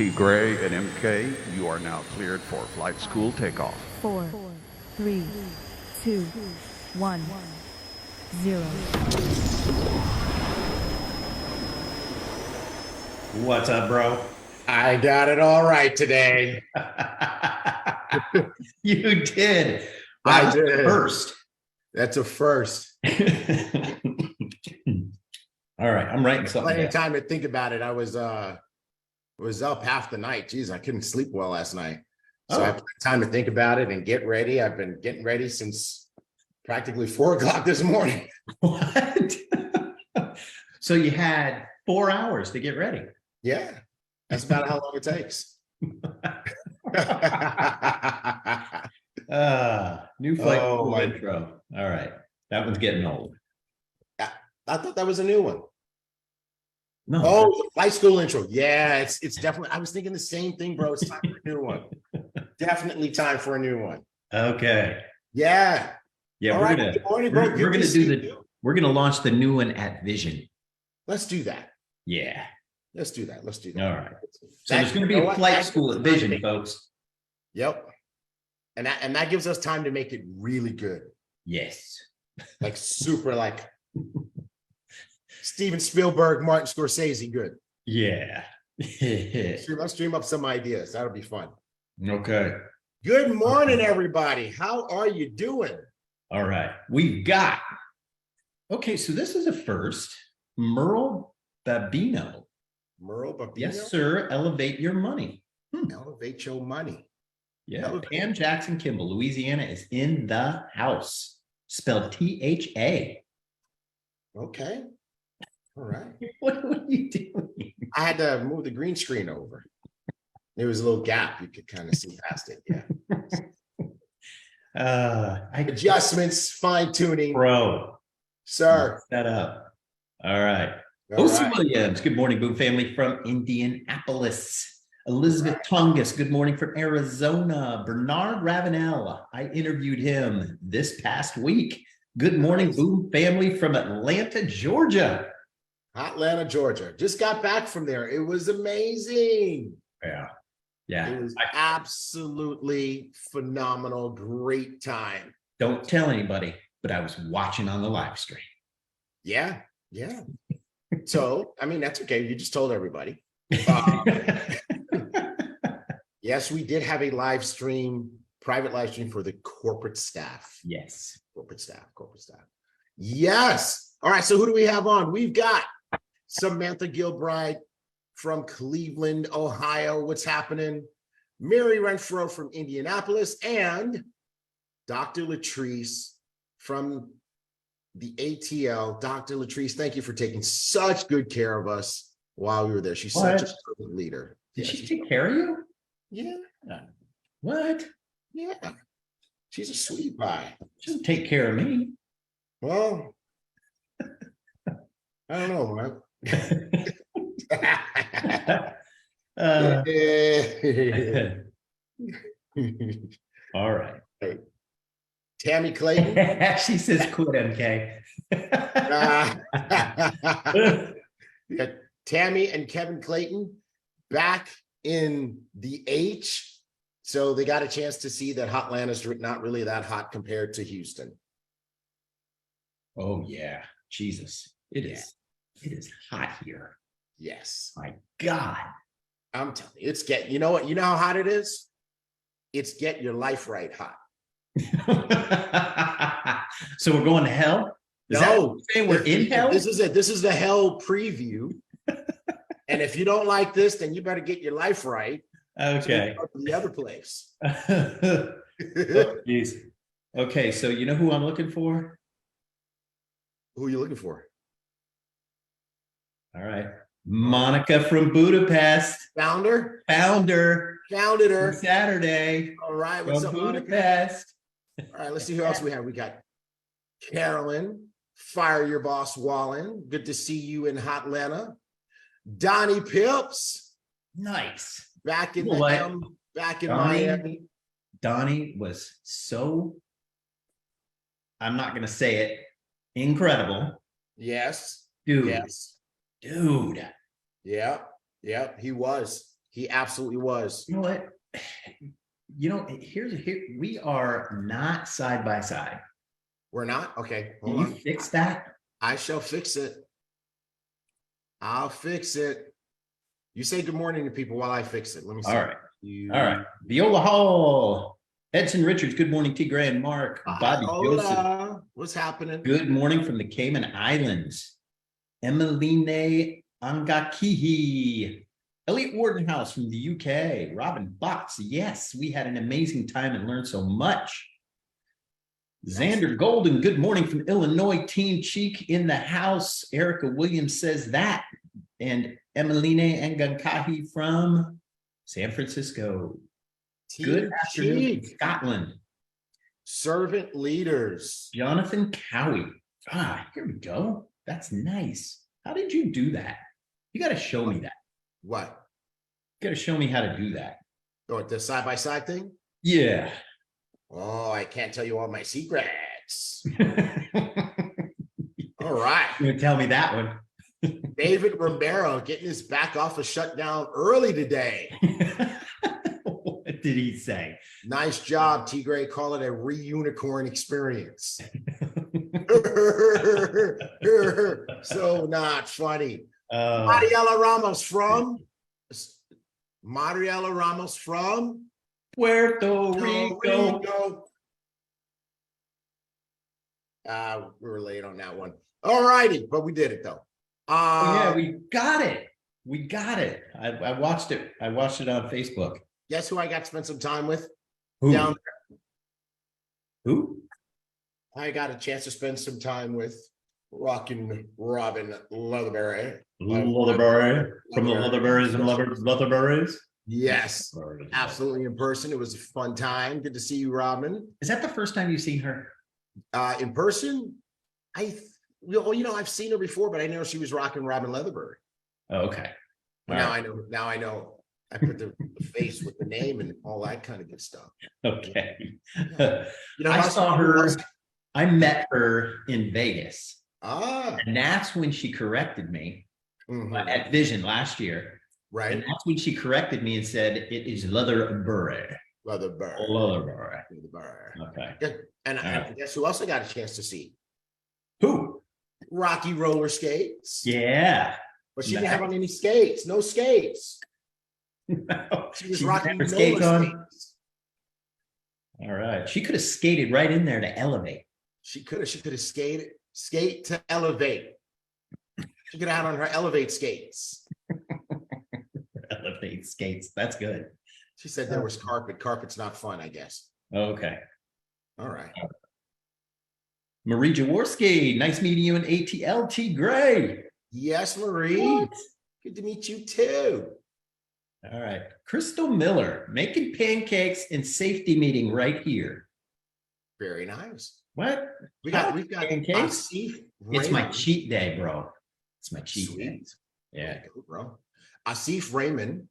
T. Gray and MK, you are now cleared for flight school takeoff. 4, 3, 2, 1, 0. What's up, bro? I got it all right today. You did. I That's did. First. That's a first. All right, I'm writing something Plenty of down. time to think about it. I was up half the night. Geez, I couldn't sleep well last night. So I had time to think about it and get ready. I've been getting ready since practically 4 o'clock this morning. What? So you had 4 hours to get ready. Yeah, that's about how long it takes. New flight Oh, school my- intro. All right, that one's getting old. I thought that was a new one. No. Oh, the flight school intro. Yeah, it's definitely. I was thinking the same thing, bro. It's time for a new one. Definitely time for a new one. Okay. Yeah. Yeah, All we're right, gonna good morning, bro. we're Good gonna to do see the you. we're gonna launch the new one at Vision. Let's do that. Yeah. Let's do that. Let's do that. All right. So there's gonna be a flight school at Vision, folks. Yep. And that gives us time to make it really good. Yes. Like super like Steven Spielberg, Martin Scorsese good. Yeah. Let's dream up some ideas. That'll be fun. Okay. Good morning, everybody. How are you doing? All right. We've got. Okay, so this is a first. Merle Babino. Merle Babino? Yes, sir. Elevate your money. Elevate your money. Yeah. Elevate. Pam Jackson Kimball, Louisiana, is in the house. Spelled T-H-A. Okay. All right. What are you doing? I had to move the green screen over. There was a little gap. You could kind of see past it. Yeah. Adjustments, fine tuning. Bro. Sir. That up. All right. All O.C. right. Williams, good morning, BÜM family from Indianapolis. Elizabeth Tungus, good morning from Arizona. Bernard Ravenel, I interviewed him this past week. Good morning, BÜM family from Atlanta, Georgia. Atlanta, Georgia. Just got back from there. It was amazing. Yeah. Yeah. It was absolutely phenomenal. Great time. Don't tell anybody, but I was watching on the live stream. Yeah. Yeah. So, I mean, that's okay. You just told everybody. Yes, we did have a live stream, private live stream for the corporate staff. Yes. Corporate staff. Yes. All right. So who do we have on? We've got Samantha Gilbride from Cleveland, Ohio. What's happening? Mary Renfro from Indianapolis and Dr. Latrice from the ATL. Dr. Latrice, thank you for taking such good care of us while we were there. She's such a servant leader. Did Yeah, she she's- take care of you? Yeah. What? Yeah. She's a sweet pie. She doesn't take care of me. Well, I don't know, Mark. All right. Tammy Clayton. She says quit, MK. Yeah, Tammy and Kevin Clayton back in the H. So they got a chance to see that Hotlanda's not really that hot compared to Houston. Oh yeah, Jesus. It is. It is hot here. Yes. My God. I'm telling you, it's you know what? You know how hot it is? It's get your life right hot. So we're going to hell? Is that what you're saying we're in hell? This is it. This is the hell preview. And if you don't like this, then you better get your life right. Okay. So the other place. Oh, geez. Okay, so you know who I'm looking for? Who are you looking for? All right. Monica from Budapest. Founder? Founded her. for Saturday. All right. What's From up, Monica? Budapest. All right. Let's see who else we have. We got Carolyn, Fire Your Boss Wallen. Good to see you in Hotlanta. Donnie Pips, Nice. back in You know what? back in Donnie- Miami. Donnie was so, I'm not going to say it, incredible. Yes. Dude. Yes. Dude. Yeah. Yeah. He was. He absolutely was. You know what? Here we are not side by side. We're not? Okay, Can hold you on. fix that? I shall fix it. I'll fix it. You say good morning to people while I fix it. Let me see. All right. All right. Viola Hall. Edson Richards. Good morning, T. Gray and Mark. Bobby Joseph. Hola. What's happening? Good morning from the Cayman Islands. Emeline Angakihi. Elliot Wardenhouse from the UK. Robin Box. Yes, we had an amazing time and learned so much. Xander Golden, good morning from Illinois. Team Cheek in the house. Erica Williams says that. And Emeline Angankahi from San Francisco. Team Good afternoon Cheek. from Scotland. Servant leaders. Jonathan Cowie. Here we go. That's nice. How did you do that? You got to show me that. What? You got to show me how to do that. Oh, the side-by-side thing? Yeah. Oh, I can't tell you all my secrets. All right. You're going to tell me that one. David Romero getting his back office shut down early today. What did he say? Nice job, T. Gray. Call it a re-unicorn experience. So not funny. Mariela Ramos from Puerto Rico. We were late on that one. All righty, but we did it though. Yeah, we got it. We got it. I watched it. I watched it on Facebook. Guess who I got to spend some time with? Who? Down there. Who? I got a chance to spend some time with Rockin' Robin Leatherberry. Leatherberry from the Leatherberries and Leatherberries. Yes, absolutely in person. It was a fun time. Good to see you, Robin. Is that the first time you've seen her? In person, I've seen her before, but I didn't know she was rocking Robin Leatherberry. Oh, okay. Now I know. Now I know. I put the face with the name and all that kind of good stuff. Okay. I saw her. I met her in Vegas. Ah. And that's when she corrected me at Vision last year. Right. And that's when she corrected me and said, it is Leatherberry. Leatherberry. Okay. And guess who else I got a chance to see? Who? Rocky Roller Skates. Yeah. But she didn't have on any skates. No skates. No, She was rocking roller skates on. skates. All right. She could have skated right in there to elevate. She could have skate to elevate. She could have had on her elevate skates. Elevate skates. That's good. She said there was carpet. Carpet's not fun, I guess. Okay. All right. Marie Jaworski. Nice meeting you in ATL. T. Gray. Yes, Marie. What? Good to meet you too. All right. Crystal Miller. Making pancakes and safety meeting right here. Very nice. What? We've got pancakes. Asif It's my Raymond. cheat day, bro. It's my cheat day. Sweet. Yeah. Cool, bro. Asif Raymond,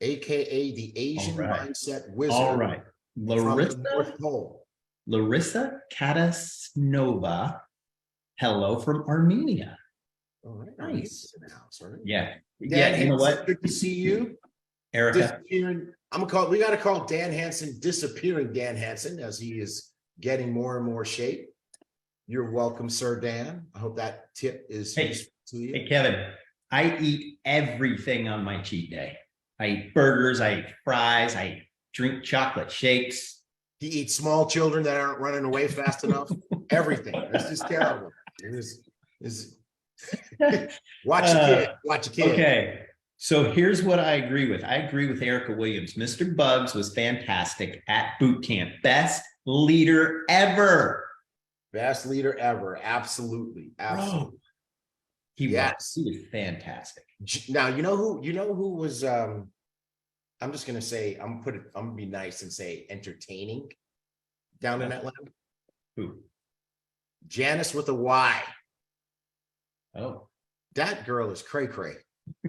aka the Asian right. mindset wizard. All right. From the North Larissa. Pole. Larissa Katasnova. Hello from Armenia. All right. Nice. In the house, all right. Yeah. Dan Yeah. You know Hansen, what, good to see you. Erica? Disappearing. We got to call Dan Hansen disappearing Dan Hansen as he is getting more and more shape. You're welcome, Sir Dan. I hope that tip is useful to you. Hey, Kevin, I eat everything on my cheat day. I eat burgers, I eat fries, I drink chocolate shakes. He eats small children that aren't running away fast enough. Everything. This is terrible. Watch your kid. Watch your kid. Okay. So here's what I agree with. I agree with Erica Williams. Mr. Bugs was fantastic at boot camp. Best leader ever. Best leader ever. Absolutely. Absolutely. Bro, he was fantastic. Now, you know who was I'm just gonna say, I'm gonna be nice and say entertaining down in Atlanta. Who? Janice with a Y. Oh. That girl is cray cray.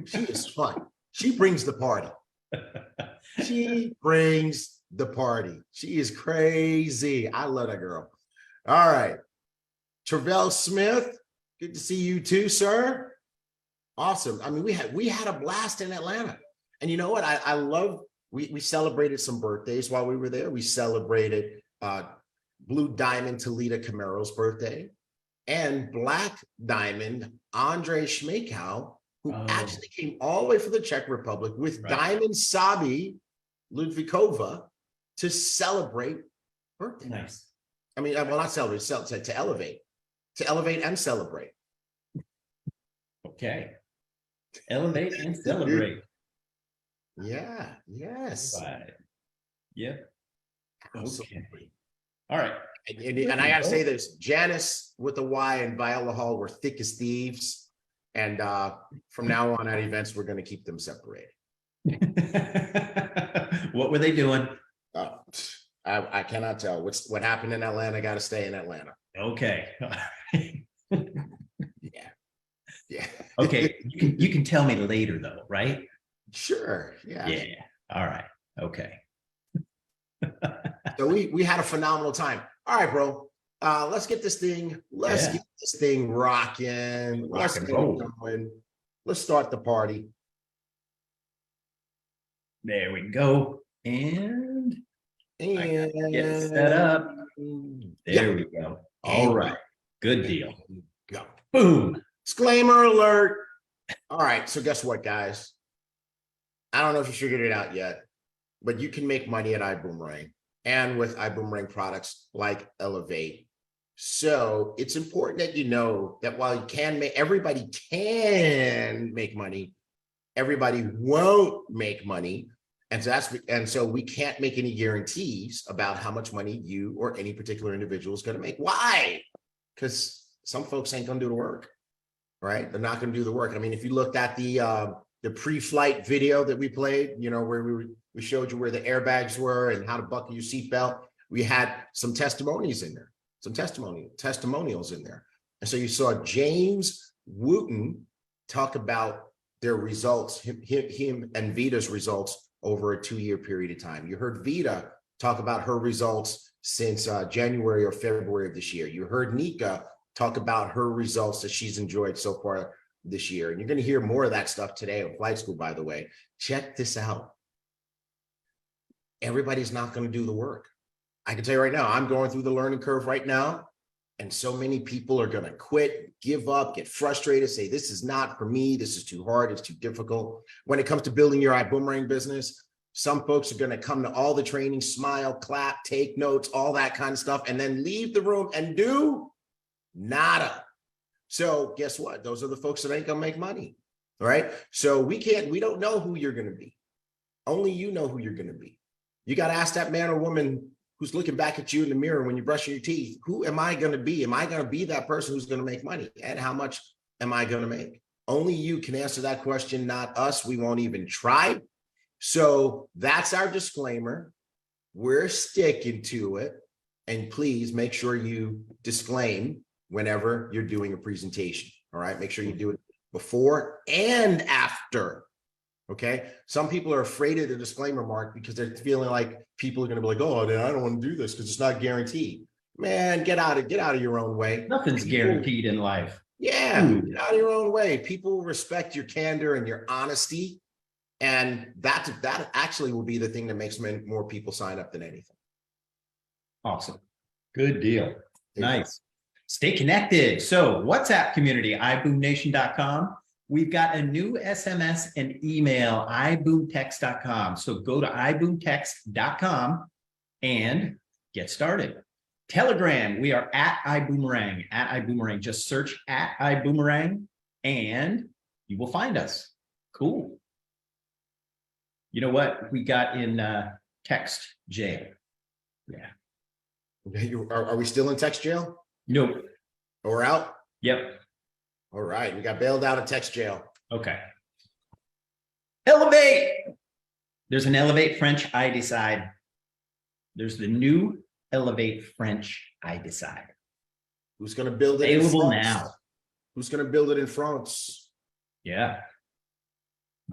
She is fun. She brings the party. She brings the party. She is crazy. I love that girl. All right. Travell Smith, good to see you too, sir. Awesome. I mean, we had a blast in Atlanta. And you know what? I love, we celebrated some birthdays while we were there. We celebrated Blue Diamond Talita Camaro's birthday and Black Diamond Andre Schmakow, who actually came all the way from the Czech Republic with Diamond Sabi Ludvikova to celebrate birthday. Nice. I mean, well, not celebrate, to elevate and celebrate. Okay. Elevate and celebrate. Yeah. Yes. Right. Yep. Absolutely. Okay. All right. And I gotta say this: Janice with the Y and Viola Hall were thick as thieves. And from now on at events, we're going to keep them separated. What were they doing? I cannot tell. What happened in Atlanta got to stay in Atlanta. Okay. Yeah. Okay. You can tell me later though, right? Sure. Yeah. Yeah. All right. Okay. So we had a phenomenal time. All right, bro. Let's get this thing. Get this thing rocking. Let's get it going. Let's start the party. There we go. And get set up. There we go. All right. Good deal. Go. Boom. Disclaimer alert. All right. So guess what, guys? I don't know if you figured it out yet, but you can make money at Ibüümerang and with Ibüümerang products like Elevate. So it's important that you know that while you can make, everybody can make money, everybody won't make money. And so we can't make any guarantees about how much money you or any particular individual is going to make. Why? Because some folks ain't going to do the work, right? They're not going to do the work. I mean, if you looked at the pre-flight video that we played, you know, where we showed you where the airbags were and how to buckle your seatbelt, we had some testimonies in there, some testimonials in there. And so you saw James Wooten talk about their results, him and Vita's results over a 2-year period of time. You heard Vita talk about her results since January or February of this year. You heard Nika talk about her results that she's enjoyed so far this year. And you're going to hear more of that stuff today on Flight School, by the way. Check this out. Everybody's not going to do the work. I can tell you right now, I'm going through the learning curve right now. And so many people are going to quit, give up, get frustrated, say, this is not for me. This is too hard. It's too difficult. When it comes to building your Ibüümerang business, some folks are going to come to all the training, smile, clap, take notes, all that kind of stuff, and then leave the room and do nada. So guess what? Those are the folks that ain't going to make money. All right. So we don't know who you're going to be. Only you know who you're going to be. You got to ask that man or woman who's looking back at you in the mirror when you're brushing your teeth, who am I going to be? Am I going to be that person who's going to make money? And how much am I going to make? Only you can answer that question, not us. We won't even try. So that's our disclaimer. We're sticking to it. And please make sure you disclaim whenever you're doing a presentation. All right. Make sure you do it before and after. Okay. Some people are afraid of the disclaimer mark because they're feeling like people are going to be like, oh, I don't want to do this because it's not guaranteed. Man, get out of your own way. Nothing's guaranteed in life. Yeah. Get out of your own way. People will respect your candor and your honesty. And that actually will be the thing that makes more people sign up than anything. Awesome. Good deal. Nice. Stay connected. So WhatsApp community, iboomnation.com. We've got a new SMS and email, iboomtext.com. So go to iboomtext.com and get started. Telegram, we are at Ibüümerang, Just search at Ibüümerang and you will find us. Cool. You know what we got in text jail? Yeah. Are we still in text jail? Nope. We're out? Yep. All right. We got bailed out of text jail. Okay. Elevate. There's an Elevate French, I decide. There's the new Elevate French, I decide. Who's going to build it available in France? now? Who's going to build it in France? Yeah.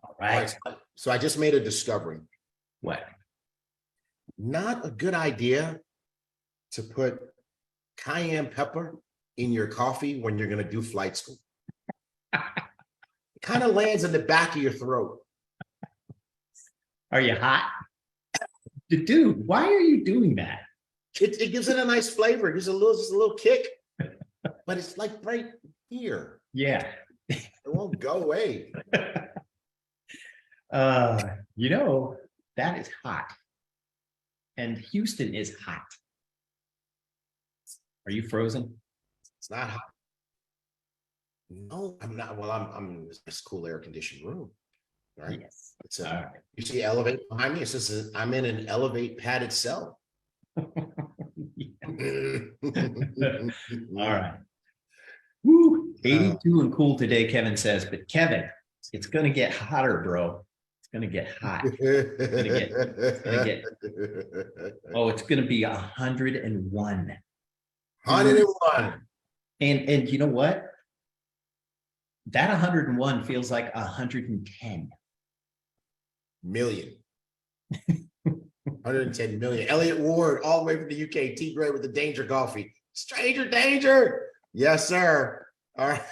All right. So I just made a discovery. What? Not a good idea to put cayenne pepper in your coffee when you're going to do flight school. It kind of lands in the back of your throat. Are you hot? Dude, why are you doing that? It gives it a nice flavor. It gives it just a little kick, but it's like right here. Yeah. It won't go away. You know, that is hot. And Houston is hot. Are you frozen? It's not hot. No, I'm not. Well, I'm in this cool air conditioned room. Right. Yes. It's All right. you see elevate behind me. It says I'm in an elevate padded cell. All right. Woo, 82 and cool today, Kevin says. But Kevin, it's gonna get hotter, bro. It's gonna get hot. It's gonna be 101. 101 And you know what? That 101 feels like 110 million. 110 million. Elliot Ward, all the way from the UK. T Gray with the Danger Coffee. Stranger danger. Yes, sir. All right.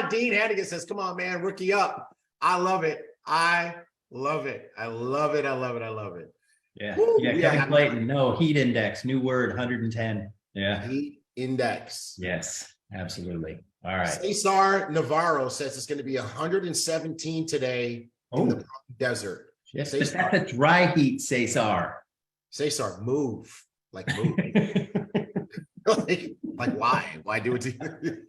Dean Hannigan says, come on, man, rookie up. I love it. I love it. I love it. I love it. I love it. Yeah. Woo, Yeah. Kevin Clayton. No, heat index. New word, 110. Yeah. Heat index. Yes, absolutely. All right. Cesar Navarro says it's going to be 117 today in the desert. Yes, but Cesar, that's a dry heat, Cesar. Cesar, move. Like move. like why? Why do it to you?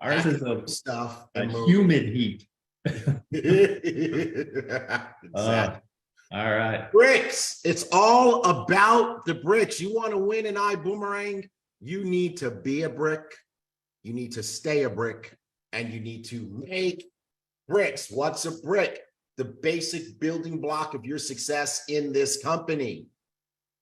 Ours is a stuff. humid heat. Exactly. All right. Bricks. It's all about the bricks. You want to win an Ibüümerang, you need to be a brick, you need to stay a brick, and you need to make bricks. What's a brick? The basic building block of your success in this company.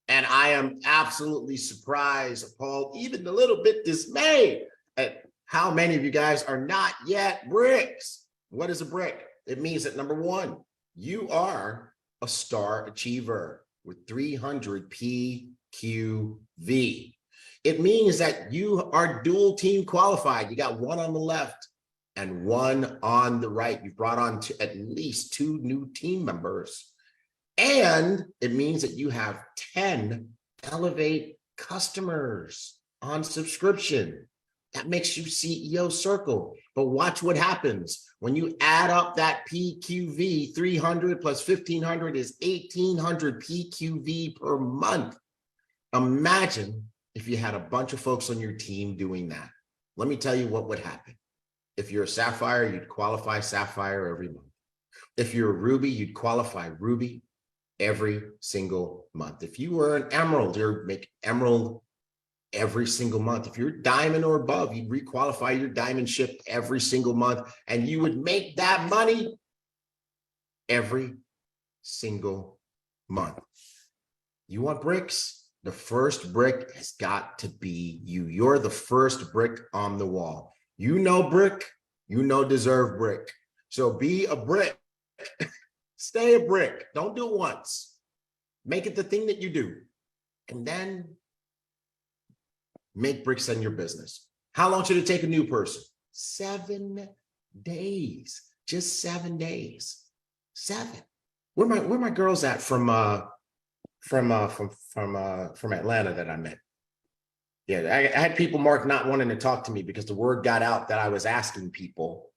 And I am absolutely surprised, appalled, even a little bit dismayed at how many of you guys are not yet bricks. What is a brick? It means that number one, you are a star achiever with 300 PQV. It means that you are dual team qualified. You got one on the left and one on the right. You've brought on at least 2 new team members. And it means that you have 10 Elevate customers on subscription. That makes you CEO circle. But watch what happens when you add up that PQV. 300 plus 1,500 is 1,800 PQV per month. Imagine if you had a bunch of folks on your team doing that. Let me tell you what would happen. If you're a Sapphire, you'd qualify Sapphire every month. If you're a Ruby, you'd qualify Ruby every single month. If you were an Emerald, you'd make Emerald every single month. If you're Diamond or above, you'd requalify your Diamond ship every single month, and you would make that money every single month. You want bricks? The first brick has got to be you. You're the first brick on the wall. You know brick, you know deserve brick. So be a brick. Stay a brick. Don't do it once. Make it the thing that you do. And then make bricks in your business. How long should it take a new person? 7 days. Just 7 days. 7. Where my girls at from Atlanta that I met? Yeah, I had people mark not wanting to talk to me because the word got out that I was asking people,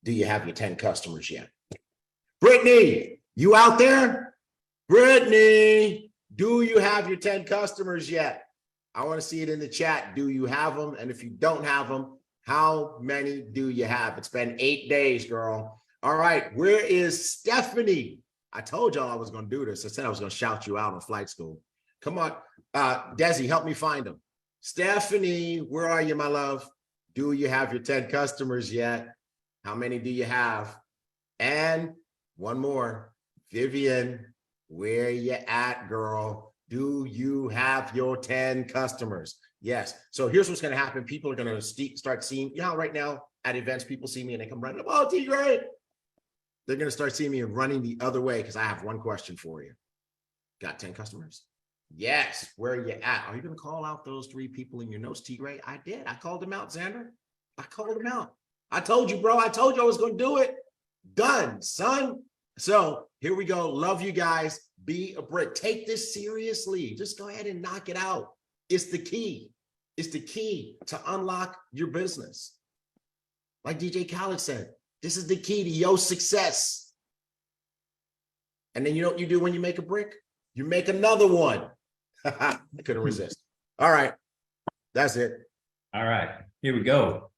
do you have your 10 customers yet? Brittany, you out there? Brittany, do you have your 10 customers yet? I want to see it in the chat. Do you have them? And if you don't have them, how many do you have? It's been 8 days, girl. All right, where is Stephanie? I told y'all I was going to do this. I said I was going to shout you out on flight school. Come on, Desi, help me find them. Stephanie, where are you, my love? Do you have your 10 customers yet? How many do you have? And one more, Vivian, where you at, girl? Do you have your 10 customers? Yes. So here's what's going to happen. People are going to start seeing, you know, right now at events, people see me and they come running up, oh, T Gray. They're going to start seeing me and running the other way because I have one question for you. Got 10 customers? Yes. Where are you at? Are you going to call out those 3 people in your notes, T Gray? I did. I called them out, Xander. I called them out. I told you, bro. I told you I was going to do it. Done, son. So Here we go. Love you guys. Be a brick. Take this seriously. Just go ahead and knock it out. It's the key. It's the key to unlock your business. Like DJ Khaled said, this is the key to your success. And then you know what you do when you make a brick? You make another one. I couldn't resist. All right. That's it. All right, here we go.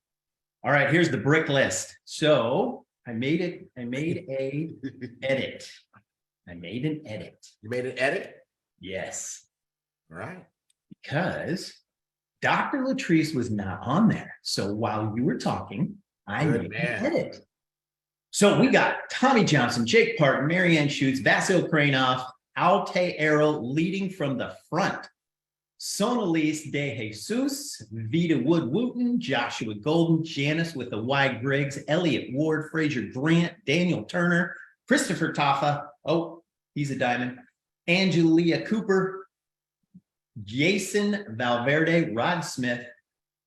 All right, here's the brick list. So I made it. I made a edit. I made an edit. You made an edit? Yes. All right. Because Dr. Latrice was not on there. So while you were talking, I made an edit. So we got Tommy Johnson, Jake Parton, Marianne Schutz, Vasil Kranoff, Alte Arrow leading from the front. Sonalise De Jesus, Vita Wood Wooten, Joshua Golden, Janice with the Y Griggs, Elliot Ward, Fraser Grant, Daniel Turner, Christopher Taffa. Oh, he's a diamond. Angelia Cooper, Jason Valverde, Rod Smith,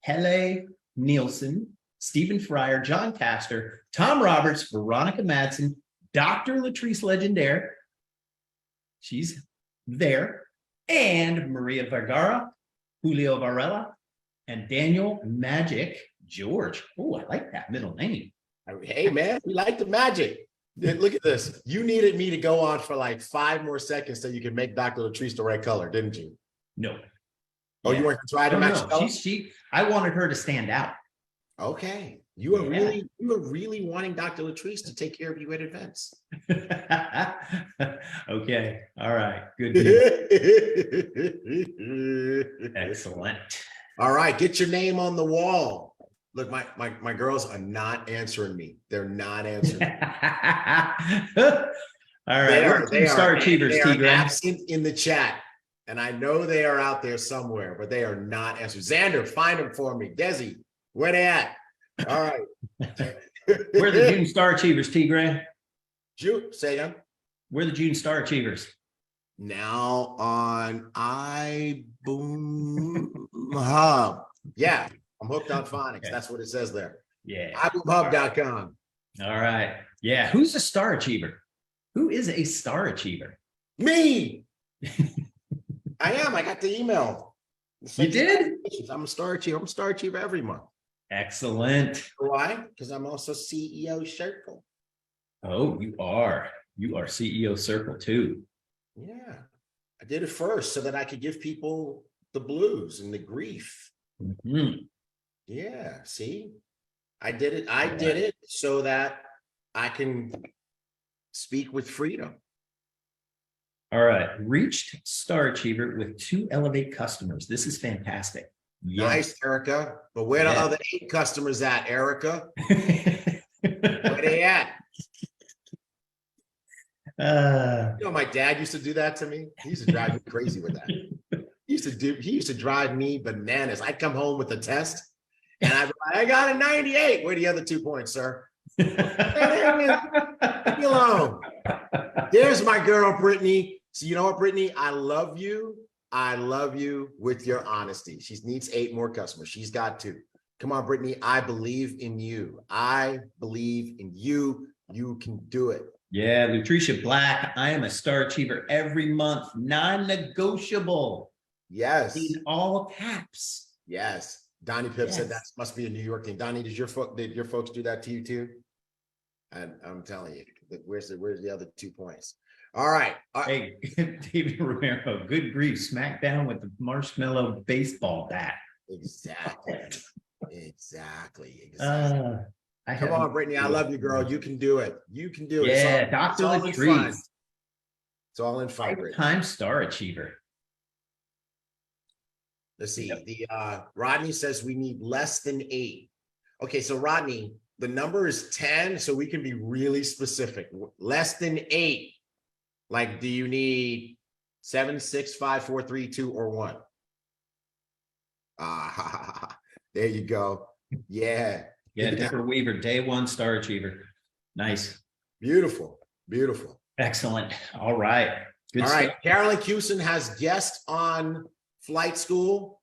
Hele Nielsen, Stephen Fryer, John Castor, Tom Roberts, Veronica Madsen, Dr. Latrice Legendaire. She's there. And Maria Vergara, Julio Varela, and Daniel Magic George. Oh, I like that middle name. Hey, man, we like the magic. Look at this. You needed me to go on for like 5 more seconds so you could make Dr. Latrice the right color, didn't you? No. Oh, you weren't trying to match color? I wanted her to stand out. Okay. You were really wanting Dr. Latrice to take care of you in advance. Okay. All right. Good. Excellent. All right. Get your name on the wall. Look, my girls are not answering me. They're not answering me. All right. They are Tigran. absent in the chat. And I know they are out there somewhere, but they are not answering. Xander, find them for me. Desi, where they at? All right. We're the June Star Achievers, Tigran. Say again. We're the June Star Achievers. Now on iBoom Hub. Yeah, I'm hooked on phonics. Okay. That's what it says there. Yeah. iBoomHub.com. All right. Yeah. Who's a Star Achiever? Who is a Star Achiever? Me. I am. I got the email. You did? I'm a Star Achiever. I'm a Star Achiever every month. Excellent. Why? Because I'm also CEO Circle. Oh, you are. You are CEO Circle too. Yeah. I did it first so that I could give people the blues and the grief. Mm-hmm. Yeah. See, I did it. I did it so that I can speak with freedom. All right. Reached Star Achiever with 2 Elevate customers. This is fantastic. Nice, Erica. But where the other 8 customers at, Erica? Where they at? You know, my dad used to do that to me. He used to drive me crazy with that. He used to drive me bananas. I'd come home with a test and I'd be like, I got a 98. Where are the other 2 points, sir? Leave me alone. There's my girl, Brittany. So you know what, Brittany? I love you. I love you with your honesty. She needs 8 more customers. She's got 2. Come on, Brittany. I believe in you. I believe in you. You can do it. Yeah, Lutricia Black. I am a Star Achiever every month. Non-negotiable. Yes. In all caps. Yes. Donnie Pip said that must be a New York thing. Donnie, did your folks do that to you too? And I'm telling you, where's the other 2 points? All right. Hey, David Romero, good grief, smackdown with the marshmallow baseball bat. Exactly. Come on, Brittany. I love you, girl. You can do it. You can do it. Yeah, Dr. Latrice. It's all in fun. Lifetime Star Achiever. Let's see. The Rodney says we need less than 8. Okay, so Rodney, the number is 10, so we can be really specific. Less than 8. Like, do you need 7, 6, 5, 4, 3, 2, or 1? There you go. Yeah. Yeah, Deborah Weaver, day 1 Star Achiever. Nice. Beautiful. Beautiful. Excellent. All right. Good stuff. Carolyn Cusin has guests on Flight School.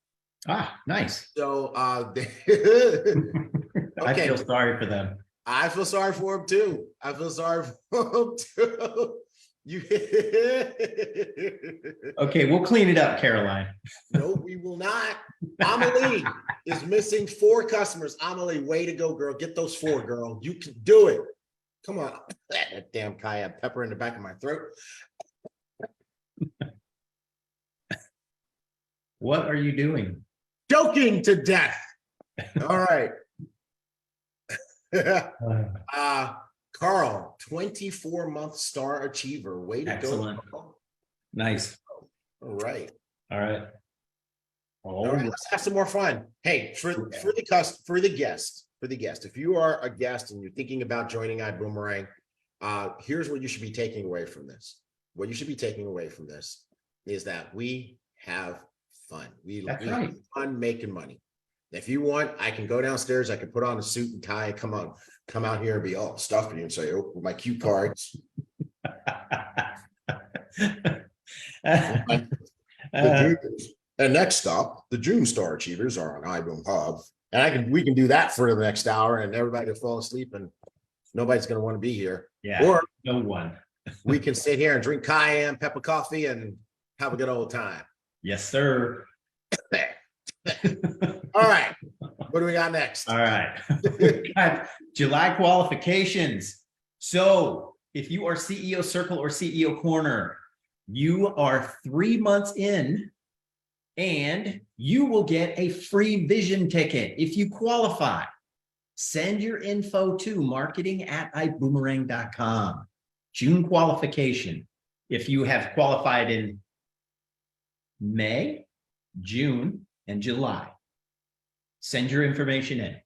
Ah, nice. So okay. I feel sorry for them. I feel sorry for them too. You Okay, we'll clean it up, Caroline. No, we will not. Amelie is missing 4 customers. Amelie, way to go, girl. Get those 4, girl. You can do it. Come on. That damn cayenne pepper in the back of my throat. What are you doing? Joking to death. All right. Carl, 24-month star achiever. Way to Excellent. go. Carl. Nice. All right. All right. All right, let's have some more fun. Hey, for the guest, if you are a guest and you're thinking about joining Ibüümerang, here's what you should be taking away from this. What you should be taking away from this is that we have fun. We have fun making money. If you want, I can go downstairs. I can put on a suit and tie. Come out here and be all stuffy and say, "Oh, my cue cards." And next up, the June Star Achievers are on Ibüüm Hub, and we can do that for the next hour, and everybody will fall asleep, and nobody's going to want to be here. Yeah, or no one. We can sit here and drink cayenne pepper coffee and have a good old time. Yes, sir. All right, what do we got next? All right, got July qualifications. So if you are CEO Circle or CEO Corner, you are 3 months in. And you will get a free vision ticket if you qualify. Send your info to marketing@iboomerang.com. June qualification. If you have qualified in May, June, and July, send your information in.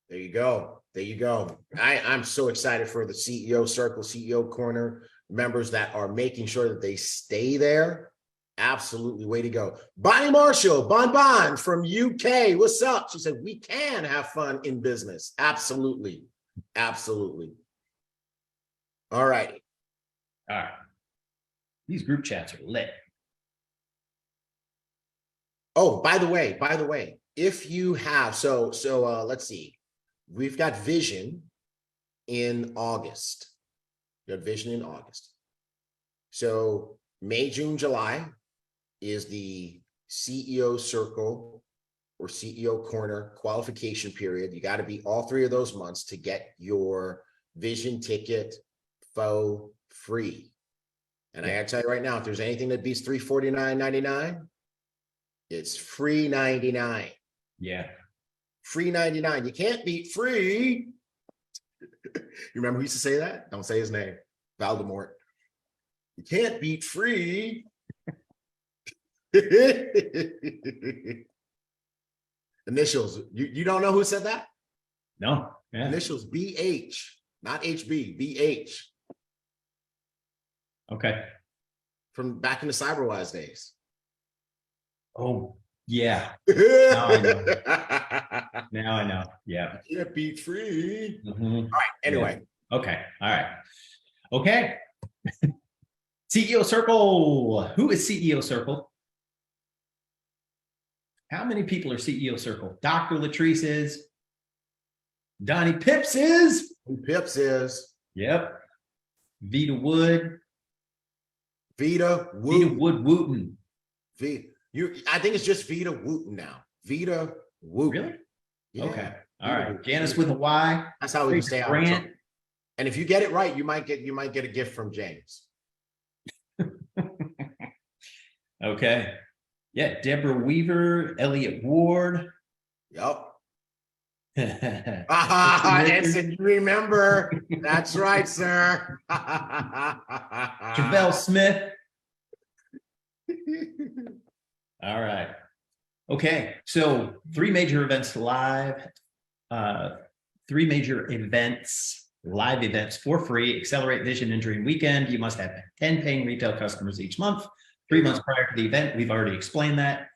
There you go. There you go. I'm so excited for the CEO Circle, CEO Corner members that are making sure that they stay there. Absolutely. Way to go. Bonnie Marshall, Bon from UK. What's up? She said, we can have fun in business. Absolutely. Absolutely. All righty. All right. These group chats are lit. Oh, by the way, if you have, so let's see. We've got vision in August. We got vision in August. So May, June, July is the CEO Circle or CEO Corner qualification period. You got to be all 3 of those months to get your vision ticket for free. And I got to tell you right now, if there's anything that beats $349.99, it's free 99. Yeah. Free 99. You can't beat free. You remember who used to say that? Don't say his name. Voldemort. You can't beat free. Initials. You don't know who said that? No. Yeah. Initials BH, not HB, BH. Okay. From back in the CyberWise days. Oh, yeah. Now I know. Now I know. Yeah. You can't beat free. Mm-hmm. All right. Anyway. Yeah. Okay. All right. Okay. CEO Circle. Who is CEO Circle? How many people are CEO Circle? Dr. Latrice is. Donnie Pips is. Who Pips is. Yep. Vita Wood. Vita Wood Wooten. I think it's just Vita Wooten now. Vita Wooten. Really? Yeah. Okay. All right. Janice with a Y. That's how we can stay out of Grant. trouble. And if you get it right, you might get a gift from James. Okay. Yeah, Deborah Weaver, Elliot Ward. Yep. Edson, you remember. That's right, sir. Javelle Smith. All right. Okay. So 3 major events live. 3 major events, live events for free. Accelerate Vision and Dream Weekend. You must have 10 paying retail customers each month. 3 months prior to the event. We've already explained that.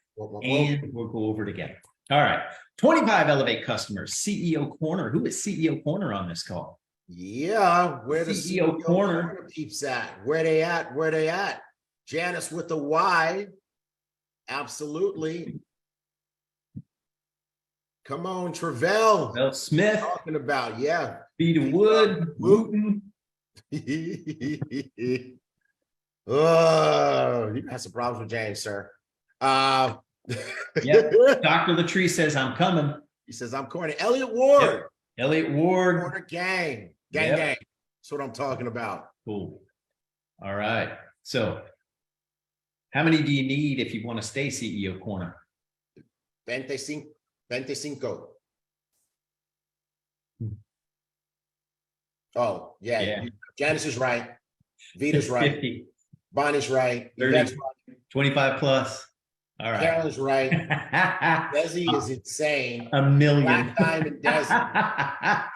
And we'll go over it again. All right. 25 Elevate customers. CEO Corner. Who is CEO Corner on this call? Yeah. Where the CEO Corner peeps at? Where they at? Where they at? Janice with the Y. Absolutely. Come on, Travell. Javelle Smith. Talking about, yeah. Vita Wood. Wooten. Oh, you got some problems with James, sir. Yep. Dr. Latree says, I'm coming. He says, I'm corny. Elliot Ward. Yep. Elliot Ward. Corner gang. Gang, Yep. gang. That's what I'm talking about. Cool. All right. So how many do you need if you want to stay CEO corner? 25. Oh, yeah. Yeah. Janice is right. Vita's right. 50, Bonnie's right. 30, Yvette's right. 25 plus. All right. Carolyn's right. Desi is insane. A million. Black Diamond Desi.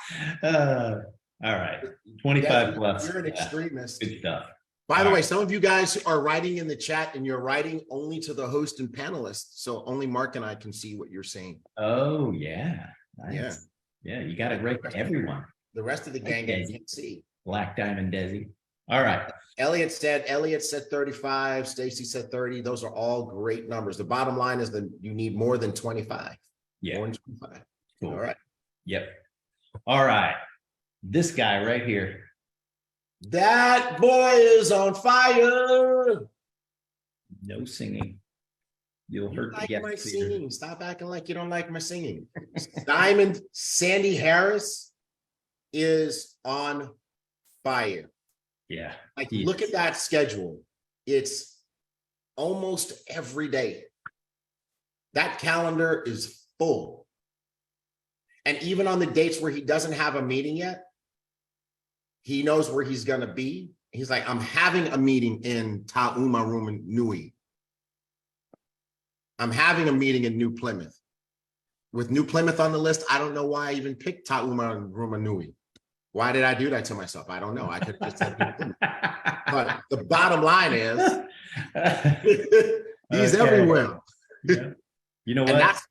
All right. 25 Desi, plus. you're an extremist. Good stuff. By the way, some of you guys are writing in the chat and you're writing only to the host and panelists. So only Mark and I can see what you're saying. Oh, yeah. Nice. Yeah. Yeah, you got it right to everyone. The rest of the gang Okay. can't see. Black Diamond Desi. All right. Elliot said 35, Stacy said 30. Those are all great numbers. The bottom line is that you need more than 25. Yeah. More than 25. Cool. All right. Yep. All right. This guy right here. That boy is on fire. No singing. You'll You hurt the like guest my theater. singing. Stop acting like you don't like my singing. Diamond Sandy Harris is on fire. Yeah. Like, He look is. at that schedule. It's almost every day. That calendar is full. And even on the dates where he doesn't have a meeting yet, he knows where he's going to be. He's like, I'm having a meeting in Ta'uma Nui. I'm having a meeting in New Plymouth. With New Plymouth on the list, I don't know why I even picked Ta'uma Nui. Why did I do that to myself? I don't know. I could have just said New Plymouth. But the bottom line is, he's Okay. everywhere. Yeah. You know And what? that's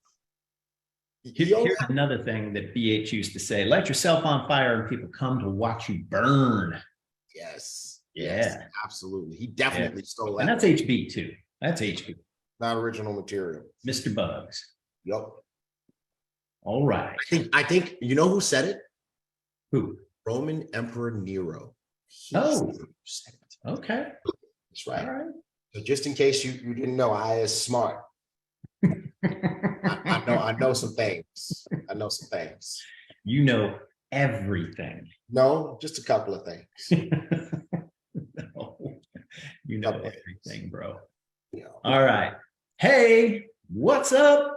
Here's another thing that BH used to say: light yourself on fire and people come to watch you burn. yes, Yeah. absolutely. He definitely stole that. And that's HB too. That's HB. Not original material. Mr. Bugs. Yep. All right. I think you know who said it? Who? Roman Emperor Nero. He Oh. said it. Okay. That's right. All right. So just in case you didn't know, I is smart. I know some things. I know some things. You know everything. No, just a couple of things. No. You know Couple of everything, bro. You know, All right. Hey, what's up?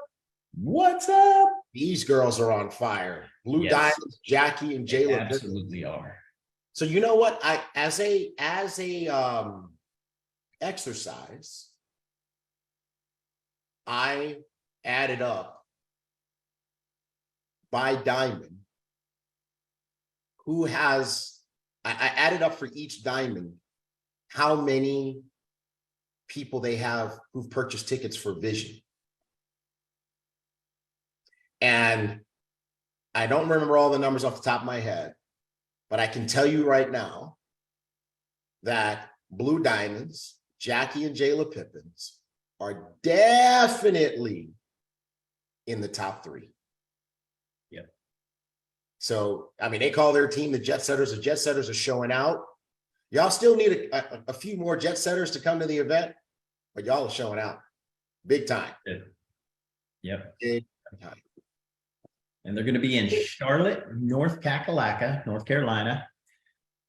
What's up? these girls are on fire. Blue Yes. Diamonds, Jackie and They Jayla. absolutely are. So you know what? I as a exercise, I added up by diamond who has I added up for each diamond how many people they have who've purchased tickets for Vision. And I don't remember all the numbers off the top of my head, but I can tell you right now that Blue Diamonds, Jackie and Jayla Pippins are definitely in the top 3. Yep. So, I mean, they call their team the Jet Setters. The Jet Setters are showing out. Y'all still need a few more Jet Setters to come to the event, but y'all are showing out big time. Yep. Big time. And they're going to be in Charlotte, North Carolina.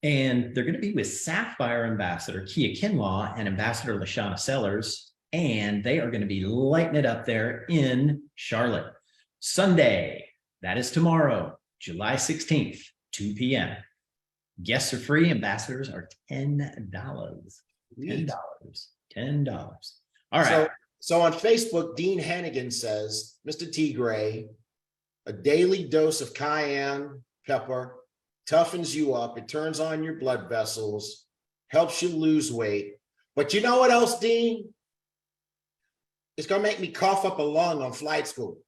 And they're going to be with Sapphire Ambassador Kia Kinlaw and Ambassador Lashana Sellers. And they are going to be lighting it up there in Charlotte. Sunday, that is tomorrow, July 16th, 2 p.m. Guests are free. Ambassadors are $10. $10. All right. So on Facebook, Dean Hannigan says, Mr. T. Gray, a daily dose of cayenne pepper toughens you up. It turns on your blood vessels, helps you lose weight. But you know what else, Dean? It's going to make me cough up a lung on flight school.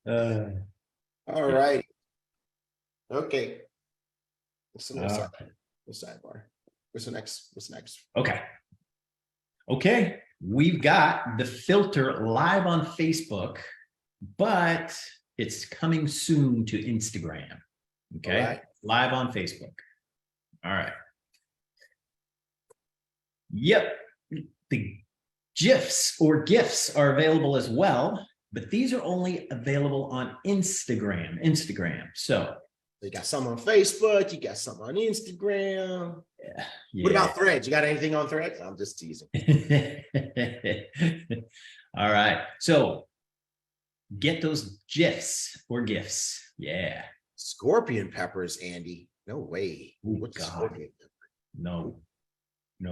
All right. Okay. What's the next sidebar? What's the next? Okay. We've got the filter live on Facebook, but it's coming soon to Instagram. Okay. All right. Live on Facebook. All right. Yep. The GIFs or GIFs are available as well, but these are only available on Instagram. So you got some on Facebook, you got some on Instagram. yeah. What about Threads? You got anything on Threads? I'm just teasing. All right. So get those GIFs or GIFs. Yeah. Scorpion peppers, Andy. No way. Oh, What's God. scorpion No,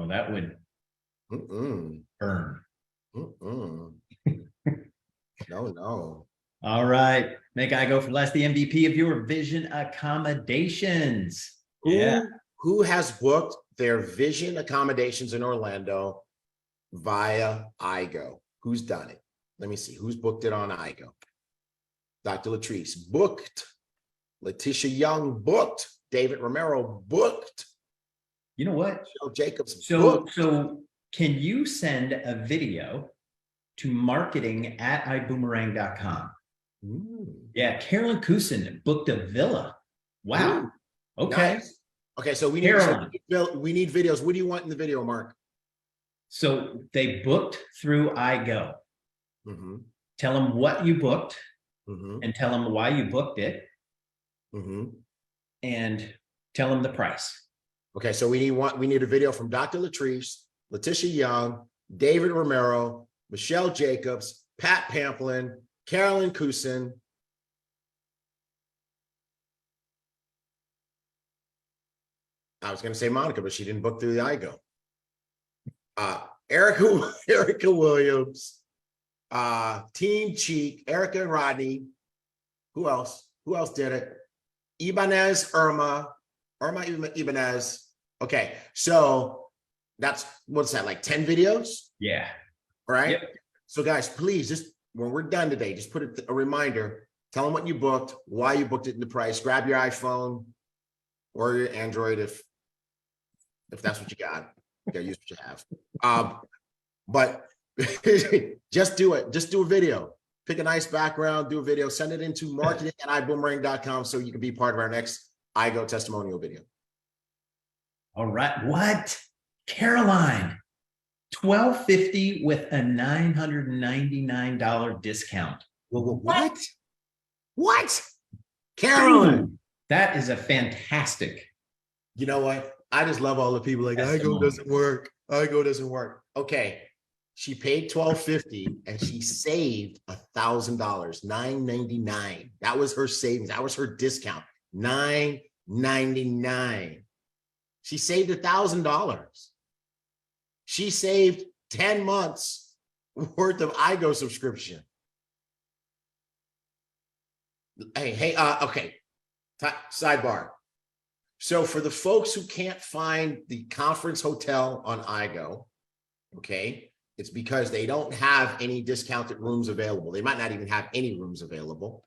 that would pepper? Mm-mm. burn. Mm-mm. No. All right. Make I go for less, the MVP of your Vision accommodations. Who has booked their Vision accommodations in Orlando via IGO? Who's done it? Let me see. Who's booked it on IGO? Dr. Latrice booked. Letitia Young booked. David Romero booked. You know what? Joe Jacobs So, booked. so can you send a video to marketing@iboomerang.com? Yeah, Carolyn Cousin booked a villa. Wow. Ooh, Okay. nice. Okay, so we need videos. What do you want in the video, Mark? So they booked through IGO. Mm-hmm. Tell them what you booked Mm-hmm. and tell them why you booked it Mm-hmm. and tell them the price. Okay, so we need a video from Dr. Latrice, Letitia Young, David Romero, Michelle Jacobs, Pat Pamplin, Carolyn Cousin. I was going to say Monica, but she didn't book through the IGO. Erica Williams, Team Cheek, Erica and Rodney. Who else? Who else did it? Irma Ibanez. Okay, so that's, what's that, like 10 videos? Yeah. All right. Yep. So guys, please, just when we're done today, just put a reminder, tell them what you booked, why you booked it, in the price, grab your iPhone or your Android if that's what you got. You gotta use what you have. But just do it. Just do a video. Pick a nice background, do a video, send it into marketing@iboomerang.com so you can be part of our next IGO testimonial video. All right. What? Caroline, $1,250 with a $999 discount. What? What? Carolyn. That is a fantastic. You know what? I just love all the people like IGO doesn't work. IGO doesn't work. Okay. She paid $1,250 and she saved $1,000, $999. That was her savings. That was her discount. $999. She saved $1,000. She saved 10 months worth of IGO subscription. Hey, okay. Sidebar. So for the folks who can't find the conference hotel on IGO, okay, it's because they don't have any discounted rooms available. They might not even have any rooms available.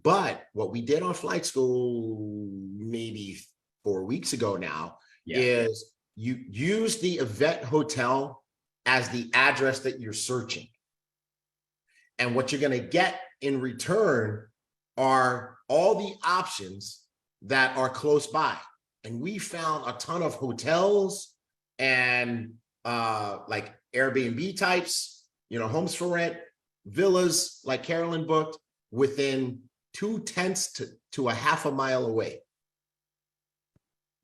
But what we did on Flight School maybe 4 weeks ago now is you use the event hotel as the address that you're searching. And what you're going to get in return are all the options that are close by. And we found a ton of hotels and like Airbnb types, homes for rent, villas like Carolyn booked within 0.2 to a half a mile away.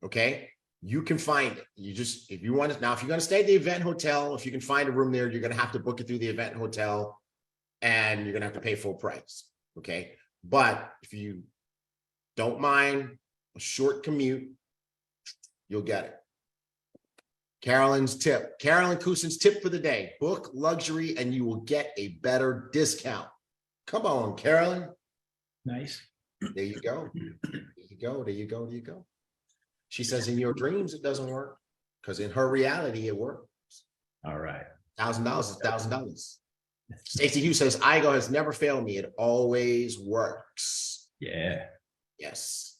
Okay, you can find it. If you want to, now, if you're going to stay at the event hotel, if you can find a room there, you're going to have to book it through the event hotel and you're going to have to pay full price. Okay, but if you don't mind a short commute, you'll get it. Carolyn Cousin's tip for the day: book luxury and you will get a better discount. Come on, Carolyn. Nice. There you go. There you go. She says in your dreams it doesn't work, because in her reality it works. All right. $1,000 is $1,000. Stacey Hughes says IGO has never failed me. It always works. Yeah. Yes.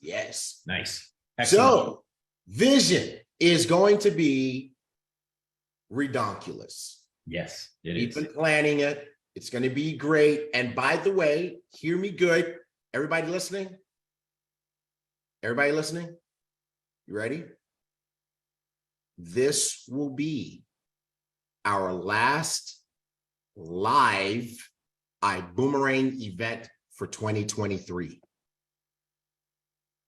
Nice. Excellent. So Vision is going to be redonkulous. Yes, it We've is. been planning it. It's going to be great. And by the way, hear me good. Everybody listening? Everybody listening? You ready? This will be our last live Ibüümerang event for 2023.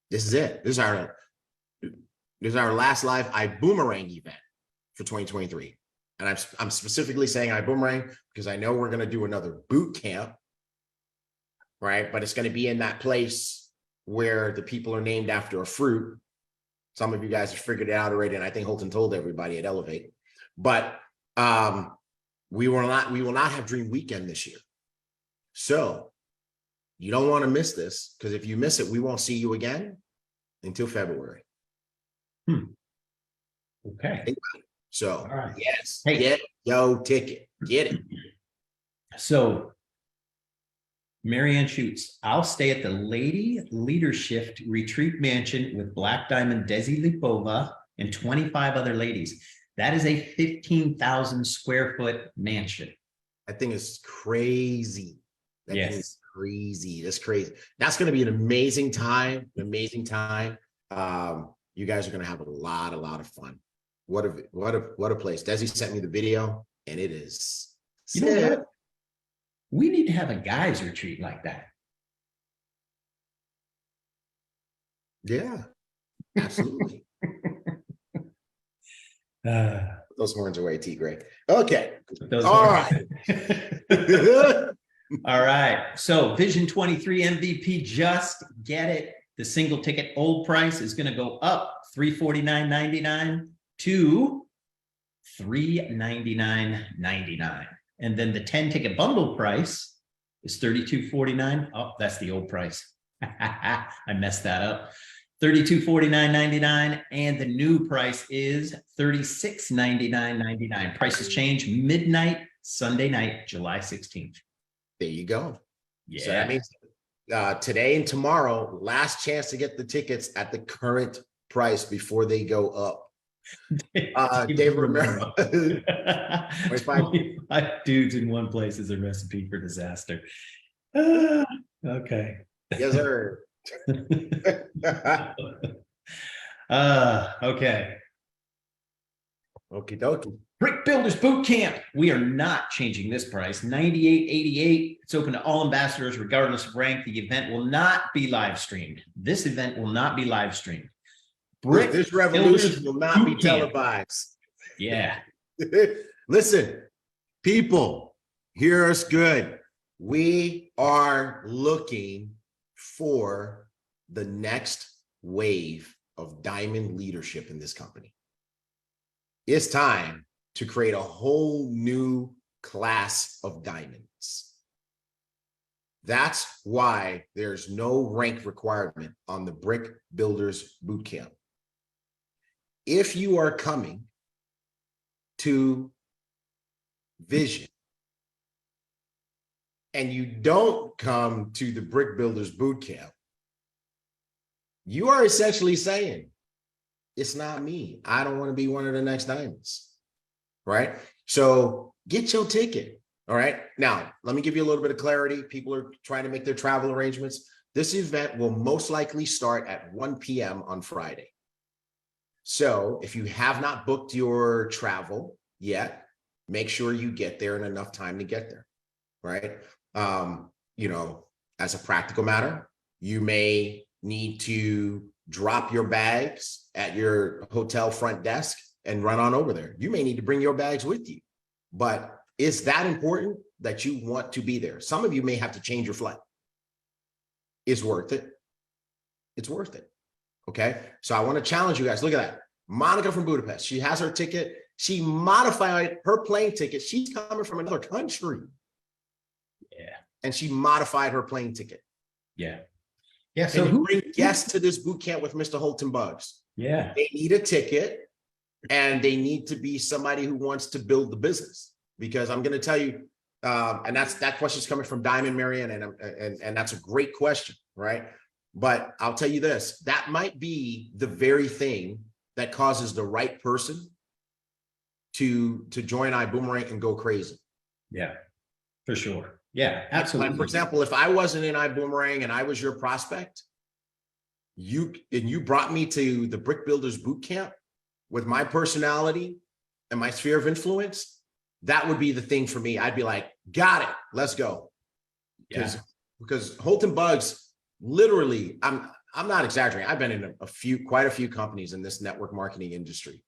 This is it. This is our last live Ibüümerang event for 2023. And I'm specifically saying Ibüümerang because I know we're going to do another boot camp, right? But it's going to be in that place where the people are named after a fruit. Some of you guys have figured it out already, and I think Holton told everybody at Elevate. But we will not have Dream Weekend this year. So you don't want to miss this, because if you miss it, we won't see you again until February. Okay. So All right. yes, Hey. get your ticket. Get it. So, Marianne Schutz, I'll stay at the Lady Leadership Retreat Mansion with Black Diamond Desi Lipova and 25 other ladies. That is a 15,000 square foot mansion. That thing is crazy. That thing Yes. is crazy. That's crazy. That's going to be an amazing time. An amazing time. You guys are going to have a lot of fun. What a place. Desi sent me the video, and it is. You know what? We need to have a guys retreat like that. Yeah, absolutely. Those horns away, T. Gray. Okay. All right. All right. So Vision 23 MVP, just get it. The single ticket old price is going to go up $349.99 to $399.99. And then the 10 ticket bundle price is $32.49. Oh, that's the old price. I messed that up. $32.49.99. And the new price is $36.99.99. Prices change midnight, Sunday night, July 16th. There you go. Yeah. So that means today and tomorrow, last chance to get the tickets at the current price before they go up. Dave Romero. 25 dudes in one place is a recipe for disaster. Okay. Yes, sir. Okay. Okie dokie. Brick Builders Boot Camp. We are not changing this price. $98.88. It's open to all ambassadors, regardless of rank. The event will not be live streamed. This event will not be live streamed. This revolution will not be televised. Yeah. Listen, people, hear us good. We are looking for the next wave of diamond leadership in this company. It's time to create a whole new class of diamonds. That's why there's no rank requirement on the Brick Builders Bootcamp. If you are coming to Vision and you don't come to the Brick Builders Bootcamp, you are essentially saying, it's not me. I don't want to be one of the next diamonds, right? So get your ticket, all right? Now, let me give you a little bit of clarity. People are trying to make their travel arrangements. This event will most likely start at 1 p.m. on Friday. So if you have not booked your travel yet, make sure you get there in enough time to get there, right? You know, as a practical matter, you may need to drop your bags at your hotel front desk and run on over there. You may need to bring your bags with you, but it's that important that you want to be there. Some of you may have to change your flight. It's worth it. It's worth it. Okay. So I want to challenge you guys. Look at that. Monica from Budapest. She has her ticket. She modified her plane ticket. She's coming from another country. Yeah. And she modified her plane ticket. Yeah. Yeah. So So who bring guests to this boot camp with Mr. Holton Bugs? Yeah. They need a ticket, and they need to be somebody who wants to build the business. Because I'm going to tell you, and that question's coming from Diamond Marianne, and that's a great question, right? But I'll tell you this: that might be the very thing that causes the right person to join Ibüümerang and go crazy. Yeah, for sure. Yeah, absolutely. Like, for example, if I wasn't in Ibüümerang and I was your prospect, you brought me to the Brick Builders Boot Camp with my personality and my sphere of influence, that would be the thing for me. I'd be like, got it, let's go. Because Holton Bugs, literally, I'm not exaggerating. I've been in quite a few companies in this network marketing industry.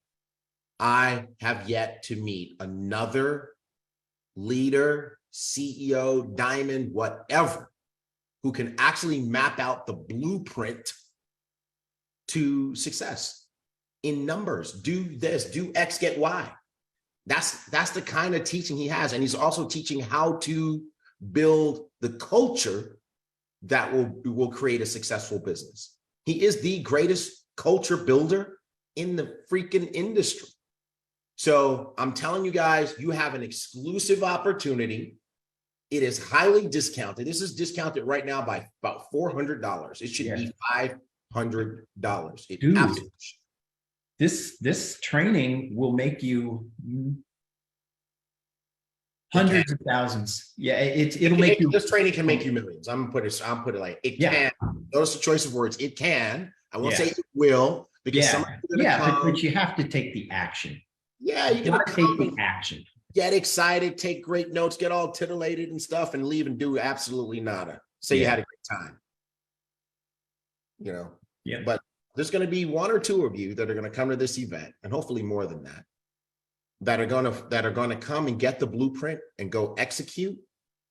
I have yet to meet another leader, CEO, diamond, whatever, who can actually map out the blueprint to success in numbers. Do this, do X, get Y. That's the kind of teaching he has. And he's also teaching how to build the culture that will create a successful business. He is the greatest culture builder in the freaking industry. So I'm telling you guys, you have an exclusive opportunity. It is highly discounted. This is discounted right now by about $400. It should be $500. Dude, this training will make you hundreds of thousands. Yeah, it'll make you. This training can make you millions. I'll put it like it can. Notice the choice of words. It can. I won't say it will, because but you have to take the action. Yeah, you gotta take the action. Get excited, take great notes, get all titillated and stuff, and leave and do absolutely nada. Say you had a great time. You know. Yeah. But there's going to be one or two of you that are going to come to this event, and hopefully more than that, that are going to come and get the blueprint and go execute.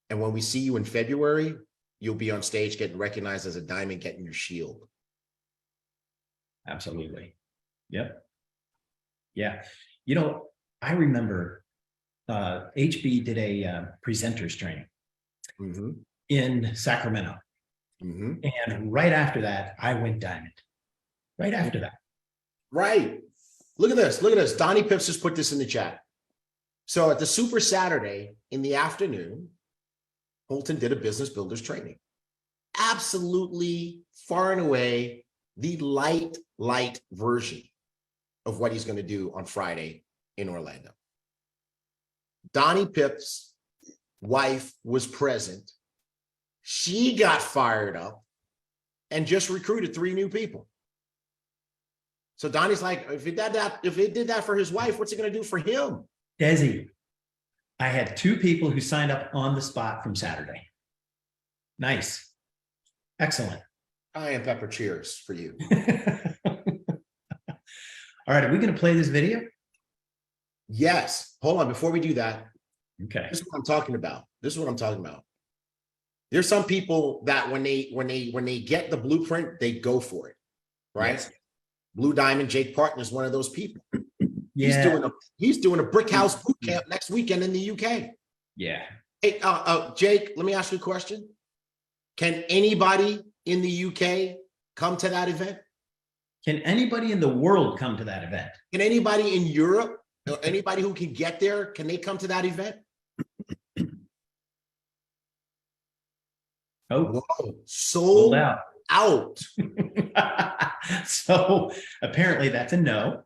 And when we see you in February, you'll be on stage getting recognized as a diamond, getting your shield. Absolutely. Yep. Yeah. You know, I remember HB did a presenters training in Sacramento. And right after that, I went diamond. Right after that. Right. Look at this. Look at this. Donnie Pips just put this in the chat. So at the Super Saturday in the afternoon, Holton did a business builders training. Absolutely far and away the light version of what he's going to do on Friday in Orlando. Donnie Pips' wife was present. She got fired up and just recruited 3 new people. So Donnie's like, if it did that for his wife, what's it going to do for him? Desi, I had 2 people who signed up on the spot from Saturday. Nice. Excellent. Cayenne pepper cheers for you. All right, are we going to play this video? Yes. Hold on. Before we do that, okay. This is what I'm talking about. There's some people that when they get the blueprint, they go for it, right? Yes. Blue Diamond Jake Parton is one of those people. Yeah. He's doing a brick house boot camp next weekend in the UK. Yeah. Hey, Jake, let me ask you a question. Can anybody in the UK come to that event? Can anybody in the world come to that event? Can anybody in Europe, or anybody who can get there, can they come to that event? Oh, whoa, sold out. So apparently that's a no.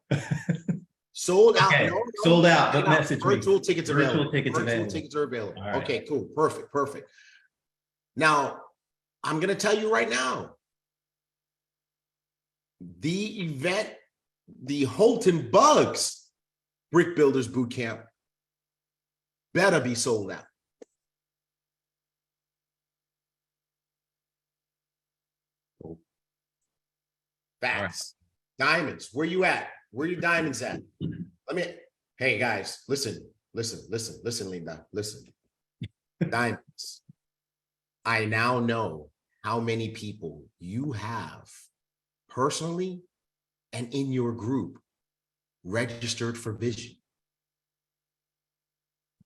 Sold out. Okay. No, sold out. What message? Virtual tickets available. Virtual tickets are available. Right. Okay, cool. Perfect. Now, I'm going to tell you right now, the event, the Holton Bugs Brick Builders Boot Camp, better be sold out. Facts. Right. Diamonds. Where you at? Where your diamonds at? Hey guys, listen, Linda, listen. Diamonds. I now know how many people you have personally and in your group registered for Vision.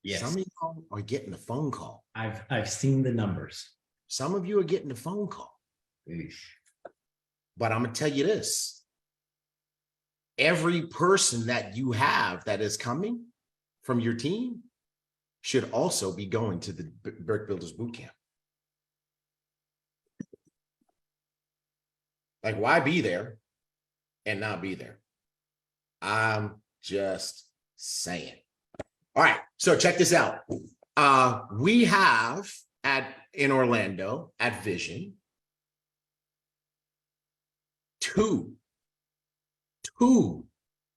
Yes. Some of you are getting a phone call. I've seen the numbers. Some of you are getting a phone call. But I'm going to tell you this. Every person that you have that is coming from your team should also be going to the Brick Builders Boot Camp. Like, why be there and not be there? I'm just saying. All right, so check this out. We have in Orlando at Vision, two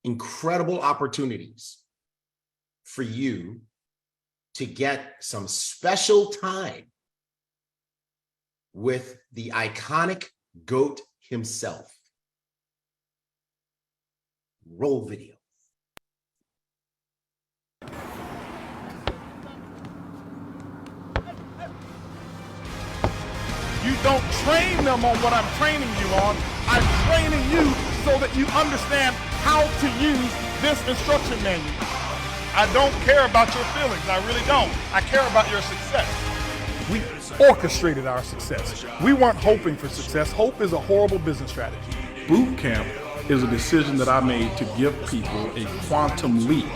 incredible opportunities for you to get some special time with the iconic GOAT himself. Roll video. You don't train them on what I'm training you on. I'm training you so that you understand how to use this instruction manual. I don't care about your feelings. I really don't. I care about your success. We orchestrated our success. We weren't hoping for success. Hope is a horrible business strategy. Boot camp is a decision that I made to give people a quantum leap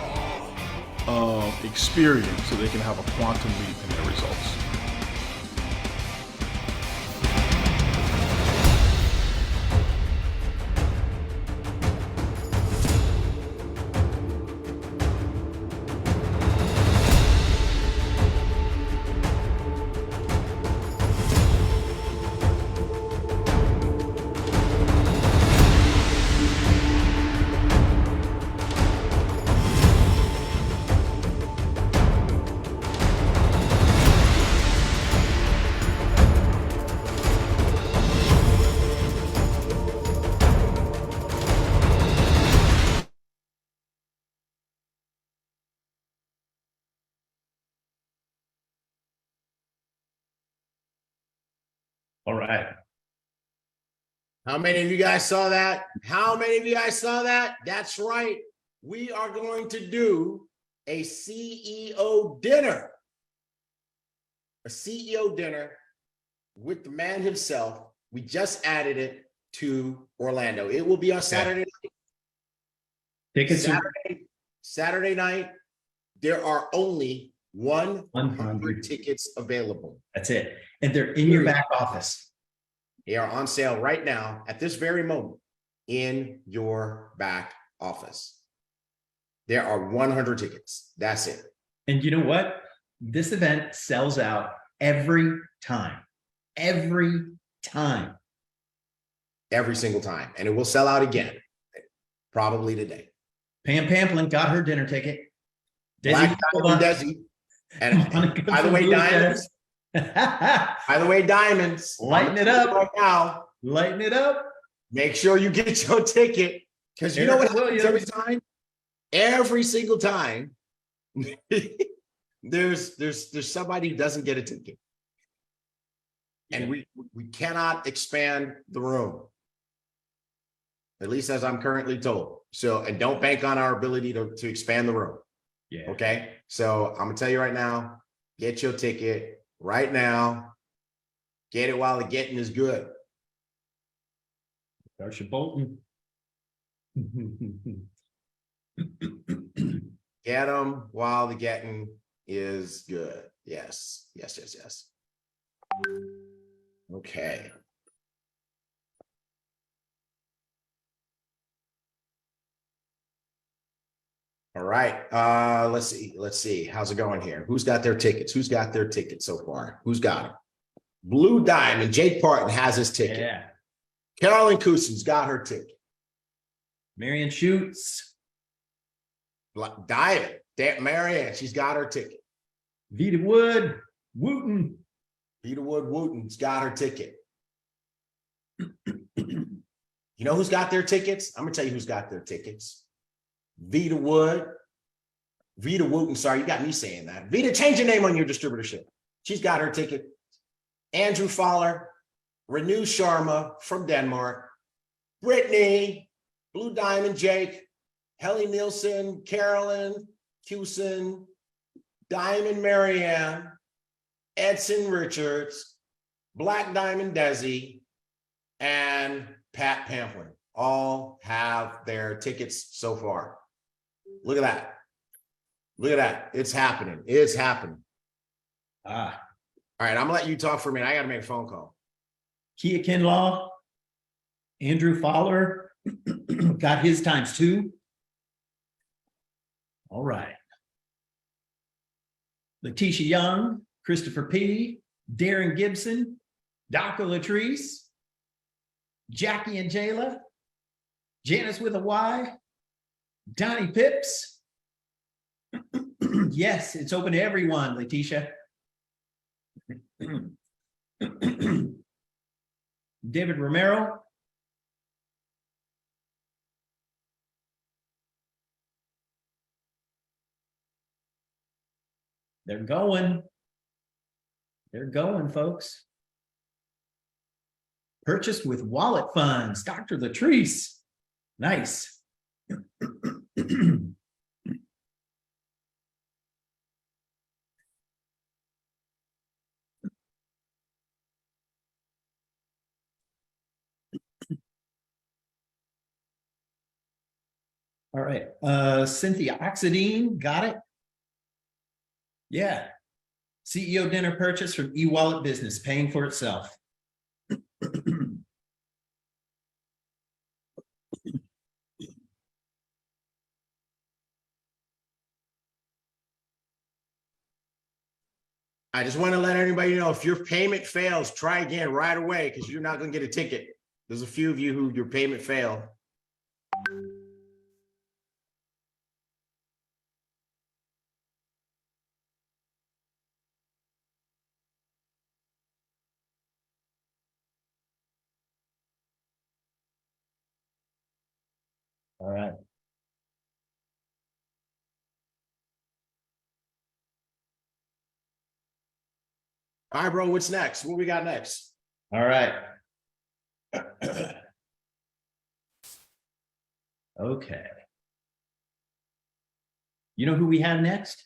of experience so they can have a quantum leap in their results. All right. How many of you guys saw that? How many of you guys saw that? That's right. We are going to do a CEO dinner. A CEO dinner with the man himself. We just added it to Orlando. It will be on Saturday night. Tickets Saturday night. There are only 100 100 tickets available. That's it. And they're in your back office. They are on sale right now at this very moment in your back office. There are 100 tickets. That's it. And you know what? This event sells out every time. Every time. Every single time. And it will sell out again, probably today. Pam Pamplin got her dinner ticket. Black Diamond Desi. And by the way, diamonds. By the way, diamonds. Lighten it up right now. Lighten it up. Make sure you get your ticket, because you know what happens every time. Every single time, there's somebody who doesn't get a ticket, and we cannot expand the room, at least as I'm currently told. So, and don't bank on our ability to expand the room. Yeah. Okay. So I'm gonna tell you right now, get your ticket right now. Get it while the getting is good. Darcia Bolton. Get them while the getting is good. Yes. Okay. All right. Let's see. How's it going here? Who's got their tickets? Who's got their tickets so far? Who's got them? Blue Diamond. Jake Parton has his ticket. Yeah. Carolyn Cousins got her ticket. Marion Schutz. Diamond. Marianne, she's got her ticket. Vita Wood. Wooten. Vita Wood Wooten's got her ticket. You know who's got their tickets? I'm gonna tell you who's got their tickets. Vita Wooten, sorry, you got me saying that. Vita, change your name on your distributorship. She's got her ticket. Andrew Fowler, Renew Sharma from Denmark, Brittany, Blue Diamond Jake, Helly Nielsen, Carolyn Hewson, Diamond Marianne, Edson Richards, Black Diamond Desi, and Pat Pamplin all have their tickets so far. Look at that. Look at that. It's happening. It's happening. All right, I'm gonna let you talk for a minute. I gotta make a phone call. Kia Kinlaw. Andrew Fowler got his times 2. All right. Letitia Young, Christopher P., Darren Gibson, Dr. Latrice, Jackie and Jayla, Janice with a Y. Donnie Pips. Yes, it's open to everyone, Letitia. David Romero. They're going. They're going, folks. Purchased with wallet funds. Dr. Latrice. Nice. All right. Cynthia Oxidine, got it? Yeah. CEO dinner purchase from e-wallet business, paying for itself. I just want to let everybody know, if your payment fails, try again right away, because you're not going to get a ticket. There's a few of you who your payment failed. All right. All right, bro, what's next? What we got next? All right. Okay. You know who we have next?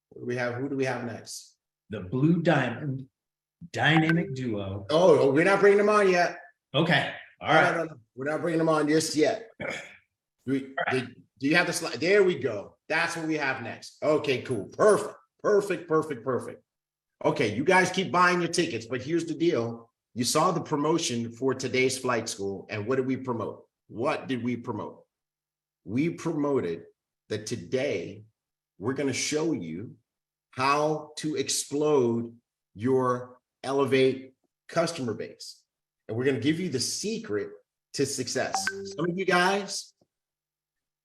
What do we have? Who do we have next? The Blue Diamond Dynamic Duo. Oh, we're not bringing them on yet. Okay. All right. No. We're not bringing them on just yet. Do you have the slide? There we go. That's what we have next. Okay, cool. Perfect. Okay, you guys keep buying your tickets, but here's the deal. You saw the promotion for today's flight school, and what did we promote? What did we promote? We promoted that today we're going to show you how to explode your Elevate customer base. And we're going to give you the secret to success. Some of you guys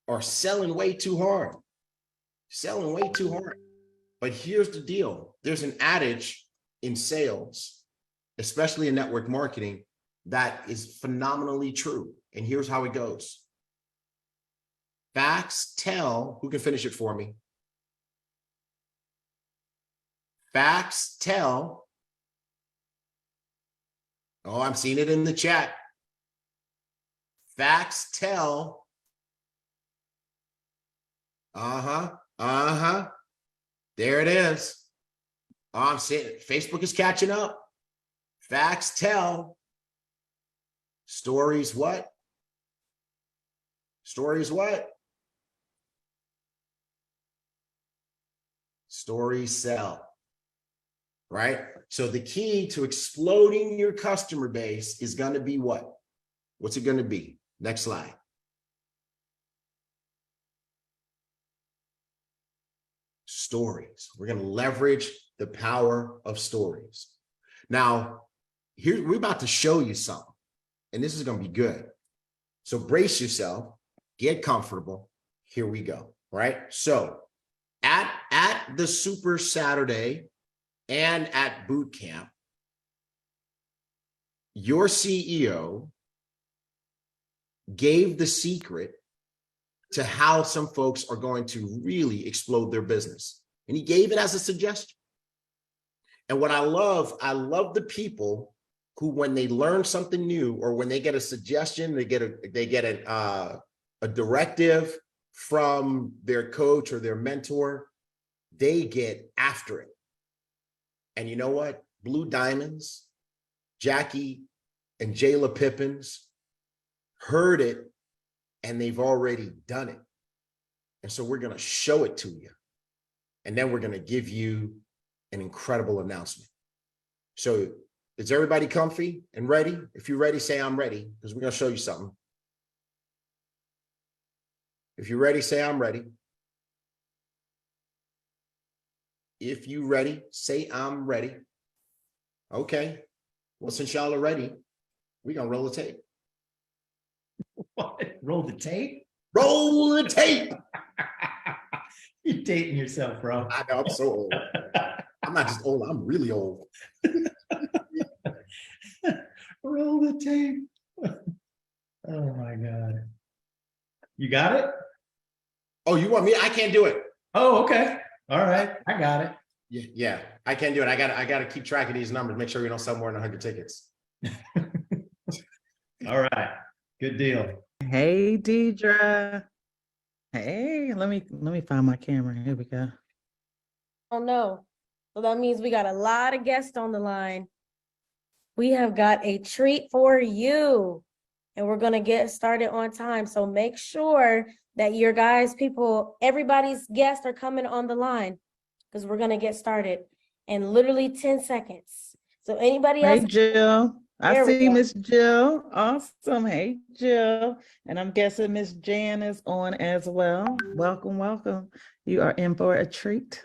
are selling way too hard. But here's the deal. There's an adage in sales, especially in network marketing, that is phenomenally true. And here's how it goes. Facts tell, who can finish it for me? Facts tell. Oh, I'm seeing it in the chat. Facts tell. There it is. Oh, I'm seeing it. Facebook is catching up. Facts tell. Stories what? Stories what? Stories sell. Right? So the key to exploding your customer base is going to be what? What's it going to be? Next slide. Stories. We're going to leverage the power of stories. Now, here we're about to show you something, and this is going to be good. So brace yourself, get comfortable. Here we go. Right? So at the Super Saturday and at boot camp, your CEO gave the secret to how some folks are going to really explode their business. And he gave it as a suggestion. And what I love the people who, when they learn something new, or when they get a suggestion, they get a directive from their coach or their mentor, they get after it. And you know what? Blue Diamonds, Jackie and Jayla Pippins heard it, and they've already done it. And so we're going to show it to you. And then we're going to give you an incredible announcement. So is everybody comfy and ready? If you're ready, say I'm ready, because we're going to show you something. If you're ready, say I'm ready. If you're ready, say I'm ready. Okay. Well, since y'all are ready, we're going to roll the tape. What? Roll the tape? Roll the tape. You're dating yourself, bro. I know, I'm so old. I'm not just old, I'm really old. Roll the tape. Oh my God. You got it? Oh, you want me? I can't do it. Oh, okay. All right. I got it. Yeah, I can't do it. I gotta keep track of these numbers, make sure we don't sell more than 100 tickets. All right. Good deal. Hey, Deidre. Hey, let me find my camera. Here we go. Oh no. So that means we got a lot of guests on the line. We have got a treat for you. And we're going to get started on time. So make sure that your guys, people, everybody's guests are coming on the line because we're going to get started in literally 10 seconds. So anybody else? Hey, Jill. I There we see go. Miss Jill. Awesome. Hey, Jill. And I'm guessing Miss Jan is on as well. Welcome, welcome. You are in for a treat.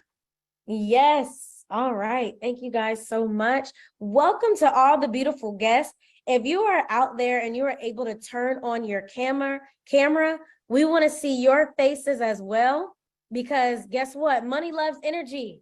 Yes. All right. Thank you guys so much. Welcome to all the beautiful guests. If you are out there and you are able to turn on your camera, we want to see your faces as well, because guess what? Money loves energy.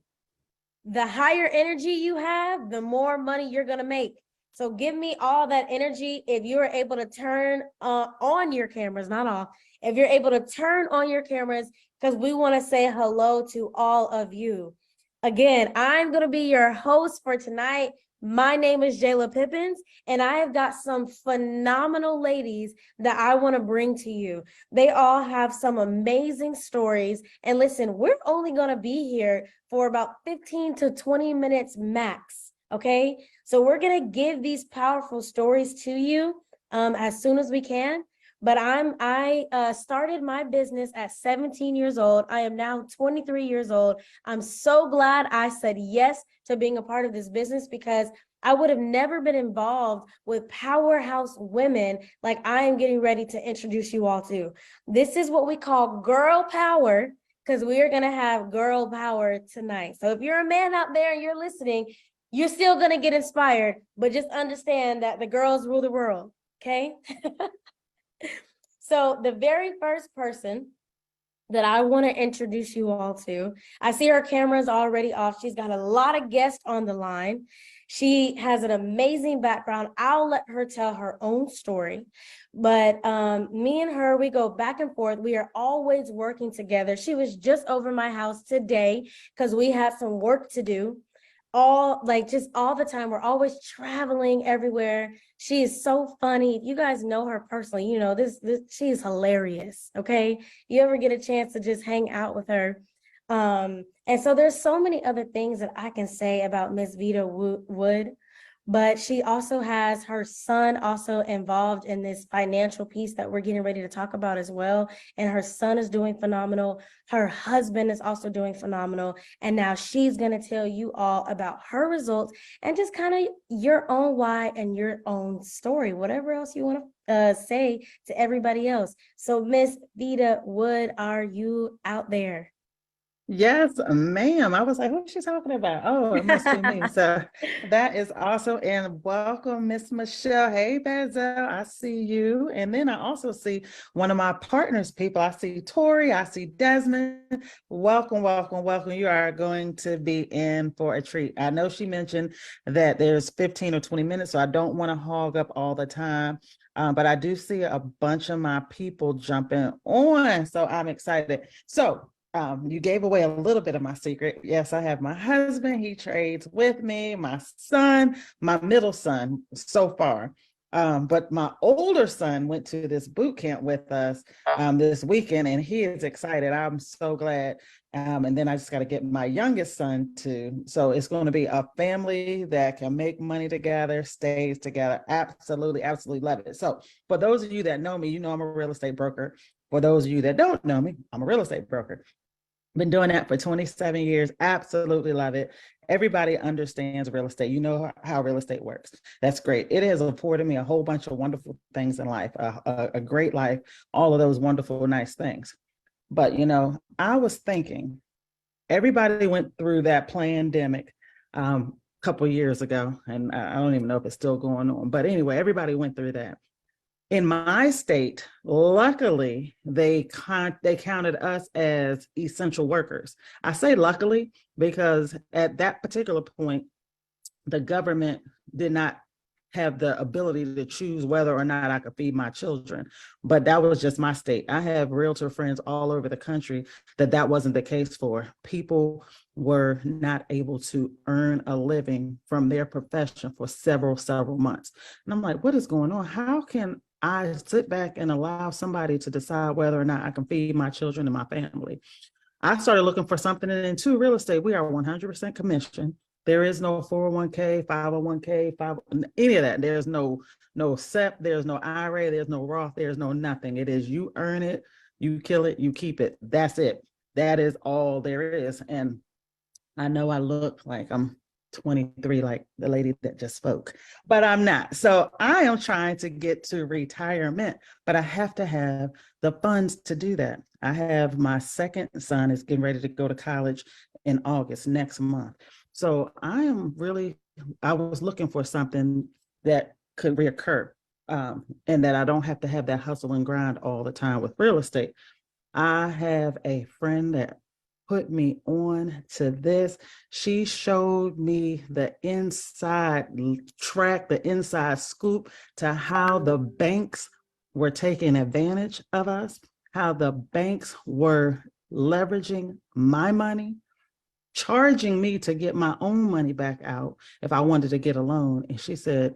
The higher energy you have, the more money you're going to make. So give me all that energy. If you're able to turn on your cameras, not off, if you're able to turn on your cameras, because we want to say hello to all of you. Again, I'm going to be your host for tonight. My name is Jayla Pippins, and I have got some phenomenal ladies that I want to bring to you. They all have some amazing stories. And listen, we're only going to be here for about 15 to 20 minutes max, okay? So we're going to give these powerful stories to you as soon as we can. But I started my business at 17 years old. I am now 23 years old. I'm so glad I said yes to being a part of this business, because I would have never been involved with powerhouse women like I am getting ready to introduce you all to. This is what we call girl power, because we are going to have girl power tonight. So if you're a man out there and you're listening, you're still going to get inspired, but just understand that the girls rule the world, okay? So the very first person that I want to introduce you all to, I see her camera's already off. She's got a lot of guests on the line. She has an amazing background. I'll let her tell her own story. But me and her, we go back and forth. We are always working together. She was just over my house today because we had some work to do. Just all the time. We're always traveling everywhere. She is so funny. If you guys know her personally, you know, she is hilarious. Okay. You ever get a chance to just hang out with her. And so there's so many other things that I can say about Miss Vita Wood, but she also has her son also involved in this financial piece that we're getting ready to talk about as well. And her son is doing phenomenal. Her husband is also doing phenomenal. And now she's going to tell you all about her results and just kind of your own why and your own story, whatever else you want to say to everybody else. So Miss Vita Wood, are you out there? Yes, ma'am. I was like, what is she talking about? Oh, it must be me. So that is awesome. And welcome, Miss Michelle. Hey, Bazel, I see you. And then I also see one of my partners, people. I see Tori, I see Desmond. Welcome, welcome, welcome. You are going to be in for a treat. I know she mentioned that there's 15 or 20 minutes, so I don't want to hog up all the time. But I do see a bunch of my people jumping on, so I'm excited. So you gave away a little bit of my secret. Yes, I have my husband. He trades with me, my son, my middle son so far. But my older son went to this boot camp with us this weekend, and he is excited. I'm so glad. And then I just got to get my youngest son too. So it's going to be a family that can make money together, stays together. Absolutely, absolutely love it. So for those of you that know me, you know I'm a real estate broker. For those of you that don't know me, I'm a real estate broker. Been doing that for 27 years. Absolutely love it. Everybody understands real estate. You know how real estate works. That's great. It has afforded me a whole bunch of wonderful things in life, a great life, all of those wonderful, nice things. But, you know, I was thinking, everybody went through that pandemic a couple of years ago, and I don't even know if it's still going on. But anyway, everybody went through that. In my state, luckily, they counted us as essential workers. I say luckily because at that particular point, the government did not have the ability to choose whether or not I could feed my children. But that was just my state. I have realtor friends all over the country that wasn't the case for. People were not able to earn a living from their profession for several months. And I'm like, what is going on? How can I sit back and allow somebody to decide whether or not I can feed my children and my family? I started looking for something, and in real estate, we are 100% commission. There is no 401k, 501k, any of that. There's no SEP, there's no IRA, there's no Roth, there's no nothing. It is you earn it, you kill it, you keep it. That's it. That is all there is. And I know I look like I'm 23, like the lady that just spoke, but I'm not. So I am trying to get to retirement, but I have to have the funds to do that. I have my second son is getting ready to go to college in August next month. So I was looking for something that could reoccur and that I don't have to have that hustle and grind all the time with real estate. I have a friend that put me on to this. She showed me the inside track, the inside scoop to how the banks were taking advantage of us, how the banks were leveraging my money, charging me to get my own money back out if I wanted to get a loan. And she said,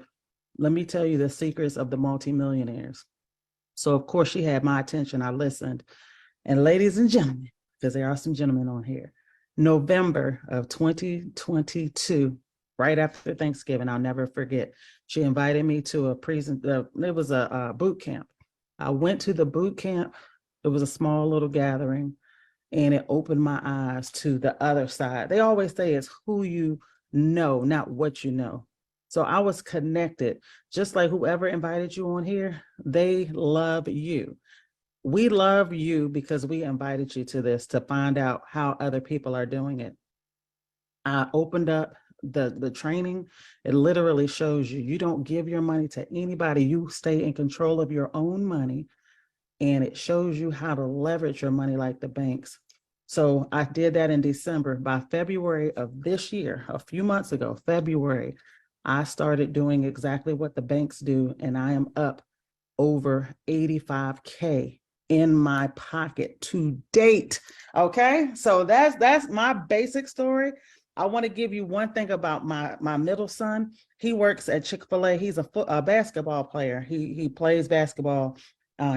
let me tell you the secrets of the multimillionaires. So of course she had my attention. I listened. And ladies and gentlemen, because there are some gentlemen on here, November of 2022, right after Thanksgiving, I'll never forget, she invited me to it was a boot camp. I went to the boot camp. It was a small little gathering. And it opened my eyes to the other side. They always say it's who you know, not what you know. So I was connected, just like whoever invited you on here, they love you. We love you because we invited you to this to find out how other people are doing it. I opened up the training. It literally shows you don't give your money to anybody. You stay in control of your own money. And it shows you how to leverage your money like the banks. So I did that in December. By February of this year, a few months ago, February, I started doing exactly what the banks do. And I am up over 85K in my pocket to date. Okay, so that's my basic story. I want to give you one thing about my middle son. He works at Chick-fil-A. He's a basketball player. He plays basketball.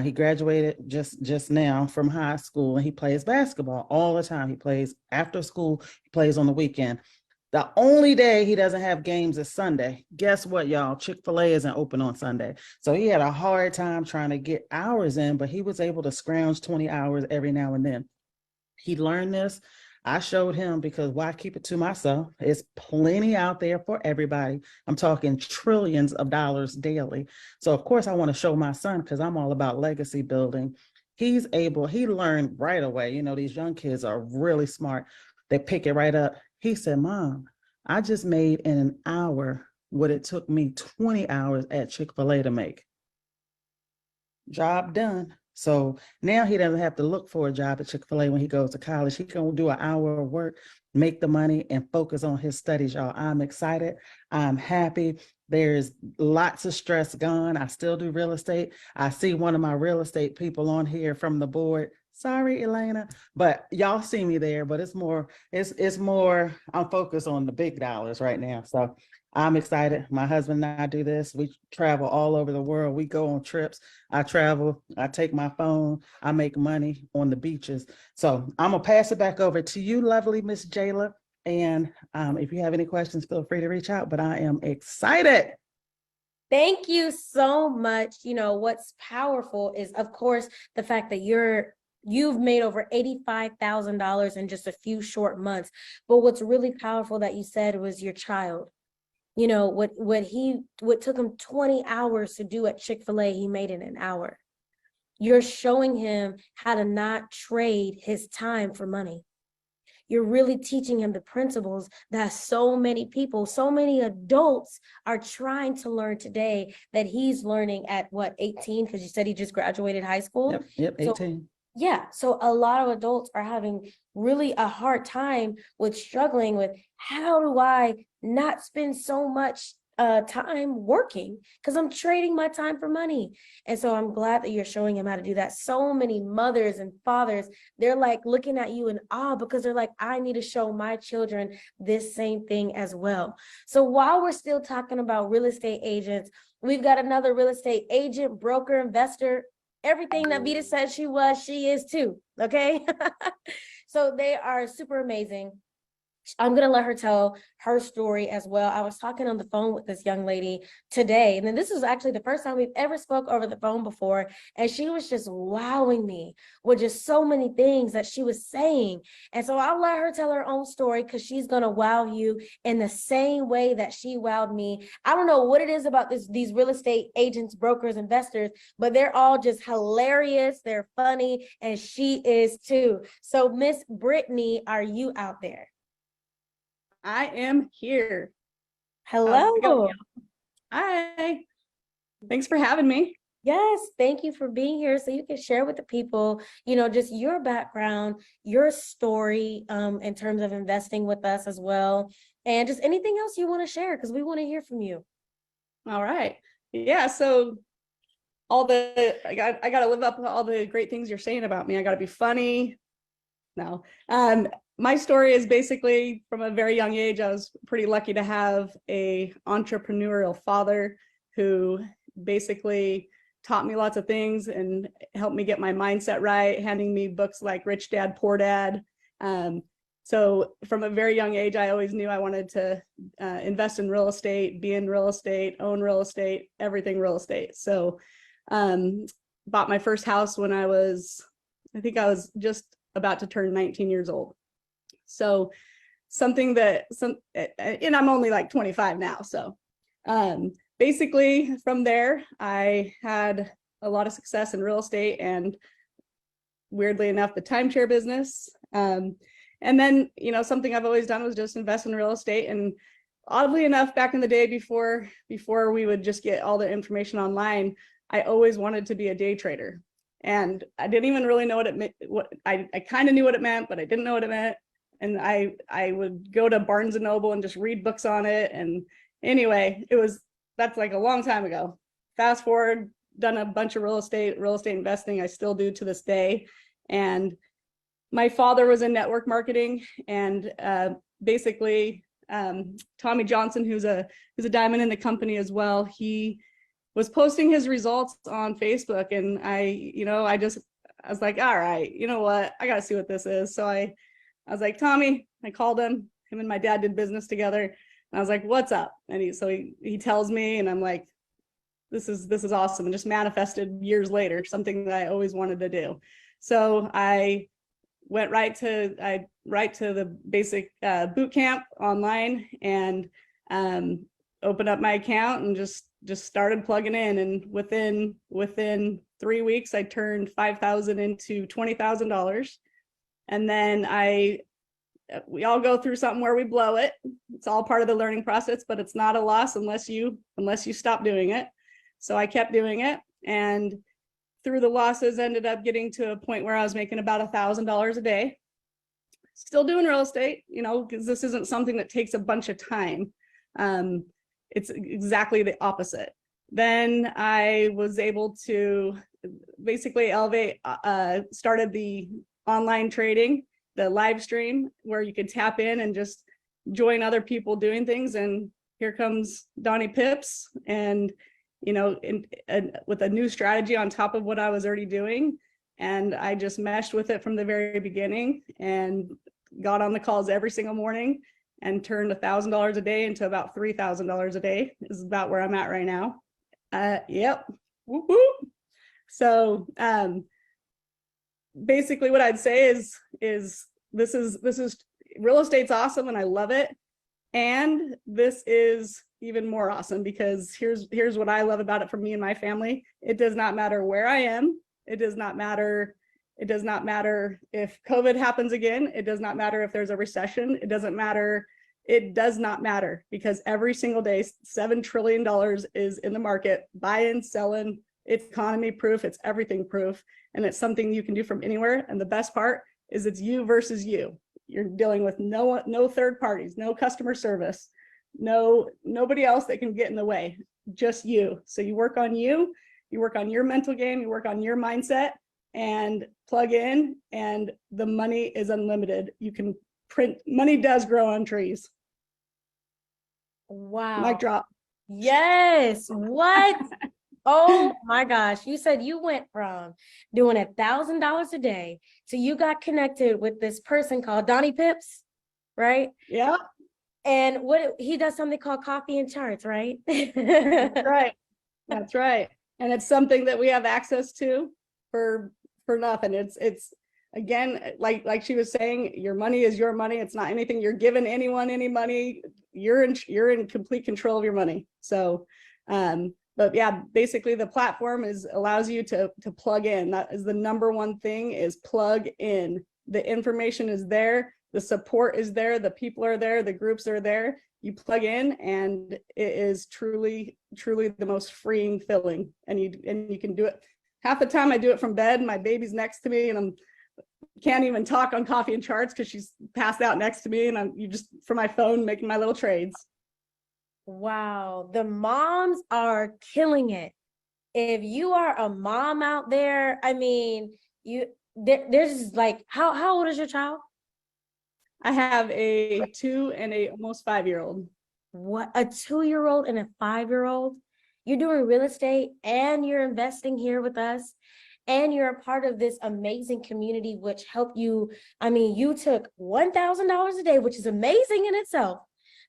He graduated just now from high school, and he plays basketball all the time. He plays after school, he plays on the weekend. The only day he doesn't have games is Sunday. Guess what, y'all? Chick-fil-A isn't open on Sunday. So he had a hard time trying to get hours in, but he was able to scrounge 20 hours every now and then. He learned this. I showed him because why keep it to myself? It's plenty out there for everybody. I'm talking trillions of dollars daily. So of course I want to show my son because I'm all about legacy building. He learned right away. You know, these young kids are really smart. They pick it right up. He said, Mom, I just made in an hour what it took me 20 hours at Chick-fil-A to make. Job done. So now he doesn't have to look for a job at Chick-fil-A when he goes to college. He can do an hour of work, make the money, and focus on his studies, y'all. I'm excited. I'm happy. There's lots of stress gone. I still do real estate. I see one of my real estate people on here from the board. Sorry, Elena, but y'all see me there, but it's more, I'm focused on the big dollars right now. So I'm excited. My husband and I do this. We travel all over the world. We go on trips. I travel. I take my phone. I make money on the beaches. So I'm going to pass it back over to you, lovely Miss Jayla. And if you have any questions, feel free to reach out, but I am excited. Thank you so much. You know, what's powerful is, of course, the fact that you've made over $85,000 in just a few short months. But what's really powerful that you said was your child. You know, what took him 20 hours to do at Chick-fil-A, he made in an hour. You're showing him how to not trade his time for money. you're really teaching him the principles that so many people, so many adults are trying to learn today that he's learning at what, 18? Because you said he just graduated high school. Yep, So 18. yeah, so a lot of adults are having really a hard time with struggling with, how do I not spend so much time working, because I'm trading my time for money. And so I'm glad that you're showing him how to do that. So many mothers and fathers, they're like looking at you in awe, because they're like, I need to show my children this same thing as well. So while we're still talking about real estate agents, we've got another real estate agent, broker, investor. Everything that Vita said she was, she is too, okay? So they are super amazing. I'm going to let her tell her story as well. I was talking on the phone with this young lady today, and then this is actually the first time we've ever spoke over the phone before, and she was just wowing me with just so many things that she was saying. And so I'll let her tell her own story, because she's going to wow you in the same way that she wowed me. I don't know what it is about these real estate agents, brokers, investors, but they're all just hilarious. They're funny, and she is too. So Miss Brittany, are you out there? I am here. Hello. Hi. Thanks for having me. Yes, thank you for being here, so you can share with the people, just your background, your story, in terms of investing with us as well, and just anything else you want to share, because we want to hear from you. All right. Yeah. So I got to live up to all the great things you're saying about me. I got to be funny. No. My story is basically from a very young age. I was pretty lucky to have a entrepreneurial father who basically taught me lots of things and helped me get my mindset right, handing me books like Rich Dad, Poor Dad. So from a very young age, I always knew I wanted to invest in real estate, be in real estate, own real estate, everything real estate. So bought my first house when I think I was just about to turn 19 years old. So and I'm only like 25 now. So basically from there, I had a lot of success in real estate and, weirdly enough, the timeshare business. And then, something I've always done was just invest in real estate. And oddly enough, back in the day, before we would just get all the information online, I always wanted to be a day trader. And I didn't even really know what it meant. I kind of knew what it meant, but I didn't know what it meant. And I would go to Barnes and Noble and just read books on it. And anyway, that's like a long time ago. Fast forward, done a bunch of real estate investing. I still do to this day. And my father was in network marketing, and basically Tommy Johnson, who's a diamond in the company as well, he was posting his results on Facebook, and I was like, all right, you know what? I got to see what this is. So I was like, Tommy, I called him and my dad did business together. And I was like, what's up? And he tells me, and I'm like, this is awesome. And just manifested years later, something that I always wanted to do. So I went right to the basic boot camp online, and opened up my account and just started plugging in. And within 3 weeks, I turned $5,000 into $20,000. And then we all go through something where we blow it. It's all part of the learning process, but it's not a loss unless you stop doing it. So I kept doing it, and through the losses ended up getting to a point where I was making about $1,000 a day. Still doing real estate, because this isn't something that takes a bunch of time. It's exactly the opposite. Then I was able to basically elevate, started the online trading, the live stream, where you could tap in and just join other people doing things. And here comes Donnie Pips, and with a new strategy on top of what I was already doing. And I just meshed with it from the very beginning and got on the calls every single morning and turned $1,000 a day into about $3,000 a day is about where I'm at right now. Yep. Whoop, whoop. So basically what I'd say is this is real estate's awesome and I love it. And this is even more awesome because here's what I love about it for me and my family. It does not matter where I am. It does not matter It does not matter if COVID happens again. It does not matter if there's a recession. It doesn't matter. It does not matter, because every single day, $7 trillion is in the market, buying, selling. It's economy proof. It's everything proof. And it's something you can do from anywhere. And the best part is it's you versus you. You're dealing with no third parties, no customer service, nobody else that can get in the way, just you. So you work on you work on your mental game, you work on your mindset, and plug in, and the money is unlimited. You can print, money does grow on trees. Wow. Mic drop. Yes. What? Oh my gosh. You said you went from doing $1,000 a day to you got connected with this person called Donnie Pips, right? Yeah. And what he does something called coffee and charts, right? That's right. That's right. And it's something that we have access to for nothing. It's again, like she was saying, your money is your money. It's not anything you're giving anyone any money. You're in complete control of your money. So but yeah, basically the platform allows you to plug in. That is the number one thing, is plug in. The information is there, the support is there, the people are there, the groups are there. You plug in, and it is truly the most freeing feeling. And you can do it. Half the time I do it from bed, my baby's next to me, and can't even talk on coffee and charts because she's passed out next to me, and you just from my phone making my little trades. Wow, the moms are killing it. If you are a mom out there, I mean, there's like, how old is your child? I have a 2 and a almost 5-year-old. What, a 2-year-old and a 5-year-old? You're doing real estate and you're investing here with us, and you're a part of this amazing community, which helped you. I mean, you took $1,000 a day, which is amazing in itself,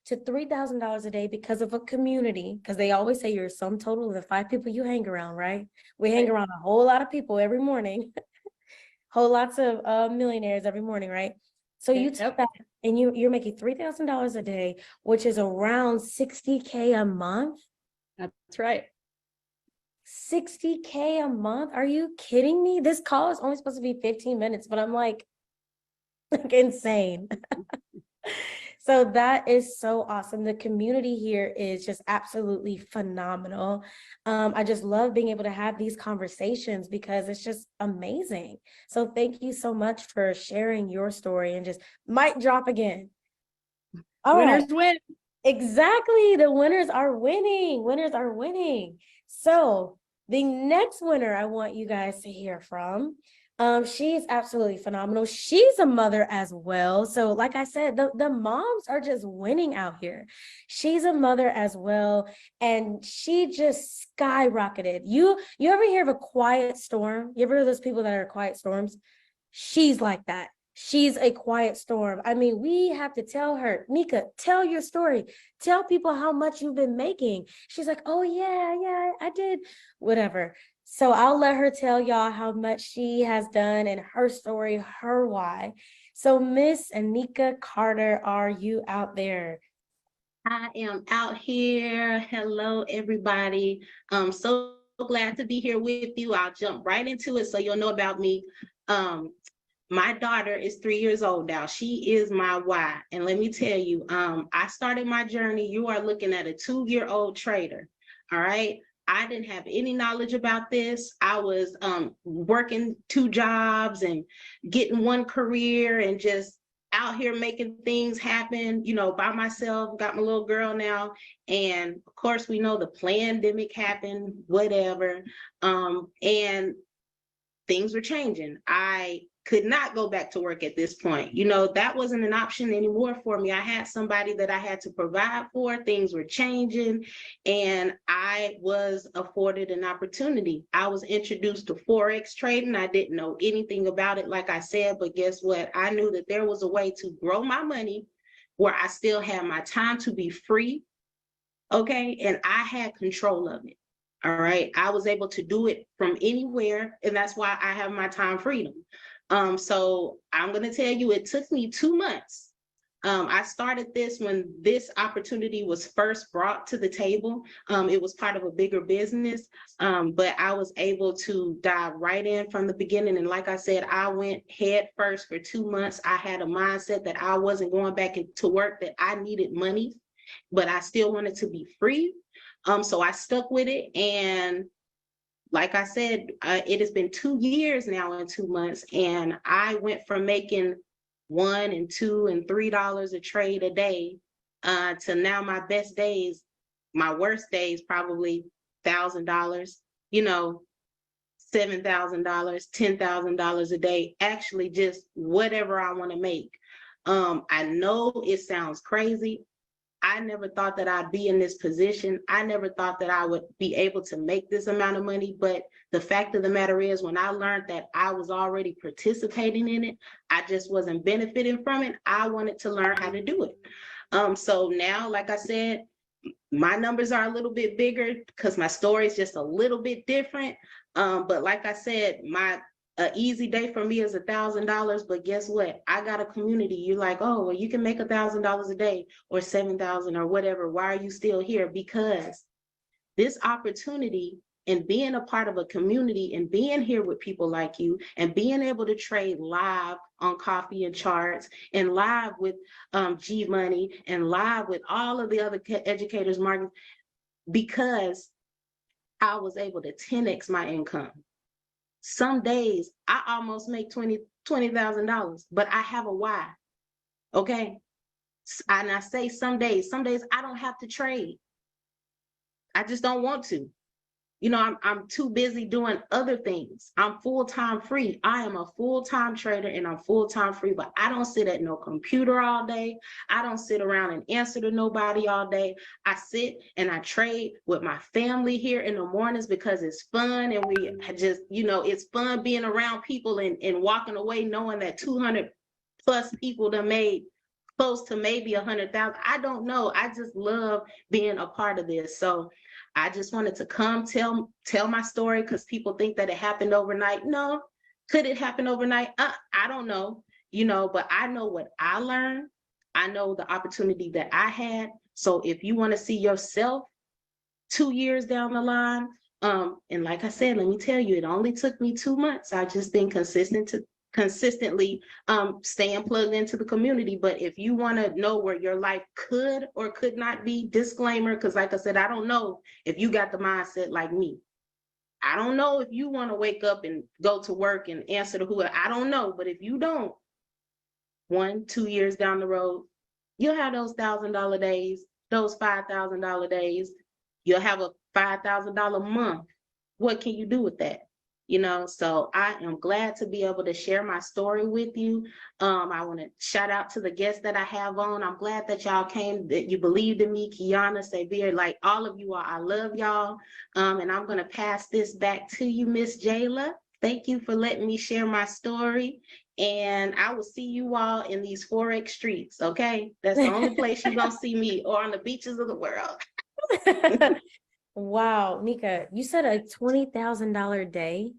to $3,000 a day because of a community. Because they always say you're a sum total of the 5 people you hang around, right? We hang around a whole lot of people every morning, whole lots of millionaires every morning, right? So you took that, and you're making $3,000 a day, which is around $60K a month. That's right. $60K a month? Are you kidding me? This call is only supposed to be 15 minutes, but I'm like insane. So that is so awesome. The community here is just absolutely phenomenal. I just love being able to have these conversations because it's just amazing. So thank you so much for sharing your story, and just mic drop again. All Winners right. win. Exactly. The winners are winning. Winners are winning. So the next winner I want you guys to hear from, she is absolutely phenomenal. She's a mother as well. So like I said, the moms are just winning out here. She's a mother as well, and she just skyrocketed. You ever hear of a quiet storm? You ever hear of those people that are quiet storms? She's like that. She's a quiet storm. I mean, we have to tell her, Nika, tell your story. Tell people how much you've been making. She's like, oh yeah, I did, whatever. So I'll let her tell y'all how much she has done and her story, her why. So Miss Anika Carter, are you out there? I am out here. Hello, everybody. I'm so glad to be here with you. I'll jump right into it so you'll know about me. My daughter is 3 years old now. She is my why. And let me tell you, I started my journey. You are looking at a 2-year-old trader. All right. I didn't have any knowledge about this. I was working 2 jobs and getting one career and just out here making things happen, by myself. Got my little girl now. And of course, we know the pandemic happened, whatever. And things were changing. I could not go back to work at this point. That wasn't an option anymore for me. I had somebody that I had to provide for. Things were changing, and I was afforded an opportunity. I was introduced to Forex trading. I didn't know anything about it, like I said, but guess what? I knew that there was a way to grow my money where I still had my time to be free, okay? And I had control of it, all right? I was able to do it from anywhere, and that's why I have my time freedom. So I'm going to tell you, it took me 2 months I started this when this opportunity was first brought to the table. It was part of a bigger business, but I was able to dive right in from the beginning. And like I said, I went head first for 2 months. I had a mindset that I wasn't going back to work, that I needed money, but I still wanted to be free. So I stuck with it. And like I said, it has been 2 years now and 2 months. And I went from making $1 and $2 and $3 a trade a day to now my best days, my worst days, probably $1,000, you know, $7,000, $10,000 a day, actually just whatever I want to make. I know it sounds crazy. I never thought that I'd be in this position. I never thought that I would be able to make this amount of money. But the fact of the matter is, when I learned that I was already participating in it, I just wasn't benefiting from it. I wanted to learn how to do it. So now, like I said, my numbers are a little bit bigger because my story is just a little bit different. But like I said, an easy day for me is $1,000, but guess what? I got a community. You're like, oh, well, you can make $1,000 a day or 7,000 or whatever. Why are you still here? Because this opportunity and being a part of a community and being here with people like you and being able to trade live on Coffee and Charts and live with G Money and live with all of the other educators market, because I was able to 10x my income. Some days I almost make $20,000, but I have a why. Okay. And I say some days I don't have to trade. I just don't want to. You know, I'm too busy doing other things. I'm full-time free. I am a full-time trader and I'm full-time free, but I don't sit at no computer all day. I don't sit around and answer to nobody all day. I sit and I trade with my family here in the mornings because it's fun. And we just, you know, it's fun being around people and walking away knowing that 200 plus people that made close to maybe 100,000. I don't know. I just love being a part of this. So I just wanted to come tell my story because people think that it happened overnight. No, could it happen overnight? I don't know, you know, but I know what I learned. I know the opportunity that I had. So if you want to see yourself 2 years down the line, and like I said, let me tell you, it only took me 2 months. I've just been consistently staying plugged into the community. But if you want to know where your life could or could not be, disclaimer, because like I said, I don't know if you got the mindset like me. I don't know if you want to wake up and go to work and answer to whoever. I don't know. But if you don't, 1, 2 years down the road, you'll have those $1,000 days, those $5,000 days. You'll have a $5,000 month. What can you do with that? You know, so I am glad to be able to share my story with you. I want to shout out to the guests that I have on. I'm glad that y'all came, that you believed in me, Kiana, Xavier, like all of you all. I love y'all. And I'm going to pass this back to you, Miss Jayla. Thank you for letting me share my story. And I will see you all in these Forex streets, okay? That's the only place you're going to see me, or on the beaches of the world. Wow, Nika, you said a $20,000 day?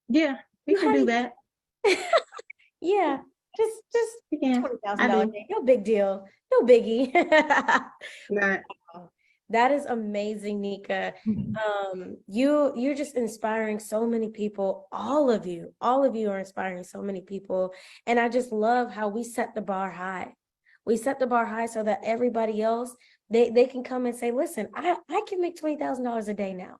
Yeah, we can do that. Yeah, just Yeah, $20,000 a day. No big deal. No biggie. Right. That is amazing, Nika. You're just inspiring so many people. All of you are inspiring so many people. And I just love how we set the bar high. We set the bar high so that everybody else, they can come and say, listen, I can make $20,000 a day now.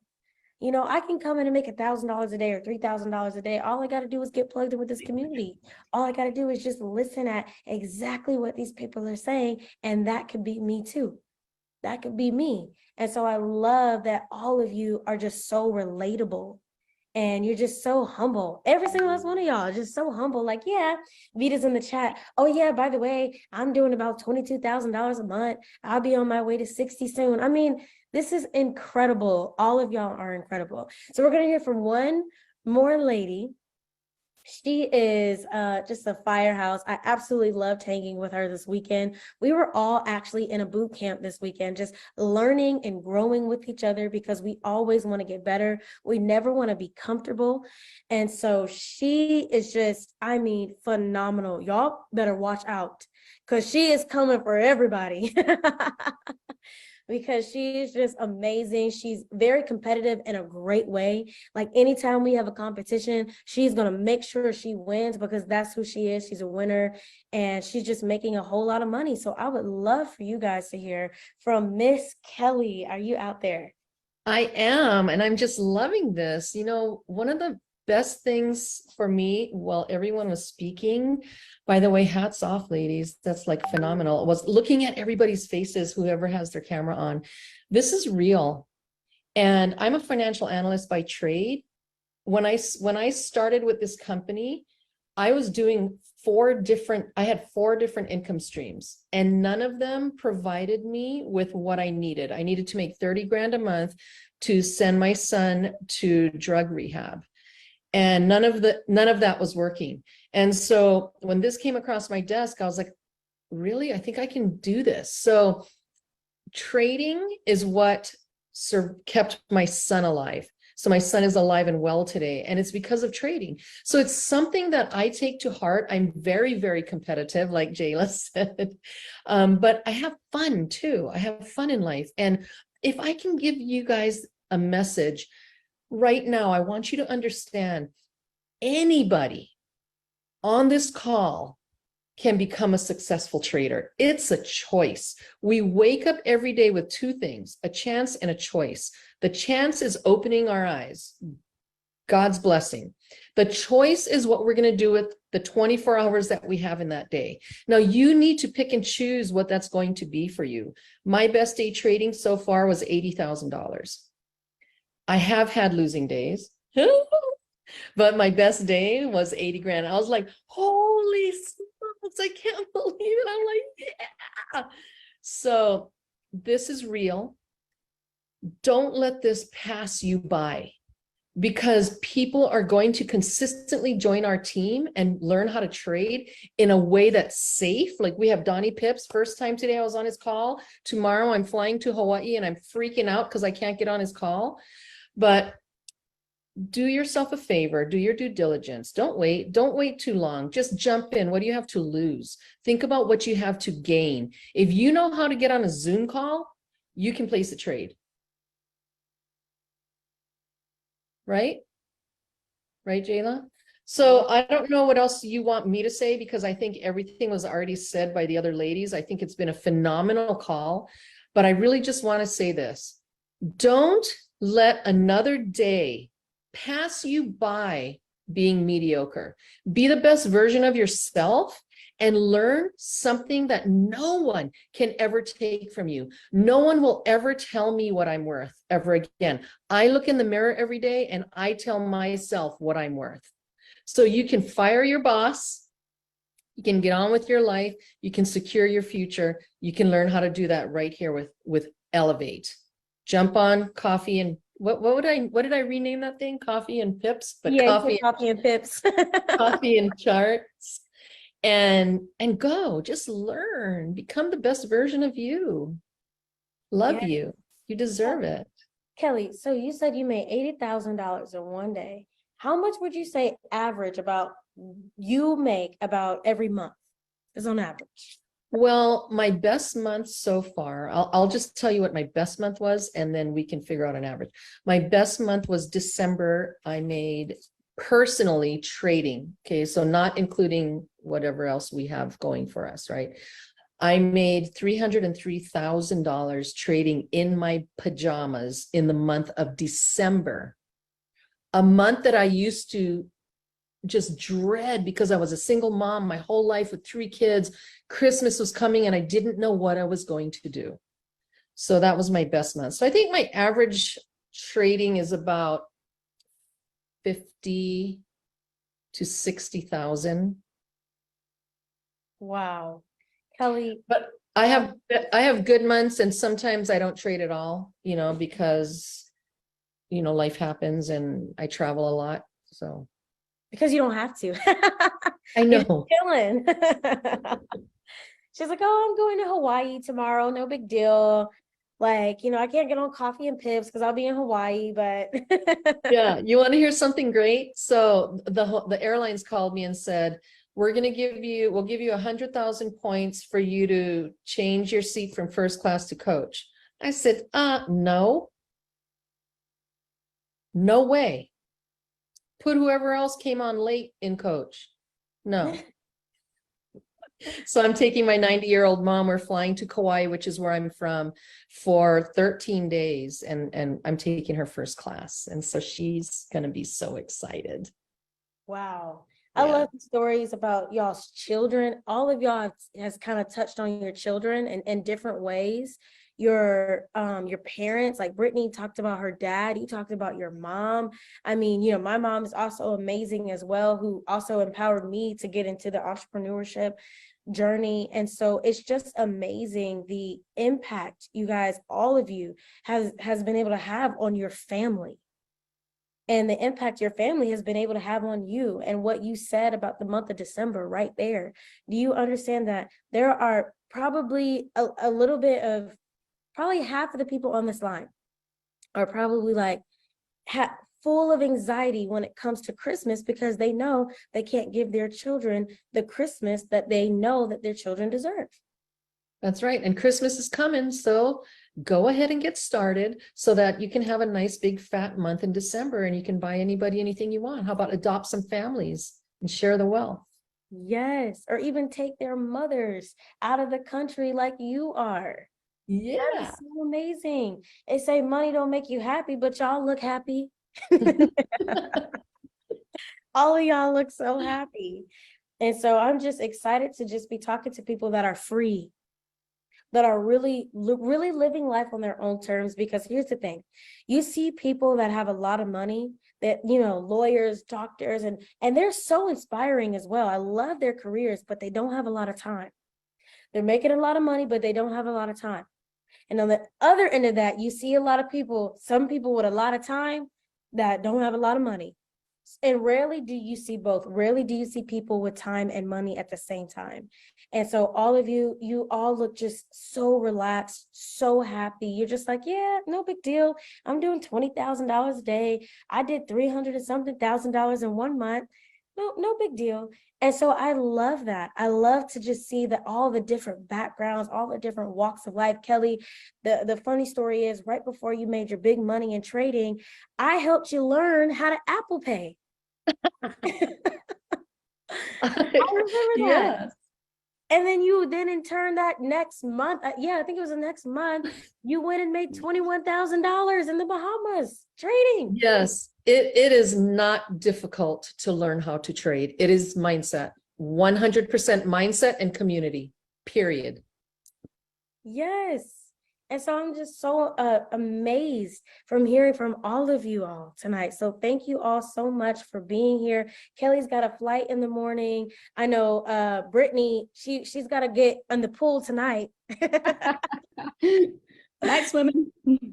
You know, I can come in and make $1,000 a day or $3,000 a day. All I got to do is get plugged in with this community. All I got to do is just listen at exactly what these people are saying. And that could be me too. That could be me. And so I love that all of you are just so relatable. And you're just so humble. Every single last one of y'all is just so humble. Like, yeah, Vita's in the chat. Oh yeah, by the way, I'm doing about $22,000 a month. I'll be on my way to 60 soon. I mean, this is incredible. All of y'all are incredible. So we're going to hear from one more lady. She is just a firehouse. I absolutely loved hanging with her this weekend. We were all actually in a boot camp this weekend, just learning and growing with each other because we always want to get better. We never want to be comfortable. And so she is just, I mean, phenomenal. Y'all better watch out because she is coming for everybody. Because she's just amazing. She's very competitive in a great way. Like anytime we have a competition, she's going to make sure she wins because that's who she is. She's a winner and she's just making a whole lot of money. So I would love for you guys to hear from Miss Kelly. Are you out there? I am, and I'm just loving this. You know, one of the best things for me while everyone was speaking, by the way, hats off, ladies, that's like phenomenal, was looking at everybody's faces, whoever has their camera on. This is real. And I'm a financial analyst by trade. When I started with this company, I was doing I had four different income streams, and none of them provided me with what I needed. I needed to make 30 grand a month to send my son to drug rehab. And none of that was working. And so when this came across my desk, I was like, really? I think I can do this. So trading is what kept my son alive. So my son is alive and well today, and it's because of trading. So it's something that I take to heart. I'm very, very competitive, like Jayla said, but I have fun too. I have fun in life. And if I can give you guys a message right now, I want you to understand anybody on this call can become a successful trader. It's a choice. We wake up every day with two things, a chance and a choice. The chance is opening our eyes, God's blessing. The choice is what we're going to do with the 24 hours that we have in that day. Now, you need to pick and choose what that's going to be for you. My best day trading so far was $80,000. I have had losing days, but my best day was 80 grand. I was like, holy smokes, I can't believe it. I'm like, yeah. So this is real. Don't let this pass you by, because people are going to consistently join our team and learn how to trade in a way that's safe. Like we have Donnie Pips, first time today I was on his call. Tomorrow I'm flying to Hawaii and I'm freaking out because I can't get on his call. But do yourself a favor, do your due diligence. Don't wait too long. Just jump in. What do you have to lose? Think about what you have to gain. If you know how to get on a Zoom call, you can place a trade. Right, Jayla? So I don't know what else you want me to say, because I think everything was already said by the other ladies. I think it's been a phenomenal call, but I really just want to say this. Don't let another day pass you by being mediocre. Be the best version of yourself and learn something that no one can ever take from you. No one will ever tell me what I'm worth ever again. I look in the mirror every day and I tell myself what I'm worth. So you can fire your boss, you can get on with your life, you can secure your future, you can learn how to do that right here with Elevate. Jump on coffee and what did I rename that thing? Coffee and Pips, but yeah, coffee and Pips. coffee and charts. And go, just learn, become the best version of you. Love you. You deserve it. Kelly, so you said you made $80,000 in one day. How much would you say average you make about every month is on average? Well, my best month so far, I'll just tell you what my best month was, and then we can figure out an average. My best month was December. I made personally trading. Okay. So not including whatever else we have going for us, right? I made $303,000 trading in my pajamas in the month of December, a month that I used to just dread because I was a single mom my whole life with 3 kids. Christmas was coming and I didn't know what I was going to do. So that was my best month. So I think my average trading is about 50 to 60,000. Wow. Kelly. But I have good months and sometimes I don't trade at all, because, life happens and I travel a lot. So because you don't have to. I You're know. chilling. She's like, oh, I'm going to Hawaii tomorrow. No big deal. Like, I can't get on coffee and pips because I'll be in Hawaii, but Yeah, you want to hear something great? So the airlines called me and said, we'll give you 100,000 points for you to change your seat from first class to coach. I said, no way. Put whoever else came on late in coach. No. So I'm taking my 90-year-old mom. We're flying to Kauai, which is where I'm from, for 13 days. And I'm taking her first class. And so she's going to be so excited. wow. I love the stories about y'all's children. All of y'all has kind of touched on your children in different ways. Your parents, like Brittany talked about her dad, you talked about your mom. I mean, my mom is also amazing as well, who also empowered me to get into the entrepreneurship journey. And so it's just amazing the impact you guys, all of you, has been able to have on your family, and the impact your family has been able to have on you. And what you said about the month of December right there, do you understand that there are probably a little bit of, probably half of the people on this line are probably like full of anxiety when it comes to Christmas, because they know they can't give their children the Christmas that they know that their children deserve. That's right. And Christmas is coming. So go ahead and get started so that you can have a nice big fat month in December and you can buy anybody anything you want. How about adopt some families and share the wealth? Yes. Or even take their mothers out of the country like you are. Yeah. That is so amazing. They say money don't make you happy, but y'all look happy. All of y'all look so happy. And so I'm just excited to just be talking to people that are free, that are really living life on their own terms. Because here's the thing, you see people that have a lot of money, that, lawyers, doctors, and they're so inspiring as well. I love their careers, but they don't have a lot of time. They're making a lot of money, but they don't have a lot of time. And on the other end of that, you see a lot of people, some people with a lot of time that don't have a lot of money. And rarely do you see both. Rarely do you see people with time and money at the same time. And so all of you, you all look just so relaxed, so happy. You're just like, yeah, no big deal. I'm doing $20,000 a day. I did $300 and something thousand in 1 month. No big deal. And so I love that. I love to just see that all the different backgrounds, all the different walks of life. Kelly, the funny story is, right before you made your big money in trading, I helped you learn how to Apple Pay. I remember that. Yes. And then you in turn that next month, I think it was the next month, you went and made $21,000 in the Bahamas trading. Yes, it is not difficult to learn how to trade. It is mindset, 100% mindset and community, period. Yes. And so I'm just so amazed from hearing from all of you all tonight. So thank you all so much for being here. Kelly's got a flight in the morning. I know Brittany, she's got to get in the pool tonight. Night swimming.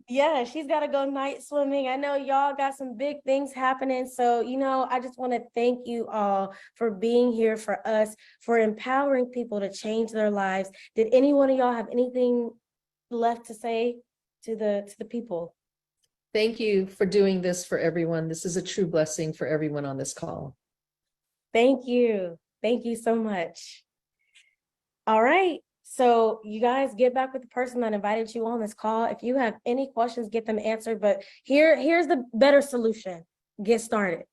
Yeah, she's got to go night swimming. I know y'all got some big things happening. So, I just want to thank you all for being here for us, for empowering people to change their lives. Did any one of y'all have anything left to say to the people? Thank you for doing this for everyone. This is a true blessing for everyone on this call. Thank you. Thank you so much. All right. So you guys get back with the person that invited you on this call. If you have any questions, get them answered. But here's the better solution. Get started.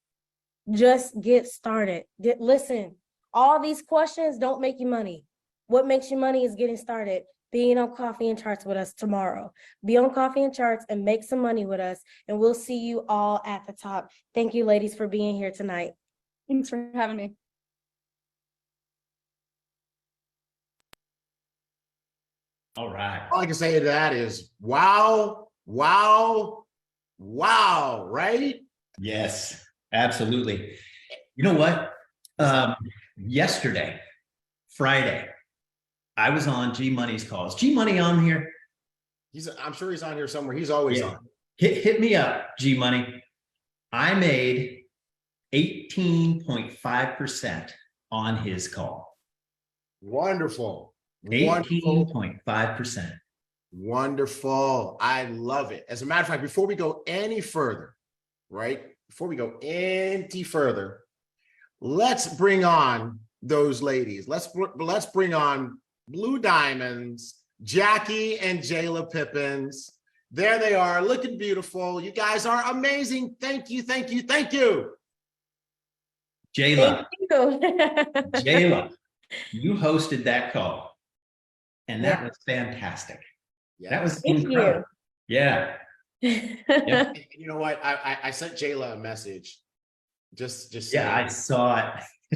Just get started. Listen, all these questions don't make you money. What makes you money is getting started. Being on Coffee and Charts with us tomorrow. Be on Coffee and Charts and make some money with us. And we'll see you all at the top. Thank you, ladies, for being here tonight. Thanks for having me. All right. All I can say to that is, wow, wow, wow, right? Yes, absolutely. You know what? Yesterday, Friday, I was on G Money's calls. G Money on here? I'm sure he's on here somewhere. He's always on. Hit me up, G Money. I made 18.5% on his call. Wonderful. Wonderful. 18.5%. Wonderful. I love it. As a matter of fact, before we go any further, right? Before we go any further, let's bring on those ladies. Let's bring on Blue Diamonds, Jackie and Jayla Pippins. There they are, looking beautiful. You guys are amazing. Thank you, thank you, thank you. Jayla, Thank you. Jayla, you hosted that call, and that Yeah. was fantastic. Yeah. That was Thank incredible. Yeah. Yeah. And you know what? I sent Jayla a message. Just Yeah, I saying. saw it.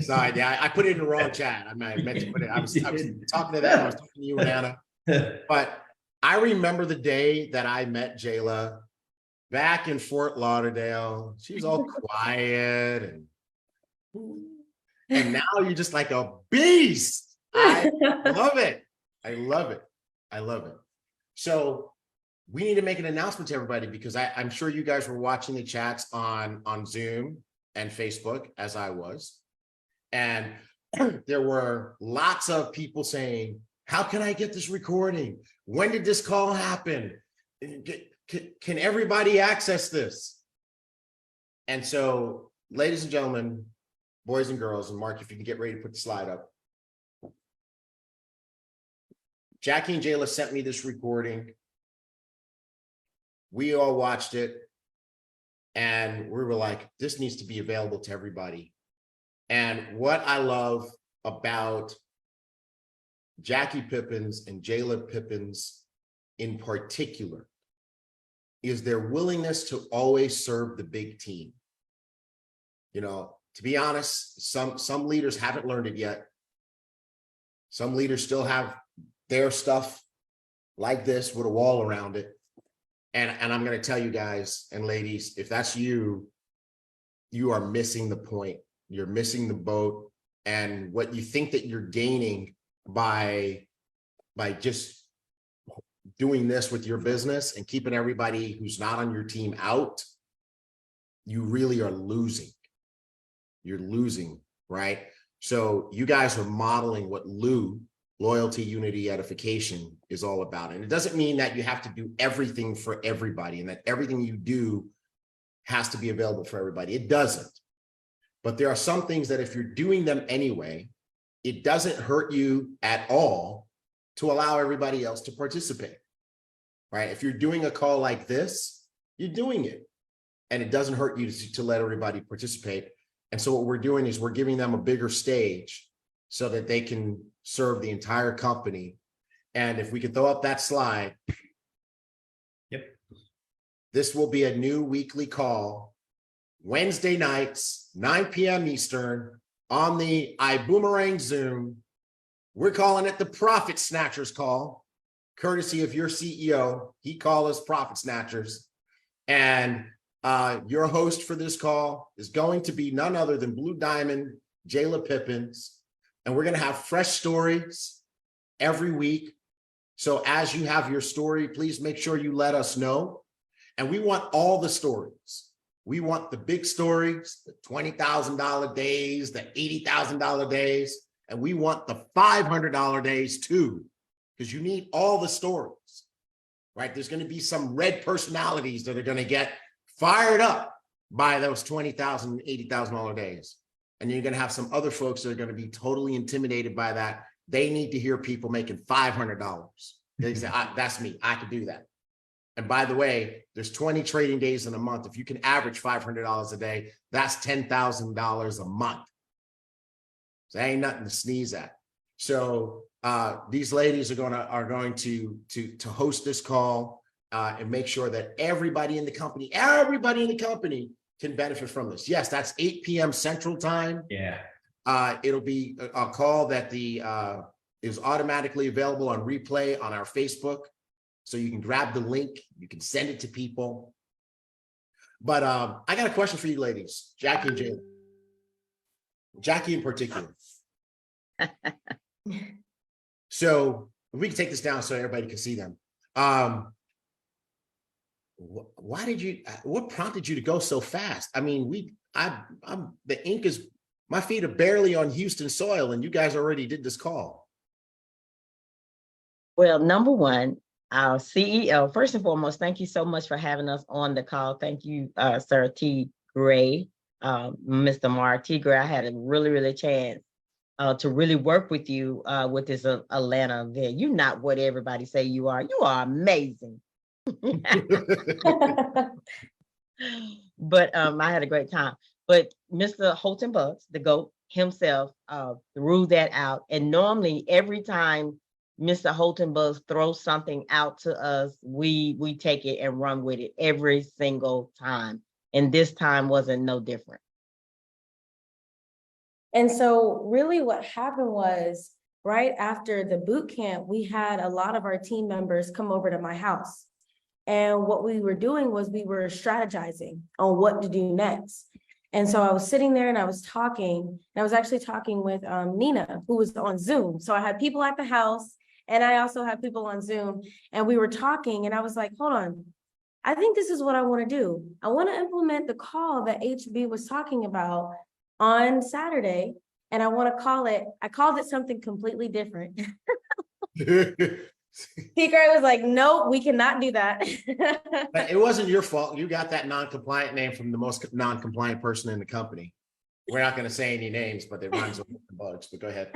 Sorry, yeah, I put it in the wrong chat. I meant to put it. I was talking to them. I was talking to you and Anna. But I remember the day that I met Jayla back in Fort Lauderdale. She was all quiet and now you're just like a beast. I love it. I love it. I love it. So we need to make an announcement to everybody because I'm sure you guys were watching the chats on Zoom and Facebook as I was. And there were lots of people saying, how can I get this recording? When did this call happen? Can everybody access this? And so, ladies and gentlemen, boys and girls, and Mark, if you can get ready to put the slide up. Jackie and Jayla sent me this recording. We all watched it. And we were like, this needs to be available to everybody. And what I love about Jackie Pippins and Jayla Pippins in particular is their willingness to always serve the big team. You know, to be honest, some leaders haven't learned it yet. Some leaders still have their stuff like this with a wall around it. And I'm going to tell you guys and ladies, if that's you, you are missing the point. You're missing the boat. And what you think that you're gaining by just doing this with your business and keeping everybody who's not on your team out, you really are losing. You're losing, right? So you guys are modeling what loyalty, unity, edification is all about. And it doesn't mean that you have to do everything for everybody and that everything you do has to be available for everybody. It doesn't. But there are some things that if you're doing them anyway, it doesn't hurt you at all to allow everybody else to participate, right? If you're doing a call like this, you're doing it. And it doesn't hurt you to let everybody participate. And so what we're doing is we're giving them a bigger stage so that they can serve the entire company. And if we could throw up that slide. Yep. This will be a new weekly call, Wednesday nights, 9 p.m. Eastern, on the Ibüümerang Zoom. We're calling it the Profit Snatchers call, courtesy of your CEO. He calls us Profit Snatchers. And your host for this call is going to be none other than Blue Diamond, Jayla Pippins. And we're going to have fresh stories every week. So as you have your story, please make sure you let us know. And we want all the stories. We want the big stories, the $20,000 days, the $80,000 days, and we want the $500 days too, because you need all the stories, right? There's going to be some red personalities that are going to get fired up by those $20,000, $80,000 days. And you're going to have some other folks that are going to be totally intimidated by that. They need to hear people making $500. They say, that's me, I can do that. And by the way, there's 20 trading days in a month. If you can average $500 a day, that's $10,000 a month. So that ain't nothing to sneeze at. So these ladies are going to host this call and make sure that everybody in the company can benefit from this. Yes, that's 8 p.m. Central Time. Yeah. It'll be a call that is automatically available on replay on our Facebook. So you can grab the link, you can send it to people. But I got a question for you ladies, Jackie and Jayla. Jackie in particular. So we can take this down so everybody can see them. What prompted you to go so fast? I mean, I'm the ink is, my feet are barely on Houston soil, and you guys already did this call. Well, number one, our CEO, first and foremost, thank you so much for having us on the call. Thank you, Sir T. Gray, Mr. Mark T. Gray. I had a really chance to really work with you with this Atlanta event. You're not what everybody say you are. You are amazing. But I had a great time. But Mr. Holton Bucks, the GOAT himself, threw that out. And normally every time Mr. Holton Bucks throws something out to us, we take it and run with it every single time. And this time wasn't no different. And so really what happened was right after the boot camp, we had a lot of our team members come over to my house. And what we were doing was we were strategizing on what to do next. And so I was sitting there and I was talking, and I was actually talking with Nina, who was on Zoom. So I had people at the house and I also had people on Zoom, and we were talking, and I was like, hold on, I think this is what I want to do. I want to implement the call that HB was talking about on Saturday, and I want to I called it something completely different. Speaker was like, no, we cannot do that. It wasn't your fault. You got that non-compliant name from the most non-compliant person in the company. We're not going to say any names, but they rhymes with bugs, but go ahead.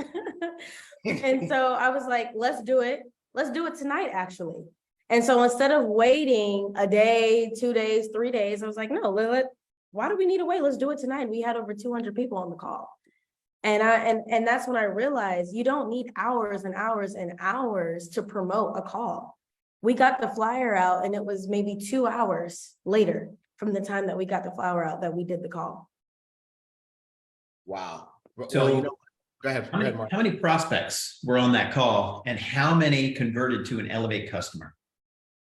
And so I was like, let's do it. Let's do it tonight, actually. And so instead of waiting a day, 2 days, 3 days, I was like, no, why do we need to wait? Let's do it tonight. We had over 200 people on the call. And that's when I realized you don't need hours and hours and hours to promote a call. We got the flyer out, and it was maybe 2 hours later from the time that we got the flyer out that we did the call. Wow. So, well, go ahead, Mark. How many prospects were on that call, and how many converted to an Elevate customer?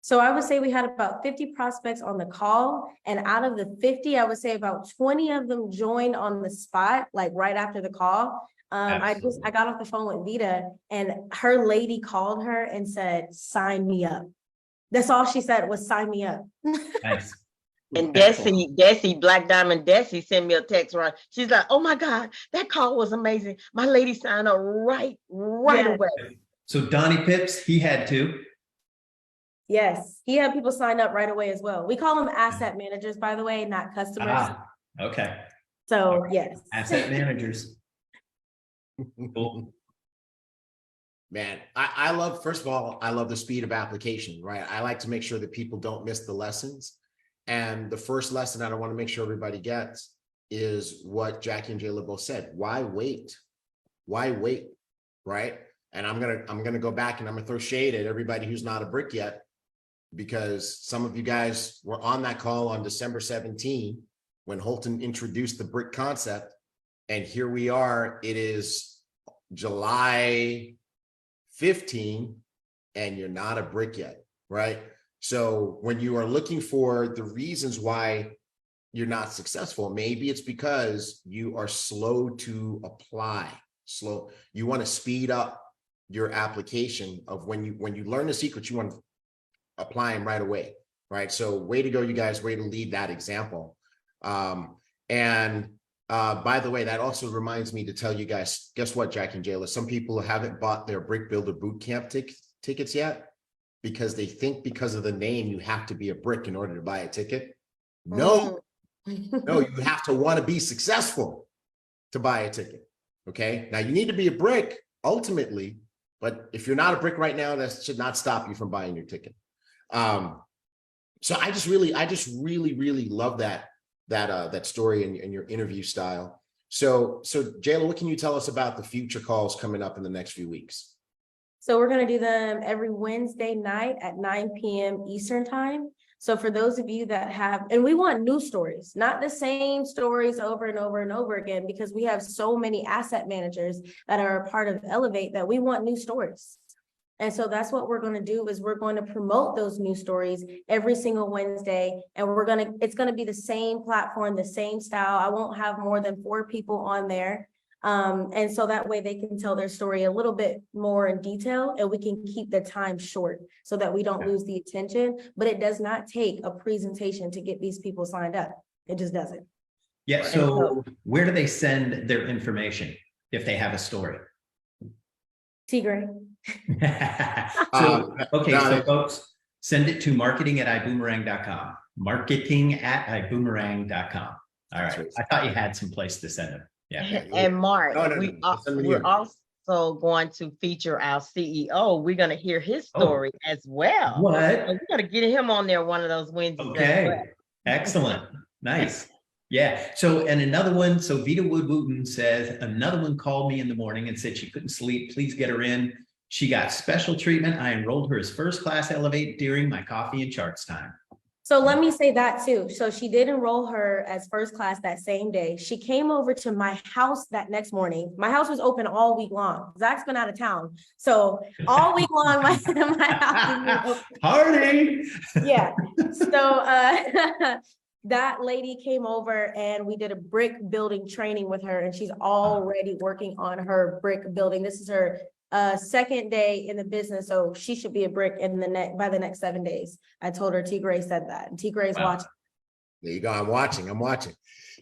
So I would say we had about 50 prospects on the call, and out of the 50, I would say about 20 of them joined on the spot, like right after the call. I got off the phone with Vita, and her lady called her and said, sign me up. That's all she said was sign me up. Nice. And Desi, Black Diamond Desi sent me a text, right? She's like, oh my God, that call was amazing. My lady signed up right away. So Donnie Pips, he had two. Yes, he had people sign up right away as well. We call them asset managers, by the way, not customers. Okay. So yes. Asset managers. Cool. Man, I love, first of all, I love the speed of application, right? I like to make sure that people don't miss the lessons. And the first lesson that I want to make sure everybody gets is what Jackie and Jayla both said. Why wait? Why wait? Right? And I'm gonna go back and I'm gonna throw shade at everybody who's not a brick yet, because some of you guys were on that call on December 17 when Holton introduced the brick concept. And here we are, it is July 15 and you're not a brick yet, right? So when you are looking for the reasons why you're not successful, maybe it's because you are slow to apply. You want to speed up your application of when you learn the secret, you want to apply them right away, right? So way to go, you guys, way to lead that example. By the way, that also reminds me to tell you guys, guess what, Jack and Jayla, some people haven't bought their Brick Builder Bootcamp tickets yet because they think because of the name, you have to be a brick in order to buy a ticket. No, no, you have to want to be successful to buy a ticket. Okay. Now you need to be a brick ultimately, but if you're not a brick right now, that should not stop you from buying your ticket. So I just really love that story and your interview style. So Jayla, what can you tell us about the future calls coming up in the next few weeks? So we're going to do them every Wednesday night at 9 p.m. Eastern time. So for those of you that have, and we want new stories, not the same stories over and over and over again, because we have so many asset managers that are a part of Elevate that we want new stories. And so that's what we're going to do is we're going to promote those new stories every single Wednesday. And it's going to be the same platform, the same style. I won't have more than 4 people on there. And so that way they can tell their story a little bit more in detail, and we can keep the time short so that we don't lose the attention. But it does not take a presentation to get these people signed up. It just doesn't. Yeah. And So where do they send their information if they have a story? Tigray. So, okay, no, so folks, send it to marketing@iboomerang.com. Marketing@iboomerang.com. All That's right. right. I thought you had some place to send them. Yeah. And Mark, No, we're also going to feature our CEO. We're going to hear his story as well. What? So we're going to get him on there one of those Wednesdays. Okay. Excellent. Nice. Yeah. So, and another one. So Vita Wood-Wooten says, another one called me in the morning and said she couldn't sleep. Please get her in. She got special treatment. I enrolled her as first class Elevate during my coffee and charts time. So let me say that too. So she did enroll her as first class that same day. She came over to my house that next morning. My house was open all week long. Zach's been out of town. So all week long, my house was open. Party. Yeah. So that lady came over and we did a brick building training with her, and she's already working on her brick building. This is her second day in the business, so she should be a brick in the by the next 7 days. I told her T. Gray said that, and T. Gray's watching. There you go. I'm watching.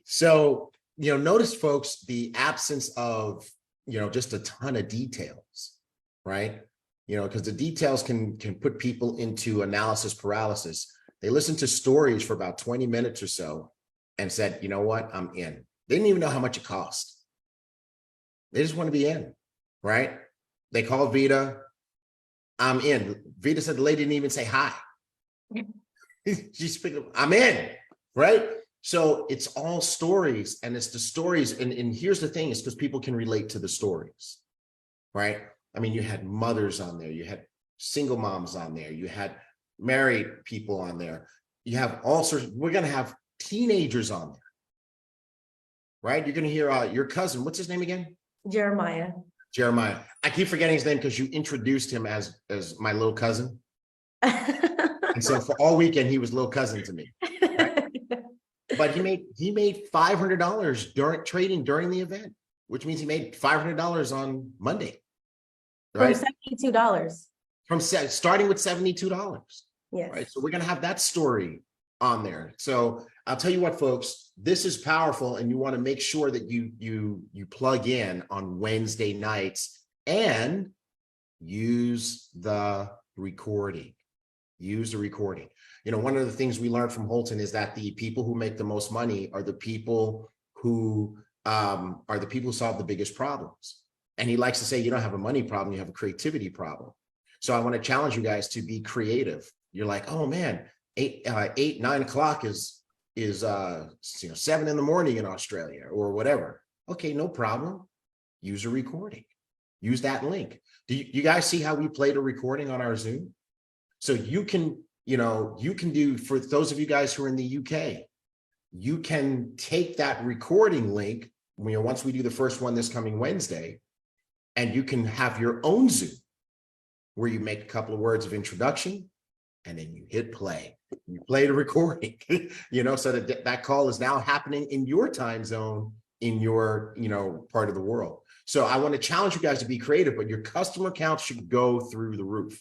So, notice folks, the absence of, just a ton of details, right? Because the details can put people into analysis paralysis. They listened to stories for about 20 minutes or so and said, you know what, I'm in. They didn't even know how much it cost. They just want to be in, right? They called Vita, I'm in. Vita said the lady didn't even say hi. She's speaking, I'm in, right? So it's all stories, and it's the stories. And here's the thing, is because people can relate to the stories, right? I mean, you had mothers on there, you had single moms on there, you had married people on there, you have all sorts. We're going to have teenagers on there, right? You're going to hear your cousin, what's his name again? Jeremiah. I keep forgetting his name because you introduced him as my little cousin. And so for all weekend, he was little cousin to me. Right? But he made $500 during trading during the event, which means he made $500 on Monday. Right? From $72. Starting with $72. Yes. Right. So we're gonna have that story on there. So I'll tell you what, folks, this is powerful, and you want to make sure that you plug in on Wednesday nights and use the recording. One of the things we learned from Holton is that the people who make the most money are the people who solve the biggest problems. And he likes to say, you don't have a money problem, you have a creativity problem. So I want to challenge you guys to be creative. You're like, oh man, 9 o'clock is 7 in the morning in Australia or whatever. Okay, no problem. Use a recording. Use that link. Do you guys see how we played a recording on our Zoom? So you can do, for those of you guys who are in the UK, you can take that recording link, once we do the first one this coming Wednesday, and you can have your own Zoom where you make a couple of words of introduction, and then you hit play. You play the recording, so that call is now happening in your time zone, in your, part of the world. So I want to challenge you guys to be creative, but your customer count should go through the roof.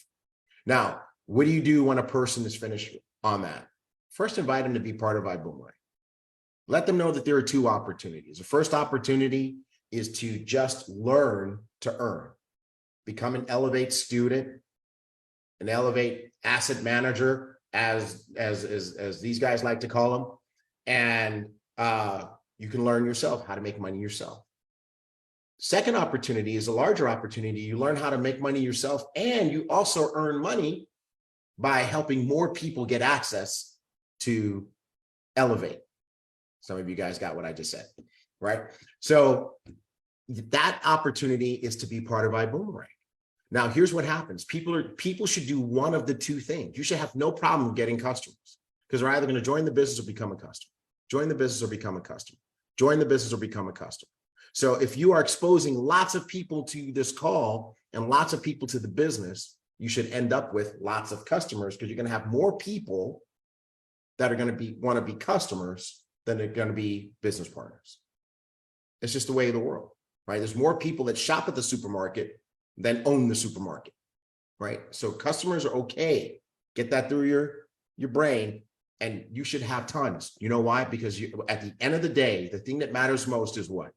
Now, what do you do when a person is finished on that? First, invite them to be part of Ibüümerang. Let them know that there are two opportunities. The first opportunity is to just learn to earn. Become an Elevate student, an Elevate asset manager, as these guys like to call them. And you can learn yourself how to make money yourself. Second opportunity is a larger opportunity. You learn how to make money yourself, and you also earn money by helping more people get access to Elevate. Some of you guys got what I just said, right? So that opportunity is to be part of Ibüümerang. Now, here's what happens. People should do one of the two things. You should have no problem getting customers, because they're either going to join the business or become a customer. Join the business or become a customer. Join the business or become a customer. So if you are exposing lots of people to this call and lots of people to the business, you should end up with lots of customers, because you're going to have more people that are going to want to be customers than are going to be business partners. It's just the way of the world, right? There's more people that shop at the supermarket than own the supermarket, right? So customers are okay. Get that through your brain. And you should have tons. You know why? Because at the end of the day, the thing that matters most is what?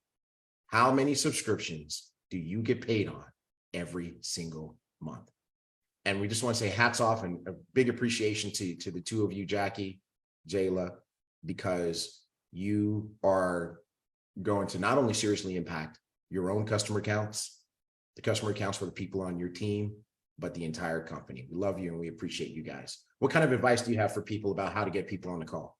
How many subscriptions do you get paid on every single month? And we just want to say hats off and a big appreciation to the two of you, Jackie, Jayla, because you are going to not only seriously impact your own customer accounts, the customer accounts for the people on your team, but the entire company. We love you and we appreciate you guys. What kind of advice do you have for people about how to get people on the call?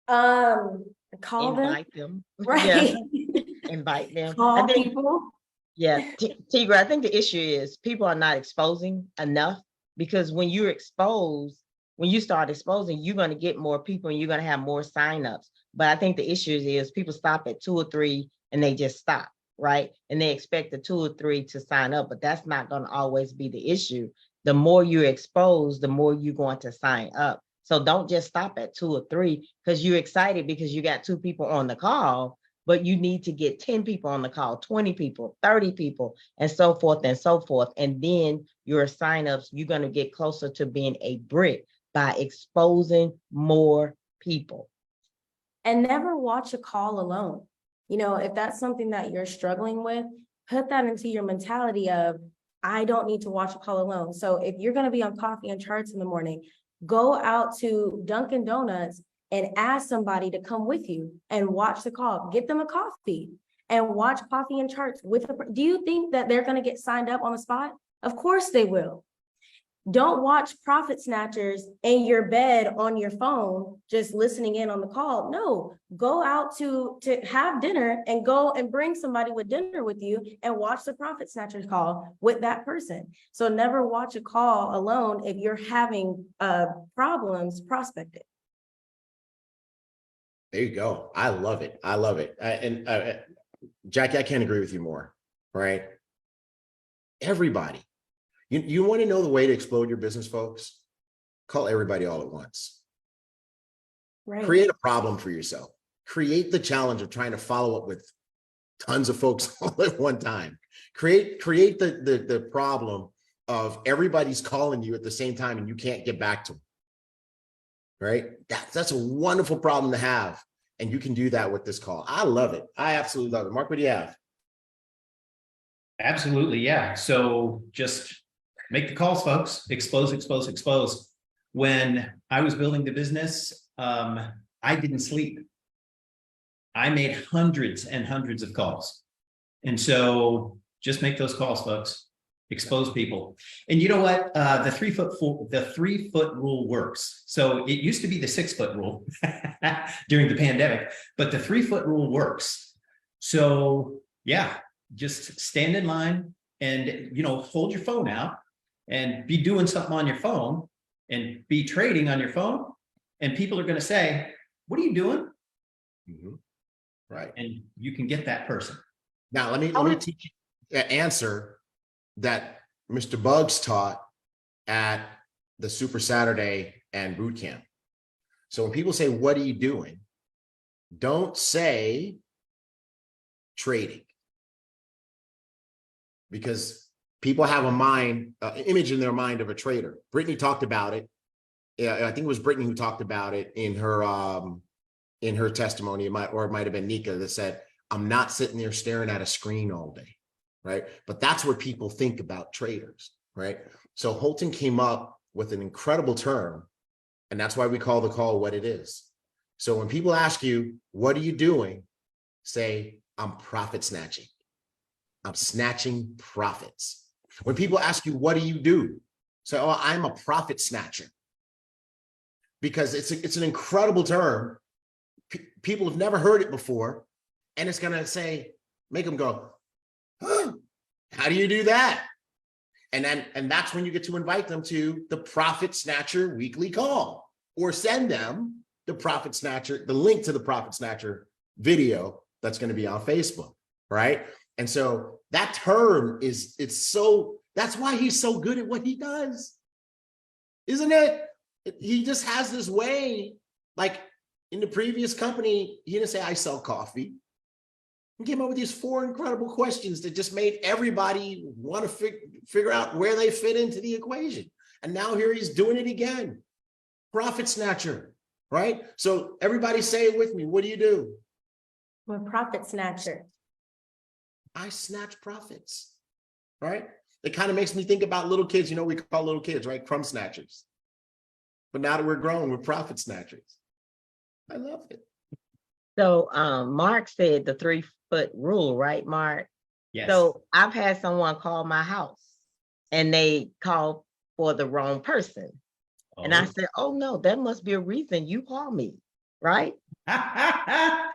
Call Invite them. right? Yeah. Invite them. Call I think, people. yeah, Tigra, I think the issue is people are not exposing enough, because when you're exposed, when you start exposing, you're going to get more people and you're going to have more signups. But I think the issue is people stop at 2 or 3 and they just stop, right? And they expect the 2 or 3 to sign up, but that's not going to always be the issue. The more you're exposed, the more you're going to sign up. So don't just stop at 2 or 3 because you're excited because you got 2 people on the call, but you need to get 10 people on the call, 20 people, 30 people, and so forth and so forth. And then your signups, you're going to get closer to being a brick by exposing more people. And never watch a call alone. You know, if that's something that you're struggling with, put that into your mentality of, I don't need to watch a call alone. So if you're going to be on Coffee and Charts in the morning, go out to Dunkin' Donuts and ask somebody to come with you and watch the call. Get them a coffee and watch Coffee and Charts with a. Do you think that they're going to get signed up on the spot? Of course they will. Don't watch profit snatchers in your bed on your phone, just listening in on the call. No, go out to have dinner and go and bring somebody with dinner with you and watch the profit snatchers call with that person. So never watch a call alone if you're having problems prospecting. There you go. I love it. I love it. Jackie, I can't agree with you more, right? Everybody. You want to know the way to explode your business, folks? Call everybody all at once. Right. Create a problem for yourself. Create the challenge of trying to follow up with tons of folks all at one time. Create the problem of everybody's calling you at the same time and you can't get back to them. Right? That's a wonderful problem to have. And you can do that with this call. I love it. I absolutely love it. Mark, what do you have? Absolutely, yeah. So just make the calls, folks. Expose, expose, expose. When I was building the business, I didn't sleep. I made hundreds and hundreds of calls. And so just make those calls, folks. Expose people. And you know what? The 3 foot rule works. So it used to be the 6 foot rule during the pandemic, but the 3 foot rule works. So yeah, just stand in line and, hold your phone out and be doing something on your phone and be trading on your phone. And people are going to say, what are you doing? Mm-hmm. Right. And you can get that person. Now, let me teach you an answer that Mr. Bugs taught at the Super Saturday and boot camp. So when people say, what are you doing? Don't say trading. Because people have an image in their mind of a trader. Brittany talked about it. Yeah, I think it was Brittany who talked about it in her testimony. It might have been Nika that said, I'm not sitting there staring at a screen all day, right? But that's what people think about traders, right? So Holton came up with an incredible term, and that's why we call the call what it is. So when people ask you, what are you doing? Say, I'm profit snatching. I'm snatching profits. When people ask you, what do you do? Say, oh, I'm a profit snatcher. Because it's an incredible term. People have never heard it before. And it's going to make them go, huh, how do you do that? And that's when you get to invite them to the Profit Snatcher weekly call, or send them the link to the Profit Snatcher video that's going to be on Facebook, right? And so that term that's why he's so good at what he does, isn't it? He just has this way, like in the previous company, he didn't say, I sell coffee. He came up with these 4 incredible questions that just made everybody want to figure out where they fit into the equation. And now here he's doing it again. Profit snatcher, right? So everybody say it with me. What do? I'm a profit snatcher. I snatch profits, right? It kind of makes me think about little kids. You know, we call little kids, right? Crumb snatchers. But now that we're grown, we're profit snatchers. I love it. So Mark said the 3-foot rule, right, Mark? Yes. So I've had someone call my house and they called for the wrong person. And I said, oh no, there must be a reason you call me, right? That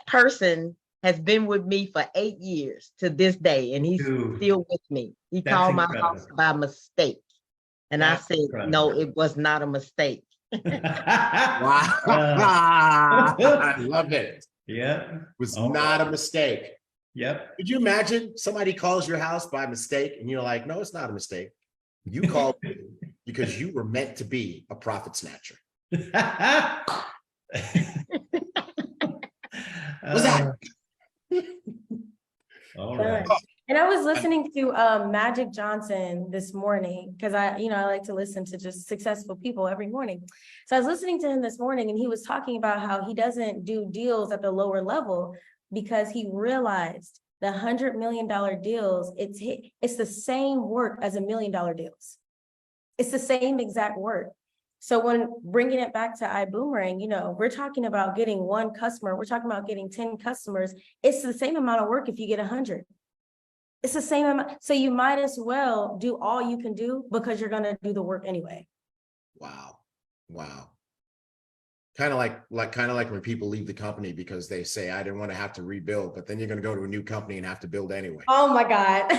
person has been with me for 8 years to this day, and he's still with me. He called my house by mistake. And I said, no, it was not a mistake. Wow. I love it. Yeah. It was not a mistake. Yep. Could you imagine somebody calls your house by mistake and you're like, no, it's not a mistake. You called me because you were meant to be a profit snatcher. What's that? All right. And I was listening to Magic Johnson this morning because I like to listen to just successful people every morning. So I was listening to him this morning and he was talking about how he doesn't do deals at the lower level because he realized the $100 million deals, it's the same work as $1 million deals. It's the same exact work. So when bringing it back to Ibüümerang, we're talking about getting 1 customer, we're talking about getting 10 customers. It's the same amount of work if you get 100. It's the same amount. So you might as well do all you can do because you're going to do the work anyway. Wow. Wow. Kind of like when people leave the company because they say, I didn't want to have to rebuild, but then you're going to go to a new company and have to build anyway. Oh my God.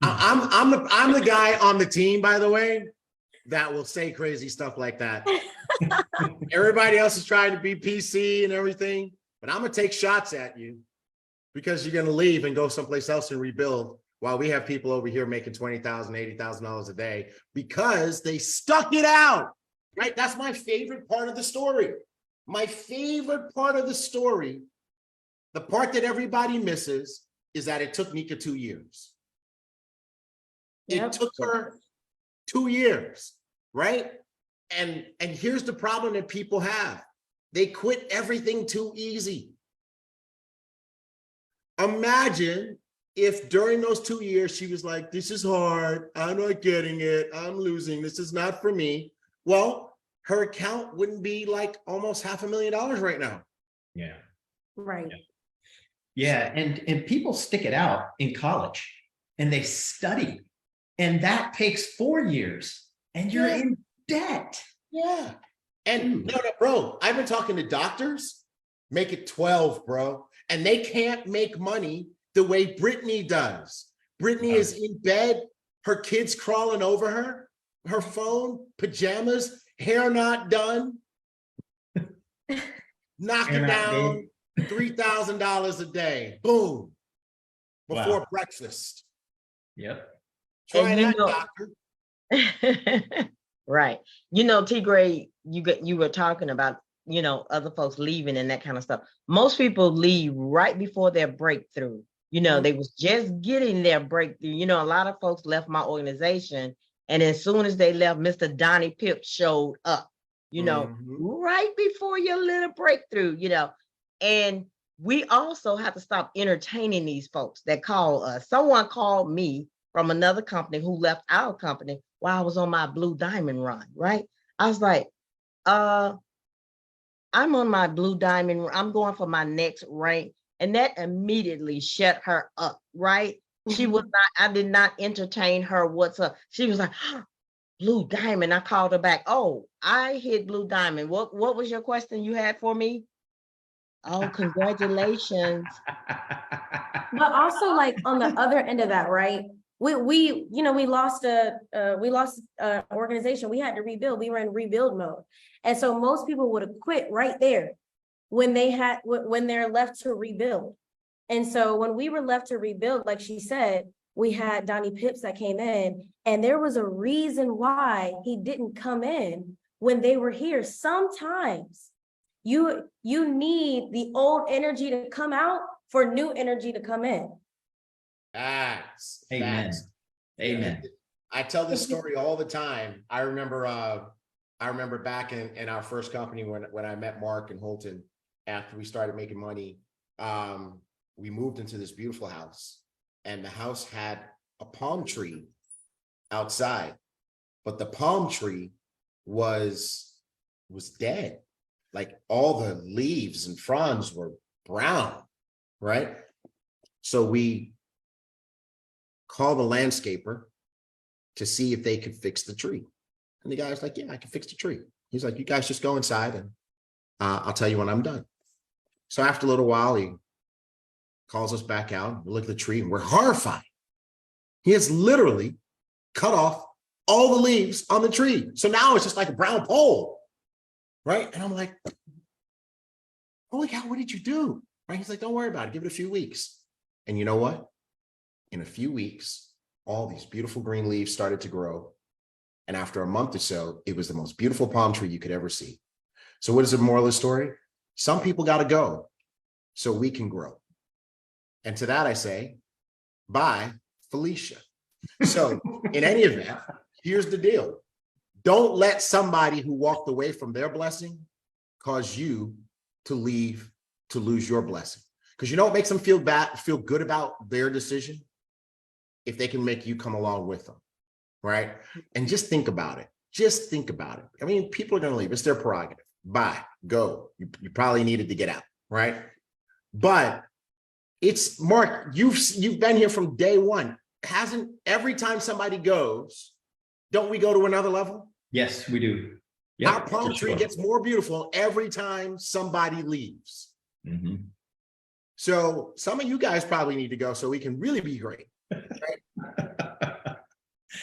I'm the guy on the team, by the way, that will say crazy stuff like that. Everybody else is trying to be PC and everything, but I'm going to take shots at you because you're going to leave and go someplace else and rebuild while we have people over here making $20,000, $80,000 a day because they stuck it out, right? That's my favorite part of the story. My favorite part of the story, the part that everybody misses, is that it took Nika 2 years. It took her 2 years, right? And here's the problem that people have. They quit everything too easy. Imagine if during those 2 years, she was like, this is hard. I'm not getting it. I'm losing. This is not for me. Well, her account wouldn't be like almost $500,000 right now. Yeah. Right. Yeah. And people stick it out in college and they study. And that takes 4 years and you're in debt. Yeah. And no, bro, I've been talking to doctors, make it 12, bro. And they can't make money the way Brittany does. Brittany is in bed, her kids crawling over her, her phone, pajamas, hair not done. Knocking down $3,000 a day. Boom. Before breakfast. Yep. Try that, doctor. Right. T. Gray, you were talking about, other folks leaving and that kind of stuff. Most people leave right before their breakthrough. They was just getting their breakthrough. A lot of folks left my organization, and as soon as they left, Mr. Donnie Pip showed up, right before your little breakthrough, and we also have to stop entertaining these folks that call us. Someone called me from another company who left our company while I was on my Blue Diamond run, right? I was like, I'm on my Blue Diamond, I'm going for my next rank. And that immediately shut her up, right? She was not, I did not entertain her whatsoever. She was like, Blue Diamond. I called her back. Oh, I hit Blue Diamond. What was your question you had for me? Oh, congratulations. But also, like, on the other end of that, right? We lost a organization. We had to rebuild. We were in rebuild mode. And so most people would have quit right there when they're left to rebuild. And so when we were left to rebuild, like she said, we had Donnie Pips that came in, and there was a reason why he didn't come in when they were here. Sometimes you need the old energy to come out for new energy to come in. Facts. Amen. Facts. Amen. I tell this story all the time. I remember back in our first company when I met Mark and Holton after we started making money. We moved into this beautiful house, and the house had a palm tree outside, but the palm tree was dead. Like all the leaves and fronds were brown, right? So we called the landscaper to see if they could fix the tree. And the guy's like, yeah, I can fix the tree. He's like, you guys just go inside and I'll tell you when I'm done. So after a little while, he calls us back out. We look at the tree and we're horrified. He has literally cut off all the leaves on the tree. So now it's just like a brown pole, right? And I'm like, holy cow, what did you do? Right? He's like, don't worry about it. Give it a few weeks. And you know what? In a few weeks, all these beautiful green leaves started to grow. And after a month or so, it was the most beautiful palm tree you could ever see. So what is the moral of the story? Some people got to go so we can grow. And to that I say, bye, Felicia. So in any event, here's the deal. Don't let somebody who walked away from their blessing cause you to lose your blessing. Because you know what makes them feel good about their decision? If they can make you come along with them, right? And just think about it. Just think about it. I mean, people are going to leave. It's their prerogative. Bye, go. You probably needed to get out, right? But it's Mark. You've been here from day one. Hasn't every time somebody goes, don't we go to another level? Yes, we do. Yep, our palm tree gets more beautiful every time somebody leaves. Mm-hmm. So some of you guys probably need to go so we can really be great. Right?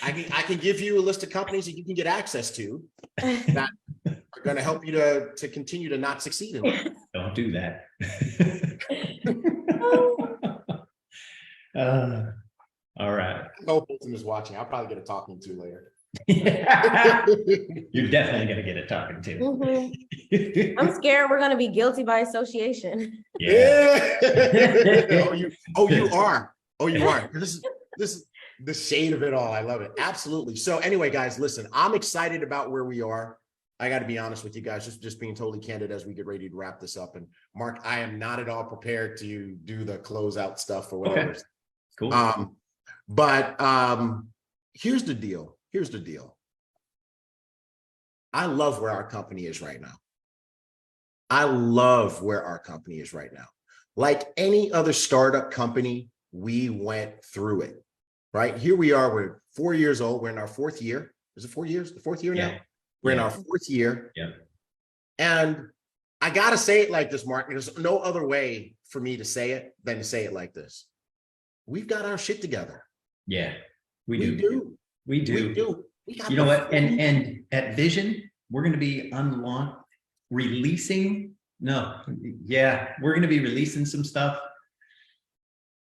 I can give you a list of companies that you can get access to that are going to help you to continue to not succeed in life. Don't do that. All right. I know Bolton is watching. I'll probably get a talking to later. You're definitely going to get a talking to. Mm-hmm. I'm scared we're going to be guilty by association. Yeah. You are. Oh, you are. This is the shade of it all. I love it. Absolutely. So anyway, guys, listen, I'm excited about where we are. I got to be honest with you guys, just being totally candid as we get ready to wrap this up. And Mark, I am not at all prepared to do the closeout stuff or whatever. Okay. Cool. But here's the deal. Here's the deal. I love where our company is right now. I love where our company is right now. Like any other startup company, we went through it, right? Here we are, we're 4 years old. We're in our fourth year. Is it 4 years? The fourth year now? We're in our fourth year. Yeah. And I got to say it like this, Mark. There's no other way for me to say it than to say it like this. We've got our shit together. Yeah, we do. We do. You know what? And at Vision, we're going to be releasing. We're going to be releasing some stuff.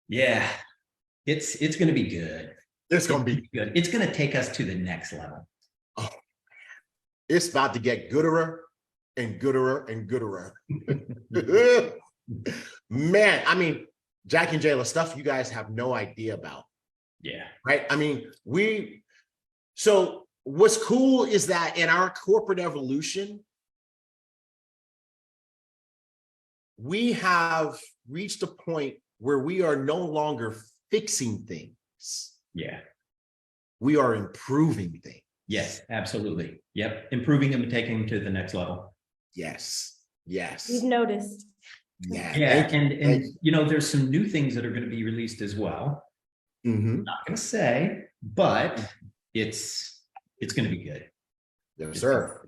Yeah, it's going to be good. It's going to be good. It's going to take us to the next level. Oh, it's about to get gooder and gooder and gooder. Man, I mean, Jack and Jayla, stuff you guys have no idea about. Yeah. Right. I mean, so what's cool is that in our corporate evolution, we have reached a point where we are no longer fixing things. Yeah. We are improving things. Yes, absolutely. Yep. Improving them and taking them to the next level. Yes. Yes. We've noticed. Yeah. And you know, there's some new things that are going to be released as well. Mm-hmm. Not going to say, but it's going to be good. Yes, sir.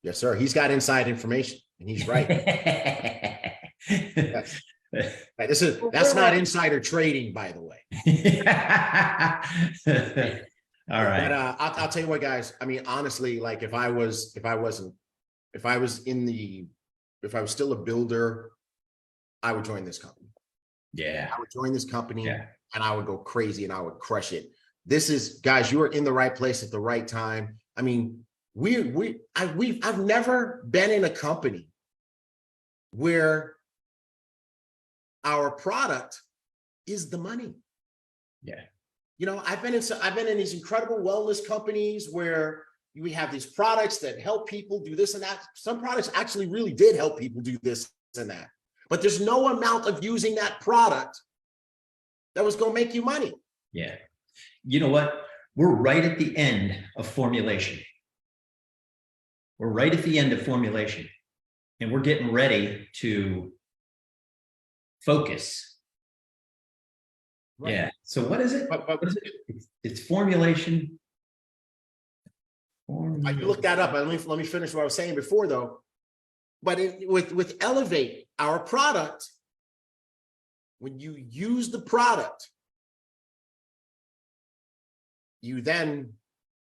Yes, sir. He's got inside information, and he's right. Yes. That's not insider trading, by the way. All right. But I'll tell you what, guys. I mean, honestly, like if I was still a builder, I would join this company. Yeah. I would join this company and I would go crazy and I would crush it. This is, guys, you are in the right place at the right time. I mean, I've never been in a company where our product is the money. Yeah. I've been in these incredible wellness companies where we have these products that help people do this and that. Some products actually really did help people do this and that, but there's no amount of using that product that was going to make you money. Yeah. You know what? We're right at the end of formulation. We're right at the end of formulation, and we're getting ready to focus. Right. Yeah. So what is it? What is it? It's formulation. I looked that up. Let me finish what I was saying before, though. But with Elevate, our product, when you use the product, you then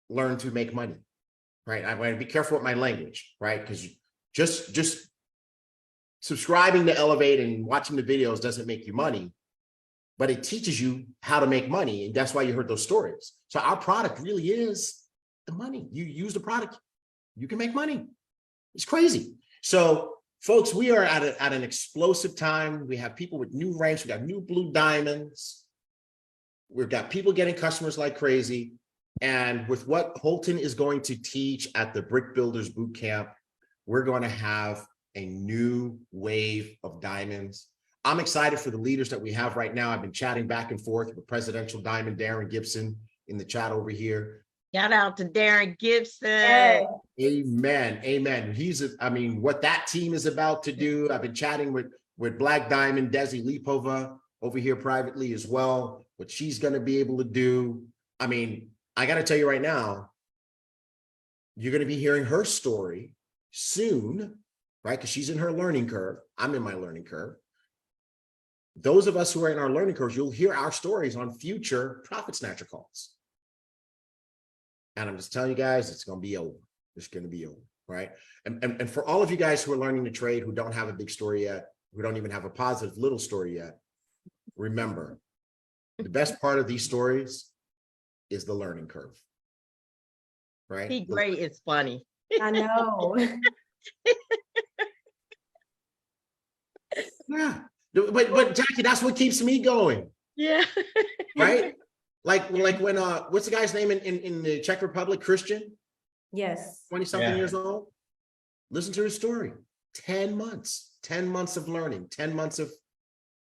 learn to make money, right? I'm going to be careful with my language, right? Because just subscribing to Elevate and watching the videos doesn't make you money, but it teaches you how to make money. And that's why you heard those stories. So our product really is the money. You use the product, you can make money. It's crazy. So folks, we are at an explosive time. We have people with new ranks. We got new blue diamonds. We've got people getting customers like crazy. And with what Holton is going to teach at the Brick Builders Bootcamp, we're going to have a new wave of diamonds. I'm excited for the leaders that we have right now. I've been chatting back and forth with Presidential Diamond Darren Gibson in the chat over here. Shout out to Darren Gibson. Hey. Amen. Amen. What that team is about to do. I've been chatting with Black Diamond, Desi Lipova over here privately as well, what she's going to be able to do. I got to tell you right now, you're going to be hearing her story soon, right? Because she's in her learning curve. I'm in my learning curve. Those of us who are in our learning curves, you'll hear our stories on future Profit Snatcher calls. And I'm just telling you guys, it's going to be over. It's going to be over, right? And for all of you guys who are learning to trade, who don't have a big story yet, who don't even have a positive little story yet, remember, the best part of these stories is the learning curve, right? He great is funny. I know. Yeah, but Jackie, that's what keeps me going. Yeah. Right? Like when what's the guy's name in the Czech Republic, Christian? Yes. 20-something years old. Listen to his story. 10 months of learning, 10 months of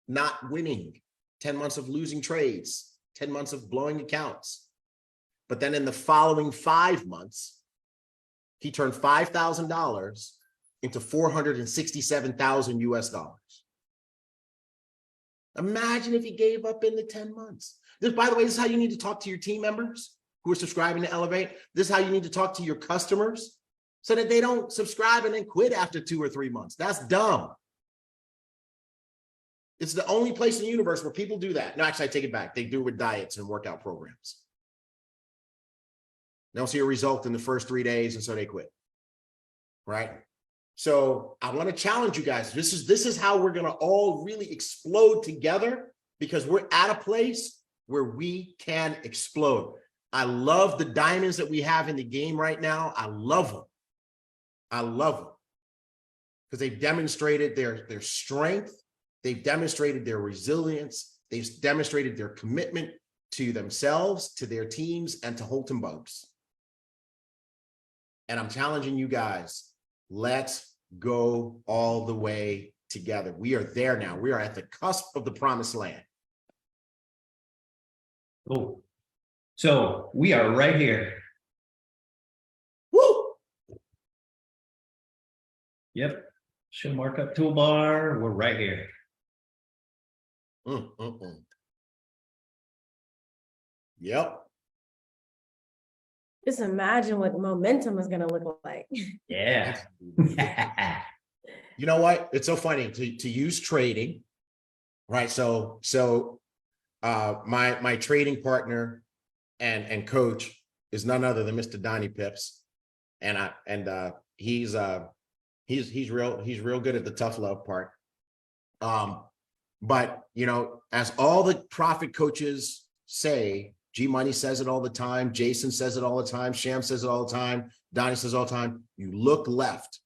not winning, 10 months of losing trades, 10 months of blowing accounts. But then in the following 5 months, he turned $5,000 into $467,000 US dollars. Imagine if he gave up in the 10 months. By the way, this is how you need to talk to your team members who are subscribing to Elevate. This is how you need to talk to your customers so that they don't subscribe and then quit after 2 or 3 months. That's dumb. It's the only place in the universe where people do that. No, actually, I take it back. They do it with diets and workout programs. They don't see a result in the first 3 days, and so they quit. Right? So I want to challenge you guys. This is how we're going to all really explode together, because we're at a place where we can explode. I love the diamonds that we have in the game right now. I love them. I love them because they've demonstrated their strength. They've demonstrated their resilience. They've demonstrated their commitment to themselves, to their teams, and to Holton Bugs. And I'm challenging you guys, let's go all the way together. We are there now. We are at the cusp of the promised land. Oh, so we are right here. Woo! Yep. Show markup toolbar. We're right here. Yep. Just imagine what momentum is going to look like. Yeah. You know what? It's so funny to use trading, right? So my trading partner and coach is none other than Mr. Donnie Pips, and he's real good at the tough love part. But as all the profit coaches say, G Money says it all the time, Jason says it all the time, Sham says it all the time, Donnie says it all the time, you look left,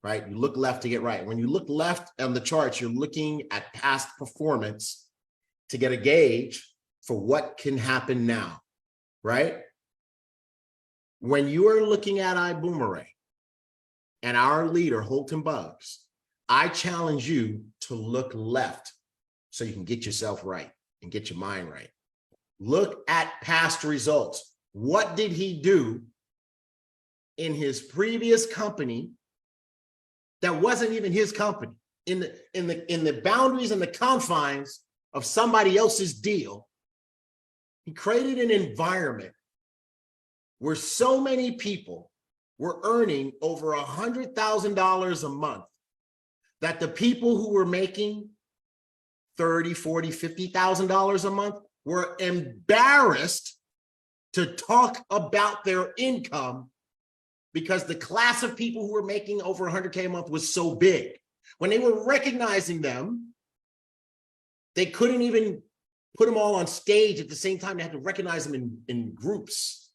right? You look left to get right. When you look left on the charts, you're looking at past performance to get a gauge for what can happen now, right? When you are looking at Ibüümerang and our leader, Holton Buggs, I challenge you to look left so you can get yourself right and get your mind right. Look at past results. What did he do in his previous company that wasn't even his company, in the boundaries and the confines of somebody else's deal? He created an environment where so many people were earning over $100,000 a month that the people who were making $30,000, $40,000, $50,000 a month were embarrassed to talk about their income because the class of people who were making over 100K a month was so big. When they were recognizing them, they couldn't even put them all on stage at the same time. They had to recognize them in groups.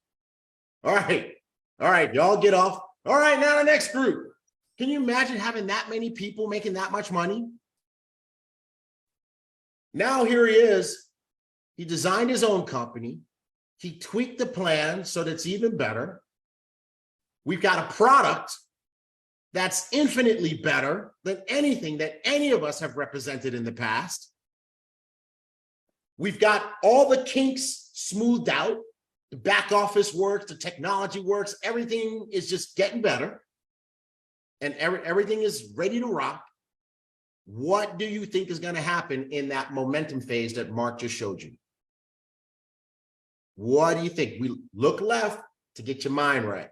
All right, y'all get off. All right, now the next group. Can you imagine having that many people making that much money? Now here he is. He designed his own company. He tweaked the plan so that it's even better. We've got a product that's infinitely better than anything that any of us have represented in the past. We've got all the kinks smoothed out. The back office works, the technology works, everything is just getting better. And everything is ready to rock. What do you think is going to happen in that momentum phase that Mark just showed you? What do you think? We look left to get your mind right.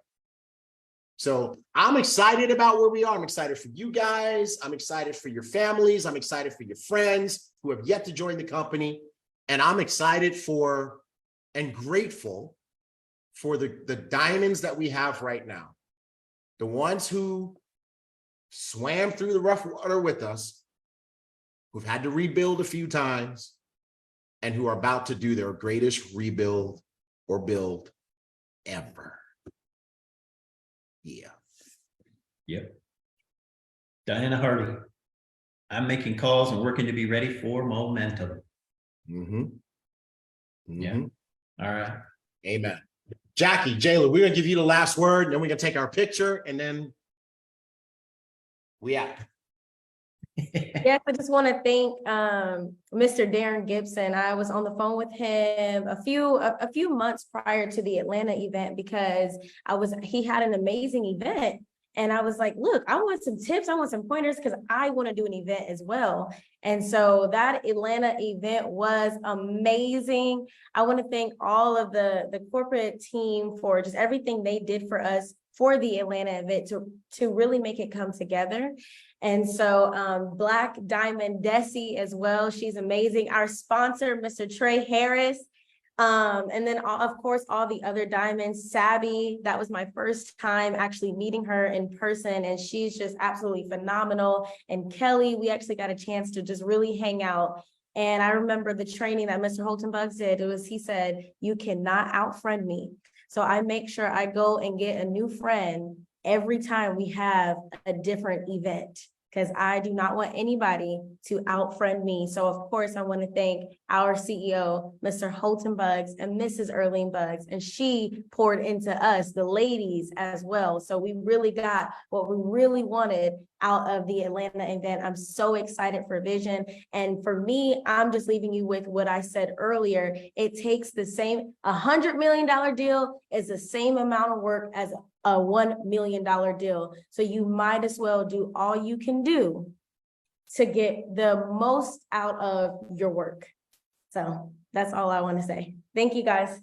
So I'm excited about where we are. I'm excited for you guys. I'm excited for your families. I'm excited for your friends who have yet to join the company. And I'm excited for and grateful for the diamonds that we have right now. The ones who swam through the rough water with us, who've had to rebuild a few times, and who are about to do their greatest rebuild or build ever. Yeah. Yep. Diana Hardy. I'm making calls and working to be ready for momentum. Yeah. All right. Amen. Jackie, Jayla, we're going to give you the last word, and then we're going to take our picture, and then we out. Yes, I just want to thank Mr. Darren Gibson. I was on the phone with him a few months prior to the Atlanta event because he had an amazing event. And I was like, look, I want some tips. I want some pointers because I want to do an event as well. And so that Atlanta event was amazing. I want to thank all of the corporate team for just everything they did for us for the Atlanta event to really make it come together. And so Black Diamond Desi as well. She's amazing. Our sponsor, Mr. Trey Harris. And then of course, all the other diamonds. Sabby, that was my first time actually meeting her in person, and she's just absolutely phenomenal. And Kelly, we actually got a chance to just really hang out. And I remember the training that Mr. Holton Buggs did. He said, you cannot out-friend me. So I make sure I go and get a new friend every time we have a different event, because I do not want anybody to out-friend me. So of course, I want to thank our CEO, Mr. Holton Buggs and Mrs. Erlene Buggs, and she poured into us, the ladies as well. So we really got what we really wanted out of the Atlanta event. I'm so excited for Vision. And for me, I'm just leaving you with what I said earlier. It takes the same, $100 million deal is the same amount of work as a $1 million deal. So you might as well do all you can do to get the most out of your work. So that's all I want to say. Thank you, guys.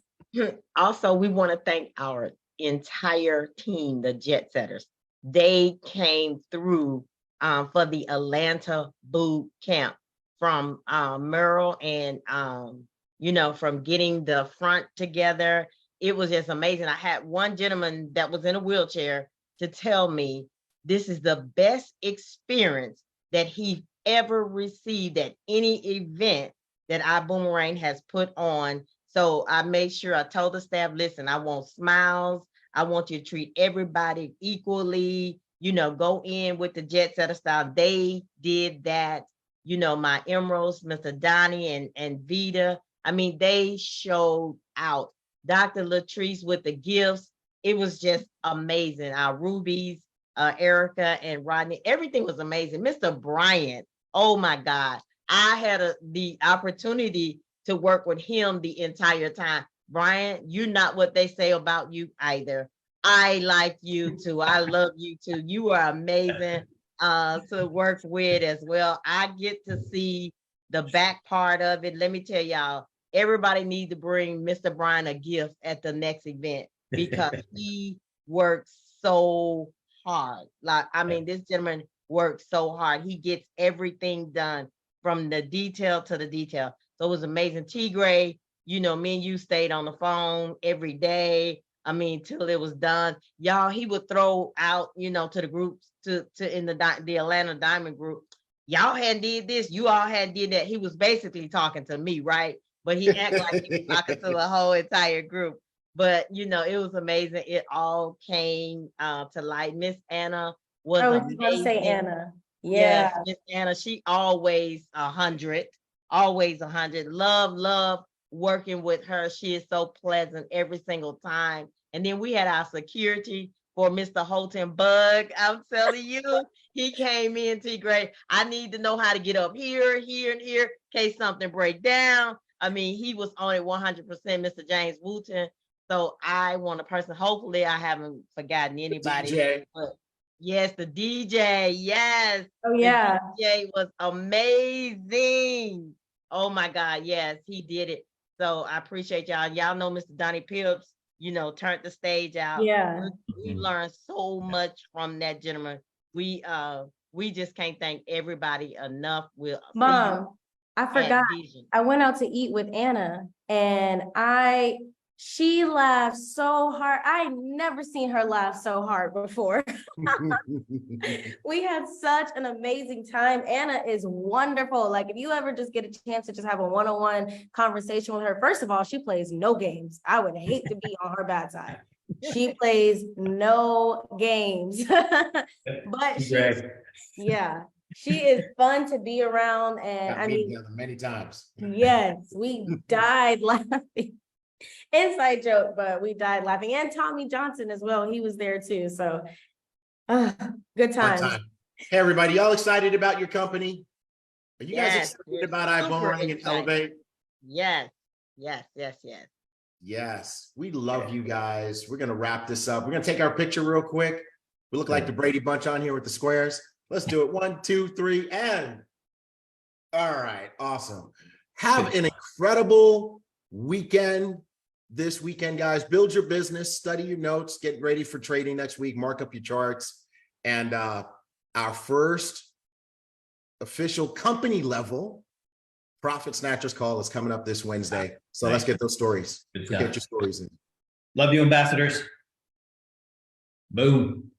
Also, we want to thank our entire team, the Jet Setters. They came through for the Atlanta boot camp from Merrill and, from getting the front together. It was just amazing. I had one gentleman that was in a wheelchair to tell me this is the best experience that he ever received at any event that Ibüümerang has put on. So I made sure I told the staff, listen, I want smiles. I want you to treat everybody equally, go in with the jet setter style. They did that, my emeralds, Mr. Donnie and Vita. I mean, they showed out. Dr. Latrice with the gifts, it was just amazing. Our Rubies, Erica and Rodney, everything was amazing. Mr. Bryant, oh my God. I had the opportunity to work with him the entire time. Bryant, you're not what they say about you either. I like you too. I love you too. You are amazing to work with as well. I get to see the back part of it. Let me tell y'all, everybody needs to bring Mr. Bryant a gift at the next event because he works so hard. Like, I mean, this gentleman works so hard. He gets everything done from the detail to the detail. So it was amazing. T. Gray, you know, me and you stayed on the phone every day. I mean, till it was done. Y'all, he would throw out, you know, to the groups, to in the Atlanta Diamond group. Y'all had did this, you all had did that. He was basically talking to me, right? But he acted like he was talking to the whole entire group. But, you know, it was amazing. It all came to light. Miss Anna was amazing. I was going to say Anna. Yeah. Yes, Miss Anna, she always 100, always 100. Love working with her. She is so pleasant every single time. And then we had our security for Mr. Holton Bug. I'm telling you, he came in, T. Gray. I need to know how to get up here, and here, in case something break down. I mean, he was on it 100%, Mr. James Wooten. So I want a person, hopefully I haven't forgotten anybody. But yes, the DJ, yes. Oh, yeah. The DJ was amazing. Oh my God, yes, he did it. So I appreciate y'all. Y'all know Mr. Donnie Pips, you know, turned the stage out. Yeah. We learned so much from that gentleman. We just can't thank everybody enough. Mom, I forgot. I went out to eat with Anna and she laughed so hard. I never seen her laugh so hard before. We had such an amazing time. Anna is wonderful. Like, if you ever just get a chance to just have a one-on-one conversation with her, first of all, she plays no games. I would hate to be on her bad side. She plays no games. But she is fun to be around. And I mean, many times. Yes, we died laughing. Inside joke, but we died laughing. And Tommy Johnson as well. He was there too. So good times. Hey, everybody, y'all excited about your company? Are you guys excited about Ibüümerang and Elevate? Yes. Yes, we love you guys. We're going to wrap this up. We're going to take our picture real quick. We look like the Brady Bunch on here with the squares. Let's do it. 1, 2, 3, and all right. Awesome. Have an incredible weekend this weekend, guys. Build your business, study your notes, get ready for trading next week, mark up your charts. And our first official company level Profit Snatchers call is coming up this Wednesday. So let's get those stories. Get your stories in. Love you, ambassadors. Boom.